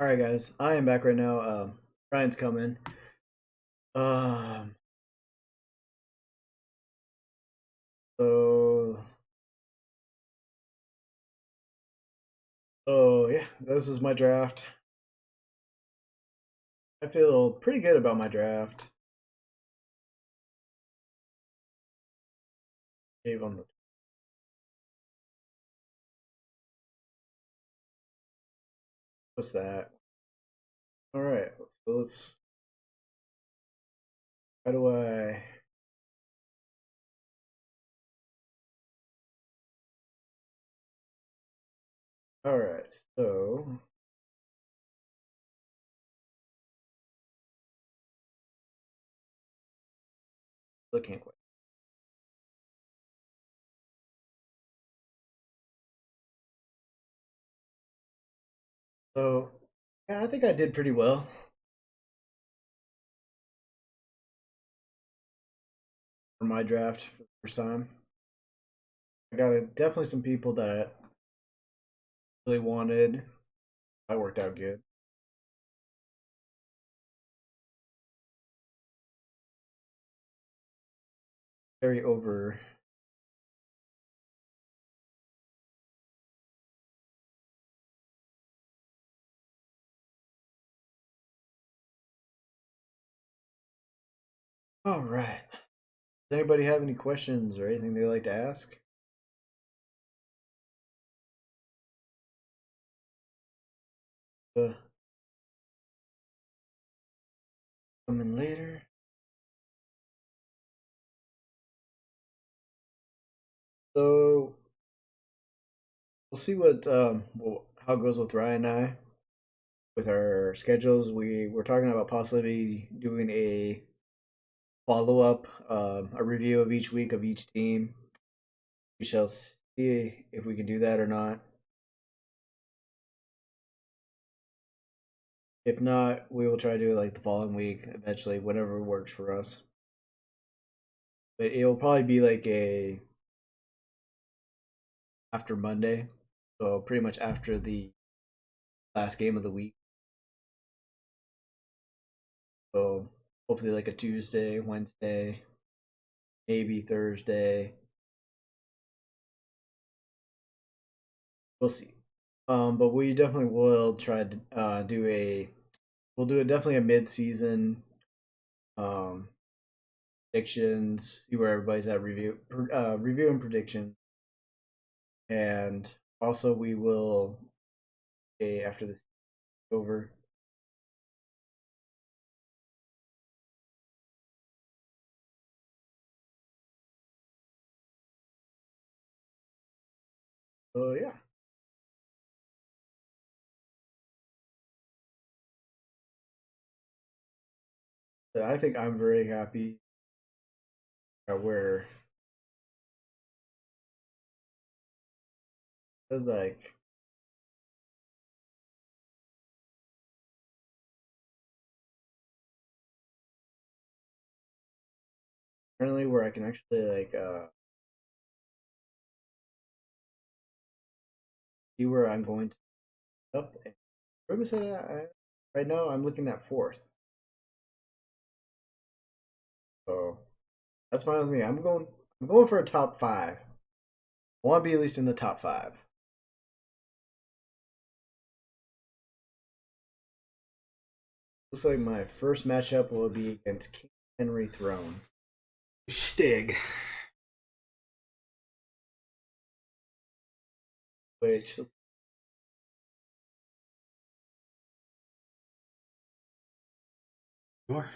[SPEAKER 1] All right, guys, I am back right now. Ryan's coming. Um, so, yeah, this is my draft. I feel pretty good about my draft. Save on the. What's that? All right, so let's. How do I? All right, so looking quick. So, yeah, I think I did pretty well for my draft for the first time. I got definitely some people that I really wanted. That worked out good. Carry over. All right. Does anybody have any questions or anything they'd like to ask? Coming later. So we'll see what how it goes with Ryan and I with our schedules. We were talking about possibly doing a follow up, a review of each week of each team. We shall see if we can do that or not. If not, we will try to do it like the following week, eventually, whatever works for us. But it'll probably be like a after Monday, so pretty much after the last game of the week. So hopefully like a Tuesday, Wednesday, maybe Thursday. We'll see. But we definitely will try to do a. We'll do definitely a mid-season um, predictions. See where everybody's at. Review and prediction, and also we will after this is over. So yeah. So I think I'm very happy at where like currently where I can actually like see where I'm going to up. Where was it? Right now I'm looking at fourth. So that's fine with me. I'm going for a top five. I want to be at least in the top five. Looks like my first matchup will be against King Henry Throne.
[SPEAKER 4] Stig.
[SPEAKER 1] Which
[SPEAKER 4] Sure.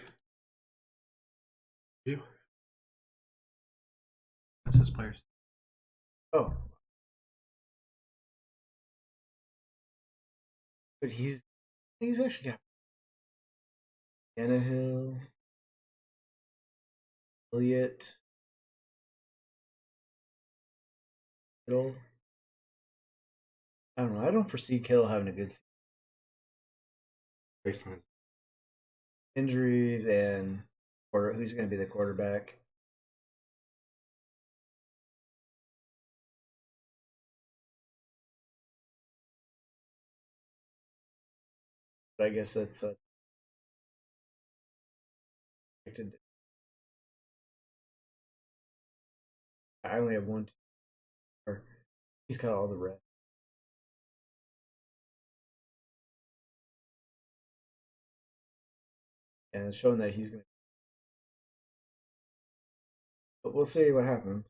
[SPEAKER 4] You. That's his players.
[SPEAKER 1] oh. But he's actually got Tannehill, Elliott, Kittle. I don't know. I don't foresee Kittle having a good
[SPEAKER 4] Based on
[SPEAKER 1] injuries and who's going to be the quarterback. But I guess that's I only have one. Or he's got all the red. And it's showing that he's gonna. But we'll see what happens.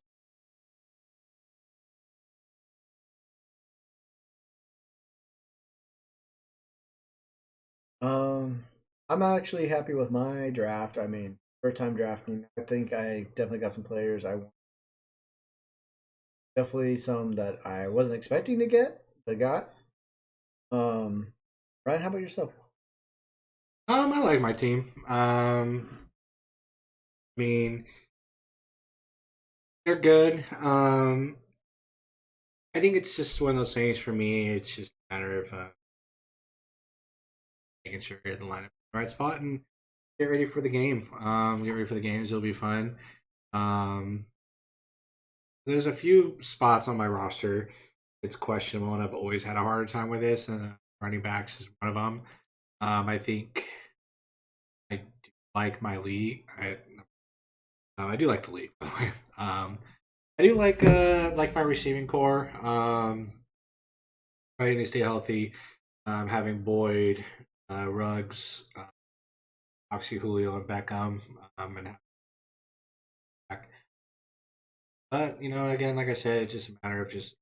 [SPEAKER 1] I'm actually happy with my draft. I mean, first time drafting. I think I definitely got some players I want. Definitely some that I wasn't expecting to get, but got. Ryan, how about yourself?
[SPEAKER 4] I like my team. I mean, they're good. I think it's just one of those things for me. It's just a matter of making sure you're in the lineup in the right spot and get ready for the game. Get ready for the games. It'll be fun. There's a few spots on my roster. It's questionable, and I've always had a harder time with this. And running backs is one of them. I think I do like my league. I do like the league, by the way. I do like my receiving core. Trying to stay healthy. Having Boyd, Ruggs, obviously Julio and Beckham, and back. But again, like I said, it's just a matter of just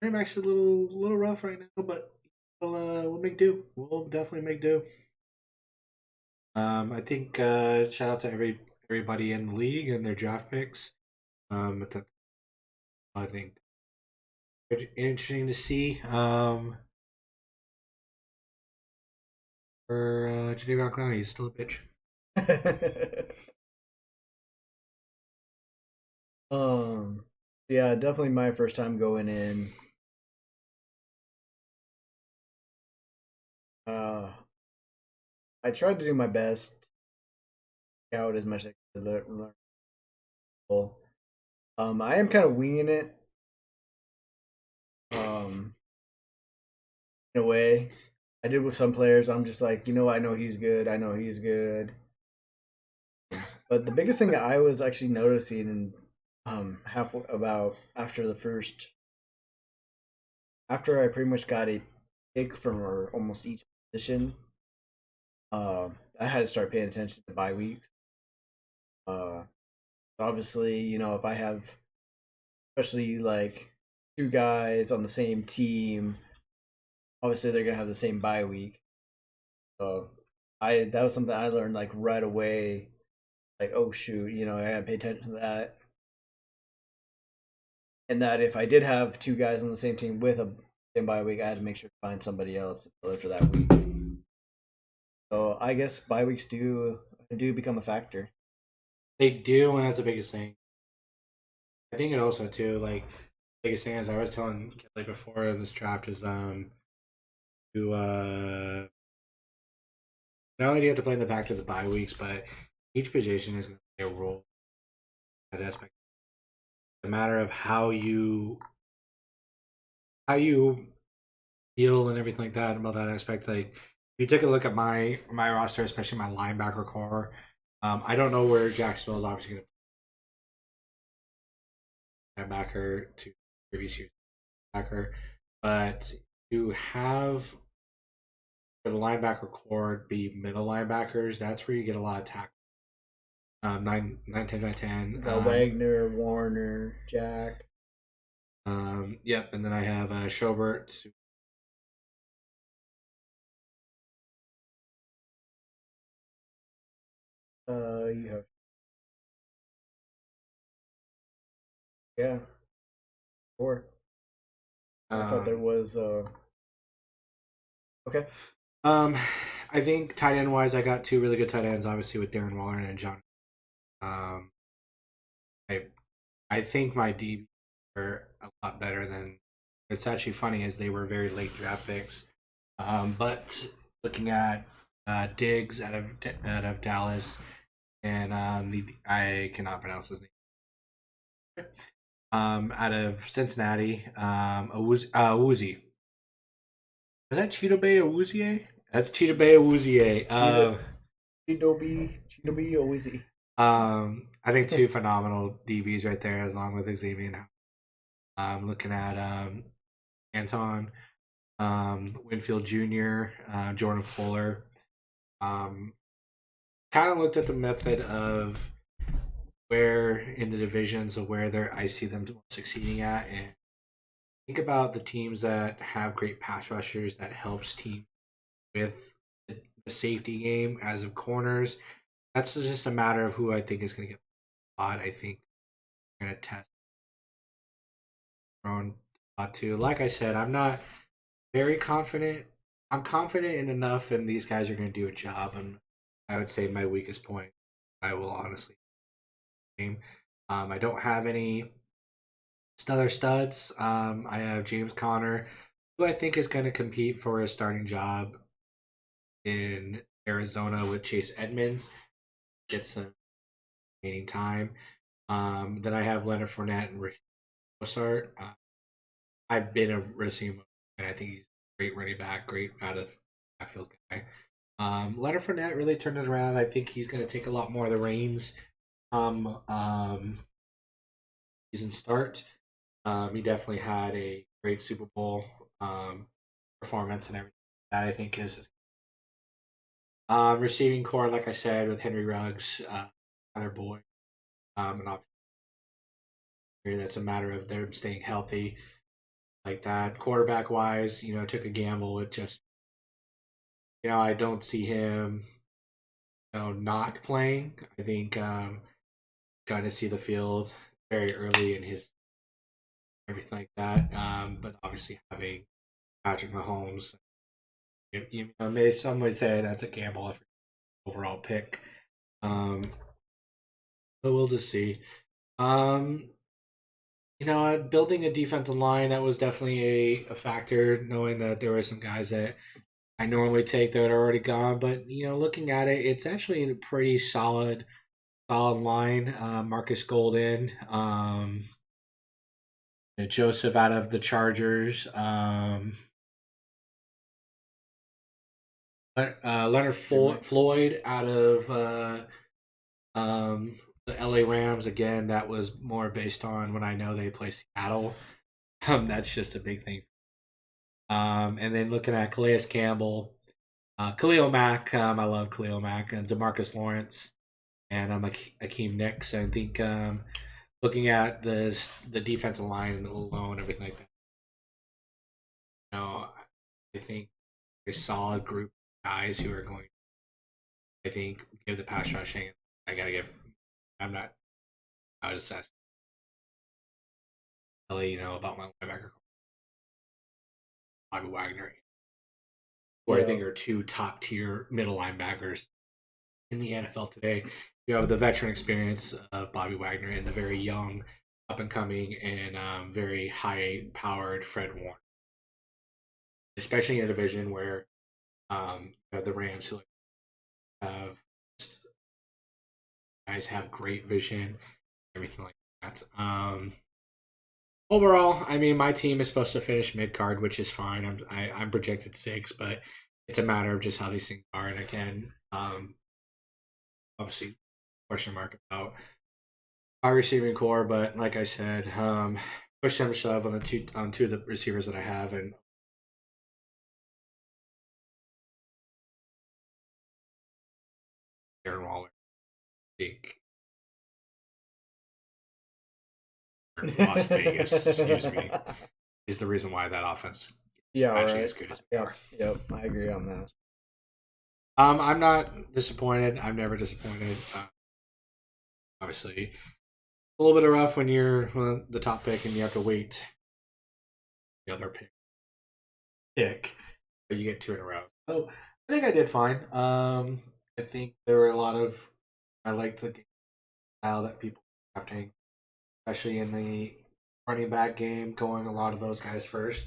[SPEAKER 4] running backs are a little rough right now, but we'll make do. We'll definitely make do. I think shout out to everybody in the league and their draft picks. I think interesting to see. For Jadeveon Clowney, he's still a bitch.
[SPEAKER 1] Yeah, definitely my first time going in. I tried to do my best, out as much as I could learn. I am kind of winging it. In a way, I did with some players. I'm just like, I know he's good. I know he's good. But the biggest thing that I was actually noticing, and about after I pretty much got a pick from almost each position, I had to start paying attention to bye weeks. Obviously, if I have, especially like two guys on the same team, obviously they're gonna have the same bye week. So that was something I learned like right away. Like, oh shoot, I gotta pay attention to that. And that if I did have two guys on the same team with a same bye week, I had to make sure to find somebody else to fill it for that week. So I guess bye weeks do become a factor.
[SPEAKER 4] They do, and that's the biggest thing. I think it also too, like, biggest thing, as I was telling Kelly before this draft, is to not only do you have to play in the factor of the bye weeks, but each position is going to play a role. That aspect. It's a matter of how you feel and everything like that about that aspect. Like, if you take a look at my roster, especially my linebacker core, I don't know where Jacksonville is obviously going to linebacker to previous year's linebacker, but to have for the linebacker core be middle linebackers, that's where you get a lot of tackle. 9, 10, 9, 10.
[SPEAKER 1] Wagner, Warner, Jack.
[SPEAKER 4] Yep, and then I have Schobert.
[SPEAKER 1] You have. Yeah. 4. I thought there was okay.
[SPEAKER 4] I think tight end wise, I got 2 really good tight ends, obviously with Darren Waller and John. I think my DB are a lot better than. It's actually funny as they were very late draft picks, but looking at Diggs out of Dallas, and I cannot pronounce his name. Out of Cincinnati, Woozy. Was that Chidobe Awuzie? That's Chidobe Awuzie.
[SPEAKER 1] Chidobe Owizy.
[SPEAKER 4] I think two phenomenal DBs right there, along with Xavier. Looking at Anton Winfield Jr., Jordan Fuller. Kind of looked at the method of where in the divisions of where I see them succeeding at, and think about the teams that have great pass rushers that helps team with the safety game as of corners. That's just a matter of who I think is going to get spot. I think we're going to test Ron too. Like I said, I'm not very confident. I'm confident in enough, and these guys are going to do a job. And I would say my weakest point, I will honestly game. I don't have any stellar studs. I have James Conner, who I think is going to compete for a starting job in Arizona with Chase Edmonds. Get some remaining time. Then I have Leonard Fournette and Rashid Mostert. I've been a Racine, and I think he's a great running back, great out of backfield guy. Leonard Fournette really turned it around. I think he's going to take a lot more of the reins. Season start. He definitely had a great Super Bowl performance and everything. That I think is receiving core, like I said, with Henry Ruggs, Tyler Boyd, and obviously that's a matter of them staying healthy like that. Quarterback wise, took a gamble with just, I don't see him, not playing. I think going to see the field very early in his everything like that. But obviously having Patrick Mahomes, some would say that's a gamble if overall pick. But we'll just see. Building a defensive line, that was definitely a factor, knowing that there were some guys that I normally take that are already gone. But, looking at it, it's actually a pretty solid line. Marcus Golden, Joseph out of the Chargers, Leonard Floyd out of the LA Rams. Again, that was more based on when I know they play Seattle. That's just a big thing. And then looking at Calais Campbell, Khalil Mack. I love Khalil Mack, and DeMarcus Lawrence, and Akeem Nicks. I think looking at the defensive line alone, everything like that. I think a solid group of guys who are going. I think give the pass rushing. I gotta give. I'm not. I was just tell about my linebacker, Bobby Wagner, who I think are two top tier middle linebackers in the NFL today. You have the veteran experience of Bobby Wagner and the very young, up and coming, and very high powered Fred Warner. Especially in a division where the Rams, who have guys have great vision, everything like that. Overall, I mean, my team is supposed to finish mid card, which is fine. I'm projected 6, but it's a matter of just how these things are. And again, obviously, question mark about our receiving core, but like I said, push them shove on two of the receivers that I have, and Darren Waller, Las Vegas, excuse me, is the reason why that offense is actually as good as they are.
[SPEAKER 1] Yep, I agree on that.
[SPEAKER 4] I'm not disappointed. I'm never disappointed. Obviously, a little bit rough when you're the top pick and you have to wait the other pick, but you get 2 in a row. So I think I did fine. I think there were a lot of I liked the style that people were drafting, especially in the running back game, going a lot of those guys first,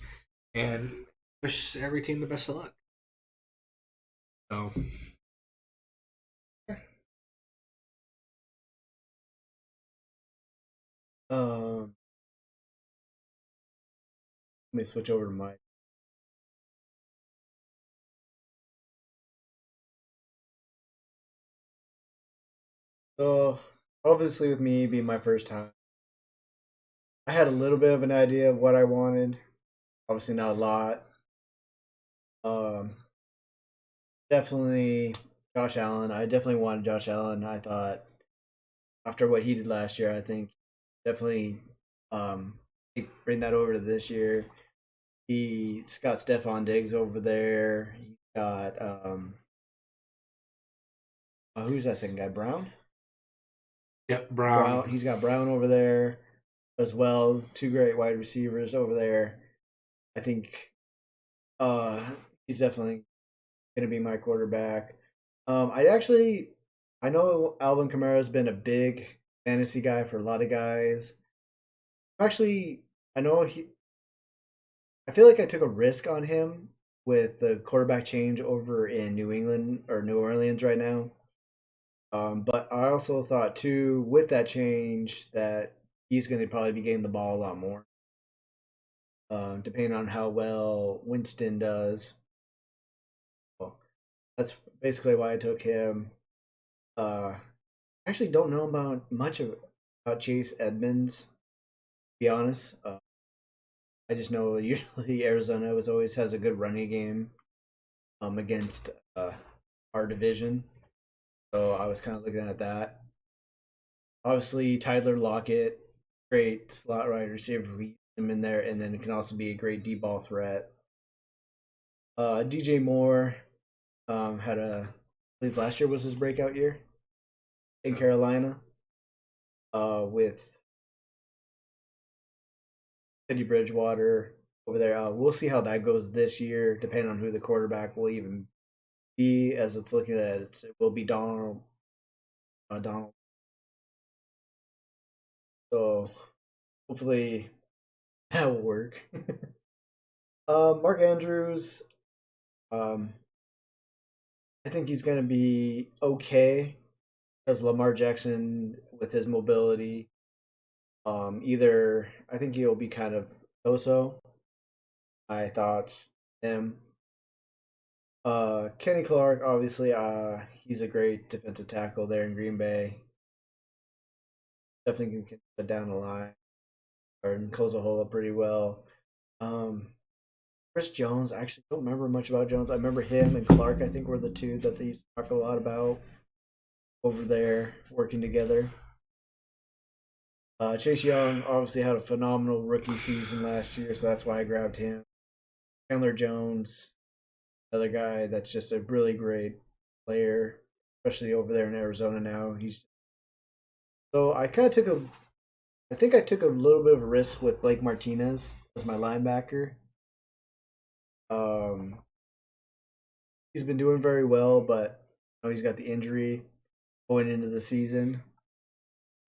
[SPEAKER 4] and wish every team the best of luck. So.
[SPEAKER 1] Let me switch over to my So obviously, with me being my first time, I had a little bit of an idea of what I wanted. Obviously, not a lot. Um, Definitely Josh Allen. I definitely wanted Josh Allen. I thought after what he did last year, I think definitely um bring that over to this year. He's got Stephon Diggs over there. He got who's that second guy? Brown.
[SPEAKER 4] Yep, Brown.
[SPEAKER 1] He's got Brown over there as well. Two great wide receivers over there. I think uh he's definitely gonna be my quarterback. I know Alvin Kamara has been a big fantasy guy for a lot of guys. Actually, I know he. I feel like I took a risk on him with the quarterback change over in New England or New Orleans right now. But I also thought too with that change that he's going to probably be getting the ball a lot more, depending on how well Winston does. Well, that's basically why I took him. I actually don't know about Chase Edmonds. To be honest, I just know usually Arizona was always has a good running game, against our division. So I was kind of looking at that. Obviously, Tyler Lockett, great slot wide receiver. We use him in there, and then it can also be a great deep ball threat. DJ Moore had I believe last year was his breakout year in Carolina. With Teddy Bridgewater over there. We'll see how that goes this year, depending on who the quarterback will even be. As it's looking at it will be Donald. So hopefully that will work. Mark Andrews, um, I think he's going to be okay because Lamar Jackson with his mobility. Either I think he'll be kind of so-so. I thought him. Kenny Clark, obviously, he's a great defensive tackle there in Green Bay. Definitely can put down the line and close a hole up pretty well. Um, Chris Jones, I actually don't remember much about Jones. I remember him and Clark, I think, were the two that they used to talk a lot about over there working together. Chase Young obviously had a phenomenal rookie season last year, so that's why I grabbed him. Chandler Jones, another guy that's just a really great player, especially over there in Arizona now. He's so I think I took a little bit of a risk with Blake Martinez as my linebacker. Um, he's been doing very well, but he's got the injury going into the season,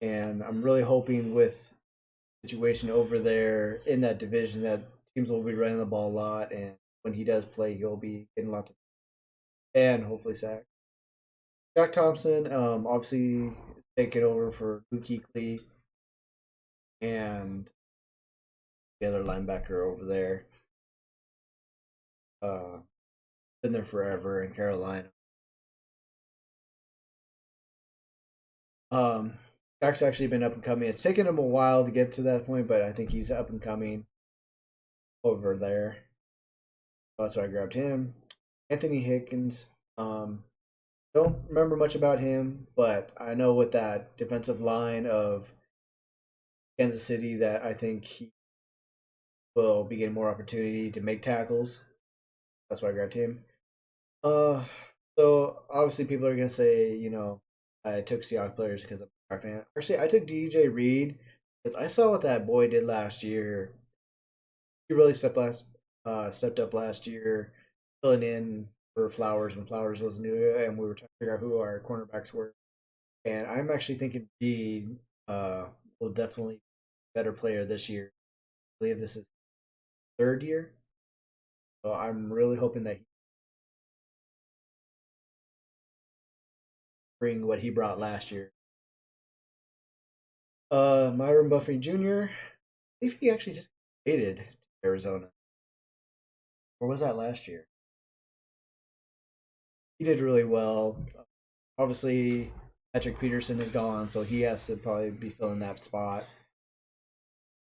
[SPEAKER 1] and I'm really hoping with the situation over there in that division that teams will be running the ball a lot, and when he does play, he'll be getting lots of and hopefully sack. Jack Thompson, obviously taking over for Luke Kuechly and the other linebacker over there. Been there forever in Carolina. Jack's actually been up and coming. It's taken him a while to get to that point, but I think he's up and coming over there. That's why I grabbed him. Anthony Higgins. Don't remember much about him, but I know with that defensive line of Kansas City that I think he will be getting more opportunity to make tackles. That's why I grabbed him. So obviously people are gonna say, I took Seahawks players because I'm a fan. Actually, I took DJ Reed because I saw what that boy did last year. He really stepped up last year, filling in for Flowers when Flowers was new, and we were trying to figure out who our cornerbacks were. And I'm actually thinking Reed will definitely be a better player this year. I believe this is third year. So I'm really hoping that he bring what he brought last year. Myron Buffy Jr. I believe he actually just traded to Arizona. Or was that last year? He did really well. Obviously, Patrick Peterson is gone, so he has to probably be filling that spot.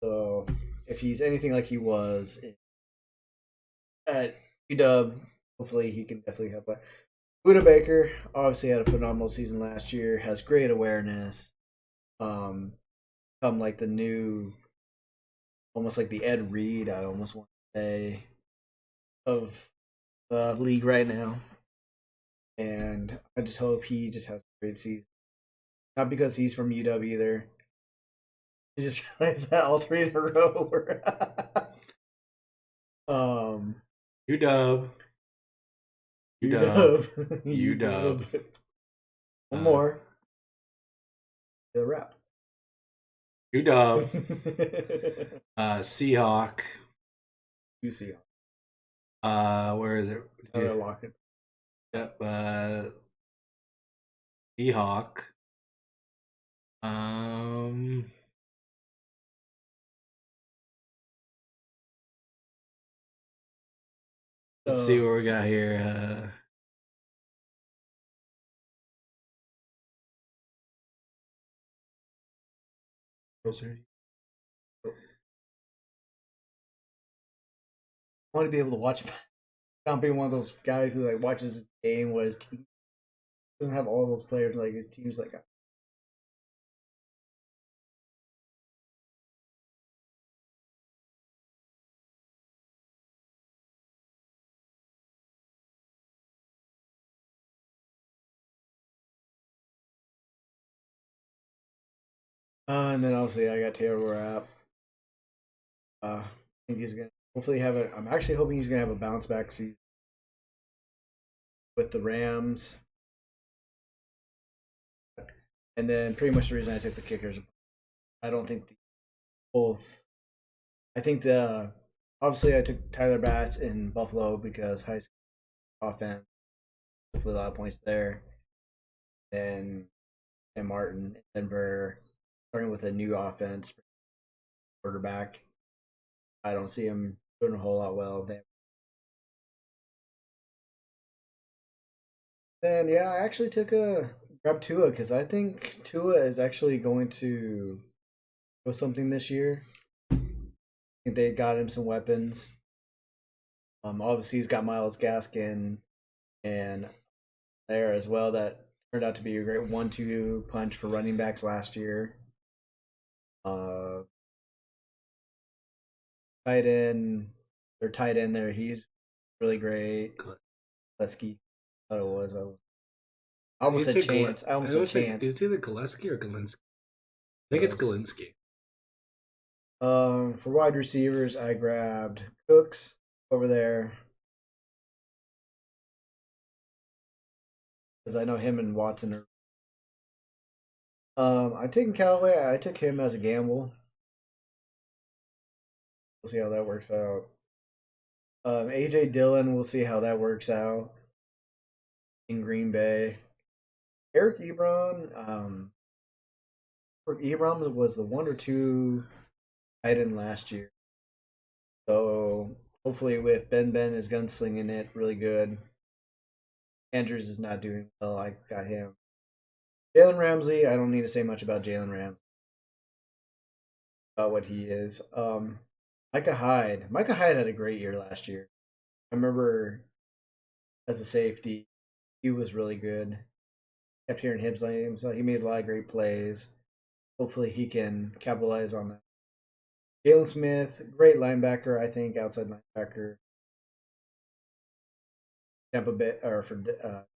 [SPEAKER 1] So if he's anything like he was at UW, hopefully he can definitely help. But Buda Baker obviously had a phenomenal season last year, has great awareness. Come like the new, almost like the Ed Reed, I almost want to say, of the league right now. And I just hope he just has a great season. Not because he's from UW either. I just realized that all 3 in a row were.
[SPEAKER 3] UW. UW.
[SPEAKER 1] One more. The wrap.
[SPEAKER 3] UW. Seahawk.
[SPEAKER 1] UC.
[SPEAKER 3] Where is it?
[SPEAKER 1] Tyler Lockett.
[SPEAKER 3] Yep. Seahawk. Let's see what we got here.
[SPEAKER 1] I want to be able to watch. Not being one of those guys who like watches his game where his team doesn't have all those players, like his team's like. And then obviously I got Taylor Rapp. I think he's gonna hopefully have a. I'm actually hoping he's gonna have a bounce back season with the Rams. And then pretty much the reason I took the Kickers, I don't think both. I think obviously I took Tyler Batts in Buffalo because high school offense, hopefully a lot of points there. And Sam Martin in Denver, starting with a new offense, quarterback. I don't see him doing a whole lot well. Then yeah, I actually grabbed Tua because I think Tua is actually going to show something this year. I think they got him some weapons. Obviously he's got Myles Gaskin and there as well that turned out to be a great 1-2 punch for running backs last year. Tight end, their tight end there, he's really great. Gillespie, I thought it was. I almost said Chance. I almost said Chance.
[SPEAKER 4] Is it Gillespie or Galinsky? I think it's Galinsky.
[SPEAKER 1] For wide receivers, I grabbed Cooks over there because I know him and Watson are. I taken Callaway. I took him as a gamble. We'll see how that works out. AJ Dillon, we'll see how that works out in Green Bay. Eric Ebron, was the 1 or 2 tight end last year. So hopefully with Ben is gunslinging it really good. Andrews is not doing well. I got him. Jalen Ramsey, I don't need to say much about Jalen Ramsey. About what he is. Micah Hyde had a great year last year. I remember as a safety, he was really good. Kept hearing Hibbs' name, so he made a lot of great plays. Hopefully he can capitalize on that. Jalen Smith, great linebacker, I think, outside linebacker. Tampa Bay or for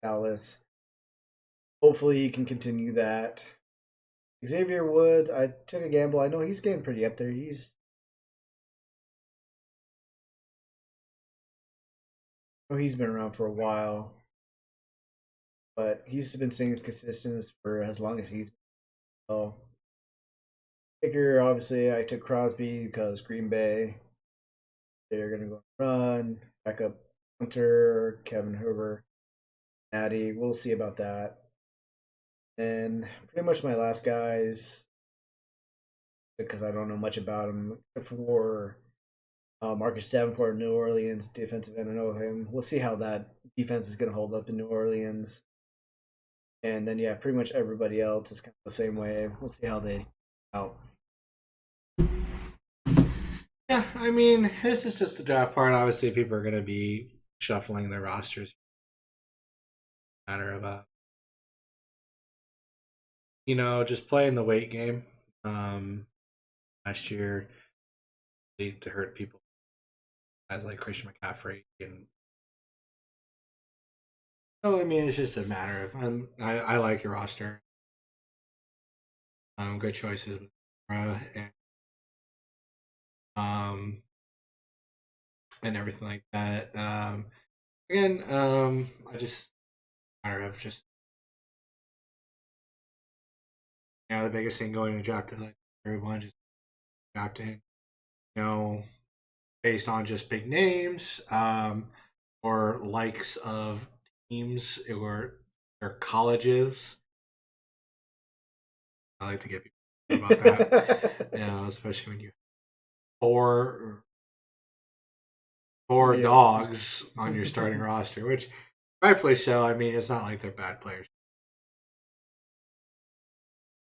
[SPEAKER 1] Dallas. Hopefully he can continue that. Xavier Woods, I took a gamble. I know he's getting pretty up there. He's been around for a while, but he's been staying consistent for as long as he's been. So, kicker, obviously, I took Crosby because Green Bay, they're going to go run, back up Hunter, Kevin Herbert, Natty. We'll see about that. And pretty much my last guys, because I don't know much about him, except for Marcus Davenport, New Orleans defensive end. I know him. We'll see how that defense is going to hold up in New Orleans. And then yeah, pretty much everybody else is kind of the same way. We'll see how they out.
[SPEAKER 4] Yeah, I mean, this is just the draft part. Obviously, people are going to be shuffling their rosters. Matter of just playing the weight game. Last year, they hurt people as like Christian McCaffrey, and so I mean, it's just a matter of I like your roster. Good choices with um and everything like that. Again, I just matter of just the biggest thing going to the draft is like everyone just drafting, based on just big names, or likes of teams or colleges. I like to get people about that, especially when you four dogs on your starting roster, which rightfully so. I mean, it's not like they're bad players.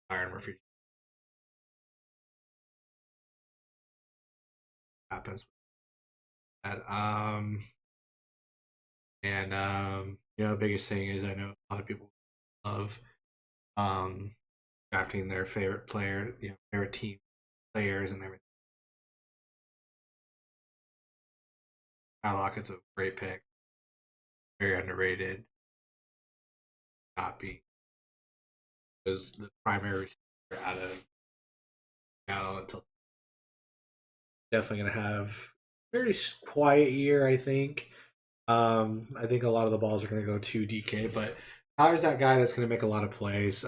[SPEAKER 4] Byron Murphy happens. And the biggest thing is I know a lot of people love drafting their favorite player, favorite team players and everything. Tyler Lockett's a great pick. Very underrated. Not be was the primary receiver out of Seattle until definitely going to have a very quiet year, I think. I think a lot of the balls are going to go to DK, but Tyler's that guy that's going to make a lot of plays.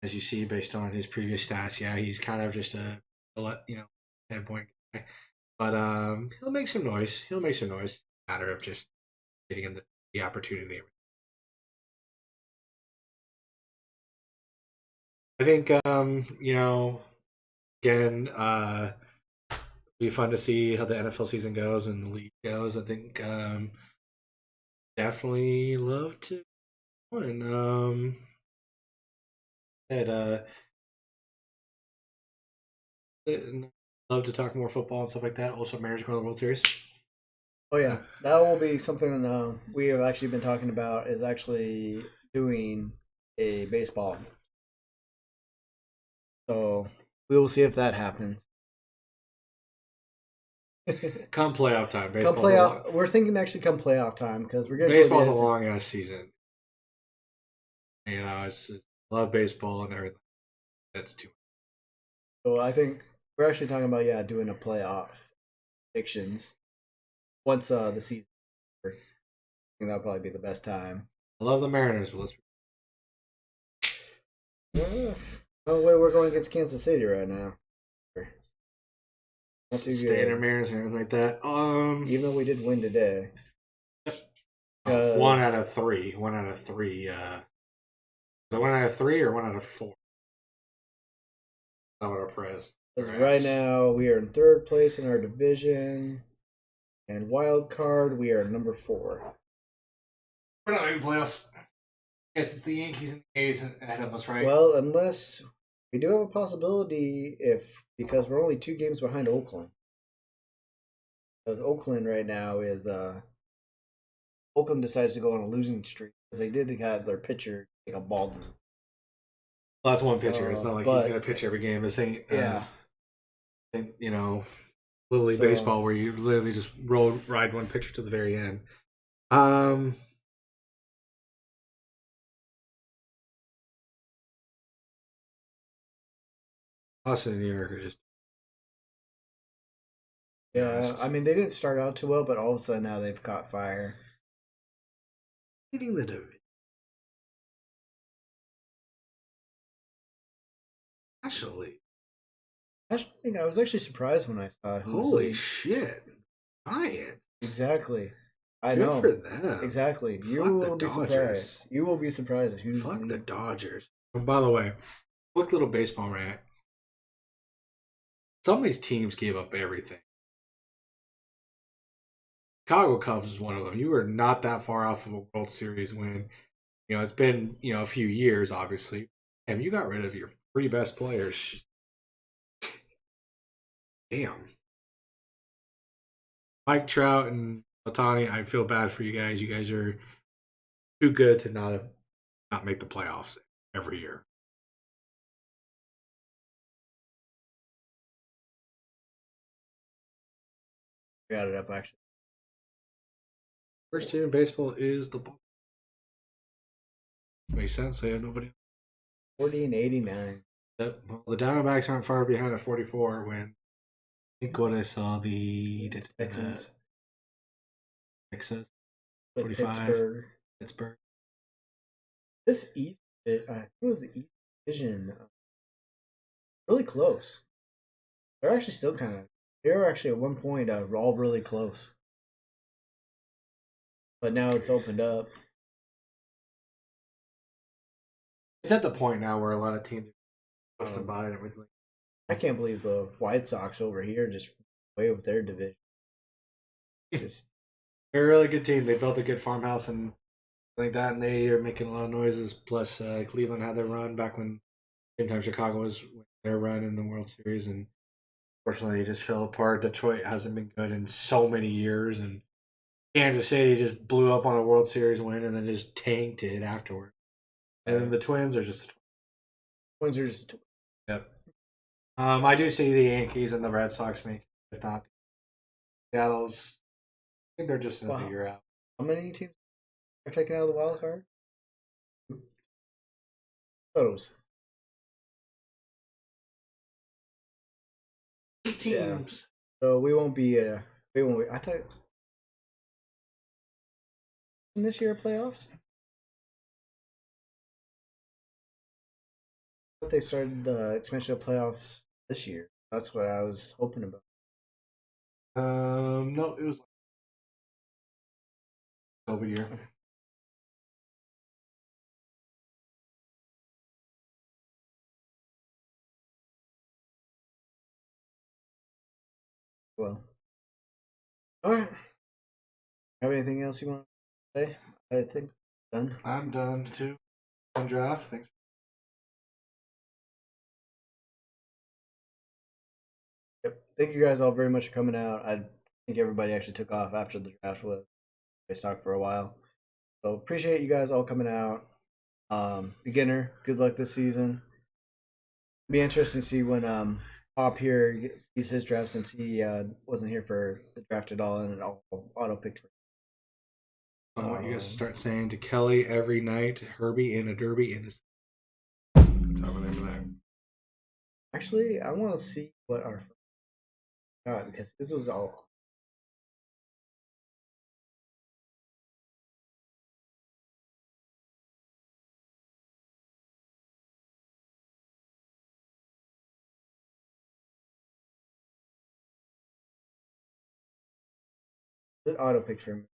[SPEAKER 4] As you see, based on his previous stats, yeah, he's kind of just a 10-point guy. But he'll make some noise. Matter of just getting him the opportunity. I think again, be fun to see how the NFL season goes and the league goes. I think definitely love to win. Love to talk more football and stuff like that. Also, Mariners going to the World Series.
[SPEAKER 1] Oh yeah, that will be something we have actually been talking about. Is actually doing a baseball. So we will see if that happens.
[SPEAKER 4] Come playoff time.
[SPEAKER 1] We're thinking actually come playoff time because we're getting
[SPEAKER 4] baseball's a long ass season. It's love baseball and everything. That's too much.
[SPEAKER 1] So I think we're actually talking about doing a playoff predictions once the season. I think that'll probably be the best time.
[SPEAKER 4] I love the Mariners, but
[SPEAKER 1] no way we're going against Kansas City right now. Not too
[SPEAKER 4] good. Staying in Mariners and everything like that.
[SPEAKER 1] Even though we did win today.
[SPEAKER 4] 1 out of 3. 1 out of 3. 1 out of 3 or 1 out of 4? Not what our prize.
[SPEAKER 1] Right now we are in 3rd place in our division, and wild card we are number 4.
[SPEAKER 4] We're not making playoffs. I guess it's the Yankees and the A's ahead of us, right?
[SPEAKER 1] Well, unless we do have a possibility because we're only 2 games behind Oakland. Because Oakland right now is Oakland decides to go on a losing streak because they did have their pitcher take a ball.
[SPEAKER 4] Well, that's one pitcher. It's not like he's going to pitch every game. This ain't Little League baseball where you literally just ride one pitcher to the very end. Boston and New York are just.
[SPEAKER 1] Yeah, I mean, they didn't start out too well, but all of a sudden now they've caught fire.
[SPEAKER 4] Leading the division. Actually,
[SPEAKER 1] I was actually surprised when I saw who was
[SPEAKER 4] holy shit. Giants.
[SPEAKER 1] Exactly. I
[SPEAKER 4] Good
[SPEAKER 1] know.
[SPEAKER 4] for them.
[SPEAKER 1] Exactly. You
[SPEAKER 4] Fuck
[SPEAKER 1] will
[SPEAKER 4] the
[SPEAKER 1] be
[SPEAKER 4] Dodgers.
[SPEAKER 1] surprised. You will be surprised.
[SPEAKER 4] Fuck the Dodgers. And by the way, quick little baseball rant. Some of these teams gave up everything. Chicago Cubs is one of them. You were not that far off of a World Series win. It's been a few years, obviously. And you got rid of your 3 best players. Damn. Mike Trout and Ohtani, I feel bad for you guys. You guys are too good to not make the playoffs every year.
[SPEAKER 1] Got it up actually.
[SPEAKER 4] First team in baseball is the Bucs. Makes sense. They have nobody.
[SPEAKER 1] 40-89.
[SPEAKER 4] Yep. Well, the Diamondbacks aren't far behind at 44 when I think what I saw the
[SPEAKER 1] Texans.
[SPEAKER 4] Texas
[SPEAKER 1] With
[SPEAKER 4] 45. Pittsburgh.
[SPEAKER 1] This East, I think it was the East Division. Really close. They're actually still they were actually at one point all really close. But now it's opened up.
[SPEAKER 4] It's at the point now where a lot of teams are supposed to buy and everything.
[SPEAKER 1] I can't believe the White Sox over here just way with their division.
[SPEAKER 4] They're a really good team. They built a good farmhouse and like that, and they are making a lot of noises. Plus, Cleveland had their run back when same time Chicago was their run in the World Series, and unfortunately, they just fell apart. Detroit hasn't been good in so many years, and Kansas City just blew up on a World Series win and then just tanked it afterward. And then the Twins are just
[SPEAKER 1] Twins are just.
[SPEAKER 4] Yep. I do see the Yankees and the Red Sox make, if not, Seattle's. I think they're just another year out.
[SPEAKER 1] How many teams are taken out of the wild card? I thought it was
[SPEAKER 4] teams.
[SPEAKER 1] Yeah. So we won't be. I thought in this year playoffs. I thought they started the expansion of playoffs this year. That's what I was hoping about.
[SPEAKER 4] No, it was over year.
[SPEAKER 1] Well, all right. Have anything else you want to say? I think done.
[SPEAKER 4] I'm done too. Fun draft. Thanks.
[SPEAKER 1] Yep. Thank you guys all very much for coming out. I think everybody actually took off after the draft was. They talked for a while. So appreciate you guys all coming out. Beginner, good luck this season. Be interesting to see when Pop here sees his draft since he wasn't here for the draft at all and it all auto picked.
[SPEAKER 4] I want you guys to start saying to Kelly every night, Herbie in a derby in his. That's how we're that.
[SPEAKER 1] Actually, I want to see what our got because this was all. Good auto pick for him.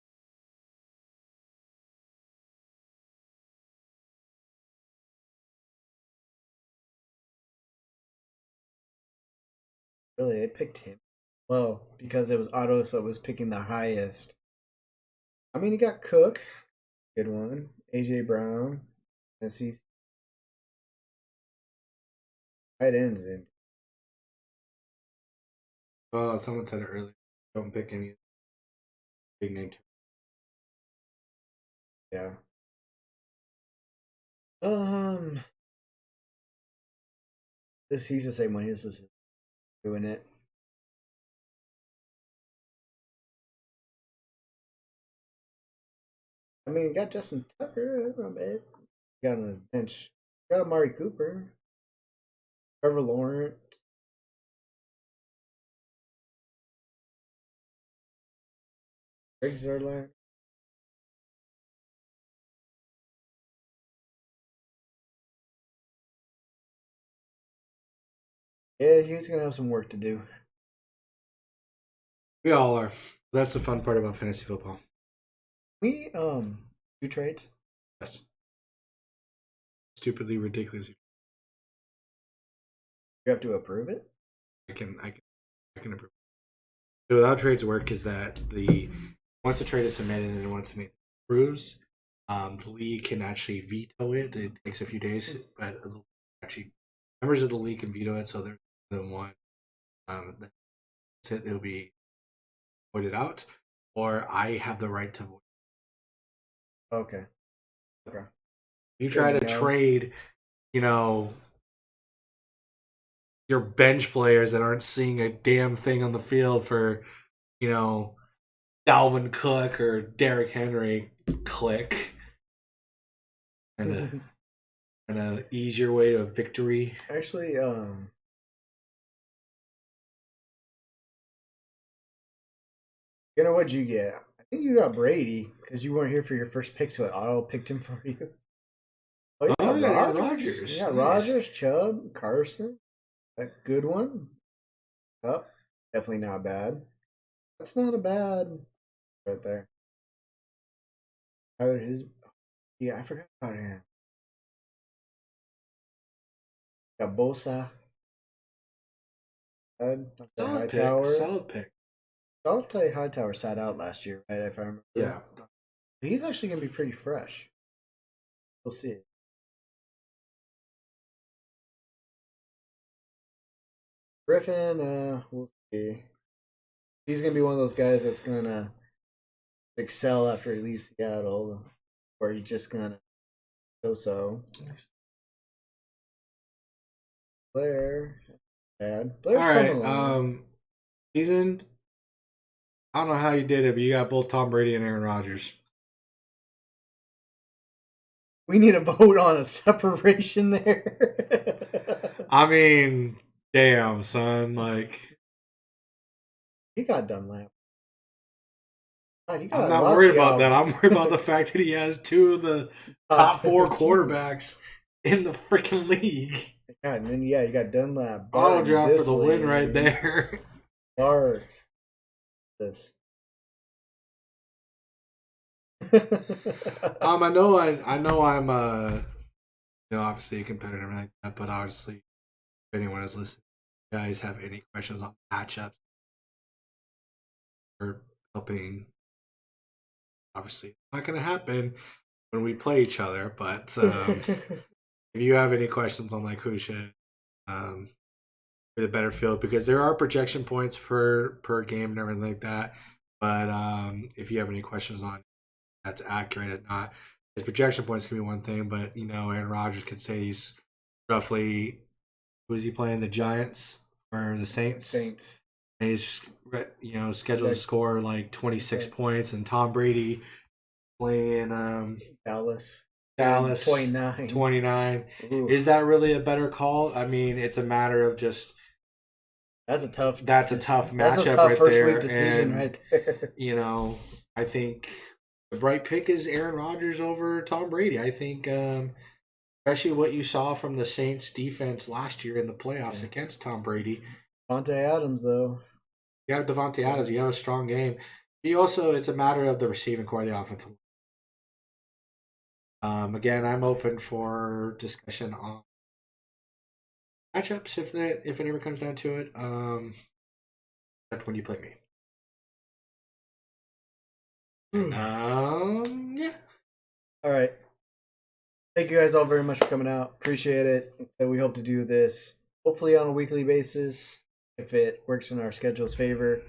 [SPEAKER 1] Really, it picked him. Well, because it was auto, so it was picking the highest. I mean, he got Cook, good one. AJ Brown, SEC. Tight ends, dude.
[SPEAKER 4] Oh, someone said it earlier. Don't pick any big name.
[SPEAKER 1] Yeah. He's the same one. He's just doing it. I mean, you got Justin Tucker. Not bad. You got on the bench. You got Amari Cooper. Trevor Lawrence. Greg Zuerlein. Yeah, he's gonna have some work to do.
[SPEAKER 4] We all are. That's the fun part about fantasy football.
[SPEAKER 1] We do trades.
[SPEAKER 4] Yes. Stupidly ridiculous.
[SPEAKER 1] You have to approve it.
[SPEAKER 4] I can approve. So how trades work is that once a trade is submitted and once it approves, The league can actually veto it. It takes a few days, but actually members of the league can veto it. So there's more than one. That's it. It'll be voted out, or I have the right to vote.
[SPEAKER 1] Okay.
[SPEAKER 4] You try to trade, your bench players that aren't seeing a damn thing on the field for, Dalvin Cook or Derrick Henry. Click. And to ease your way to victory.
[SPEAKER 1] Actually, what'd you get? I think you got Brady because you weren't here for your first pick, so it auto picked him for you.
[SPEAKER 4] Oh, yeah, Rodgers.
[SPEAKER 1] Yeah,
[SPEAKER 4] Nice.
[SPEAKER 1] Rodgers, Chubb, Carson. A good one. Oh, definitely not bad. That's not a bad right there. Yeah, I forgot about him. Got Bosa.
[SPEAKER 4] Solid pick.
[SPEAKER 1] Hightower sat out last year, right? If I remember.
[SPEAKER 4] Yeah.
[SPEAKER 1] He's actually gonna be pretty fresh. We'll see. Griffin, we'll see. He's gonna be one of those guys that's gonna excel after he leaves Seattle, or he's just gonna so. Blair, bad. Blair's
[SPEAKER 4] all right. Season. I don't know how you did it, but you got both Tom Brady and Aaron Rodgers.
[SPEAKER 1] We need a vote on a separation there.
[SPEAKER 4] I mean, damn, son. Like,
[SPEAKER 1] he got done last.
[SPEAKER 4] I'm not worried about that. I'm worried about the fact that he has two of the top 4 quarterbacks in the freaking league.
[SPEAKER 1] Yeah, and then you got Dunlap.
[SPEAKER 4] Auto draft for the win right there.
[SPEAKER 1] Bart. This.
[SPEAKER 4] I know I'm obviously a competitor like that, but obviously if anyone is listening, if you guys have any questions on matchups or helping, obviously it's not gonna happen when we play each other, but if you have any questions on like who should be the better field, because there are projection points per game and everything like that. But if you have any questions on that's accurate or not, his projection points can be one thing, but Aaron Rodgers could say he's roughly, who is he playing? The Giants or the Saints? And he's scheduled to score like 26 points, and Tom Brady playing
[SPEAKER 1] Dallas
[SPEAKER 4] 29.
[SPEAKER 1] Ooh.
[SPEAKER 4] Is that really a better call? I mean, it's a matter of just
[SPEAKER 1] that's a tough
[SPEAKER 4] matchup
[SPEAKER 1] that's a tough
[SPEAKER 4] right
[SPEAKER 1] first
[SPEAKER 4] there.
[SPEAKER 1] week decision right there.
[SPEAKER 4] I think the right pick is Aaron Rodgers over Tom Brady. I think especially what you saw from the Saints defense last year in the playoffs against Tom Brady.
[SPEAKER 1] Davante Adams, though.
[SPEAKER 4] You have Davante Adams. You have a strong game. It's a matter of the receiving core of the offensive line. Again, I'm open for discussion on matchups if it ever comes down to it. That's when you play me. Yeah.
[SPEAKER 1] All right. Thank you guys all very much for coming out. Appreciate it. So we hope to do this hopefully on a weekly basis if it works in our schedule's favor.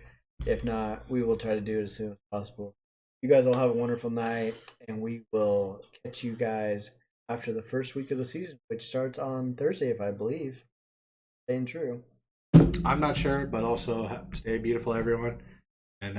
[SPEAKER 1] If not, we will try to do it as soon as possible. You guys all have a wonderful night, and we will catch you guys after the first week of the season, which starts on Thursday, if I believe. Staying true.
[SPEAKER 4] I'm not sure, but also stay beautiful, everyone. And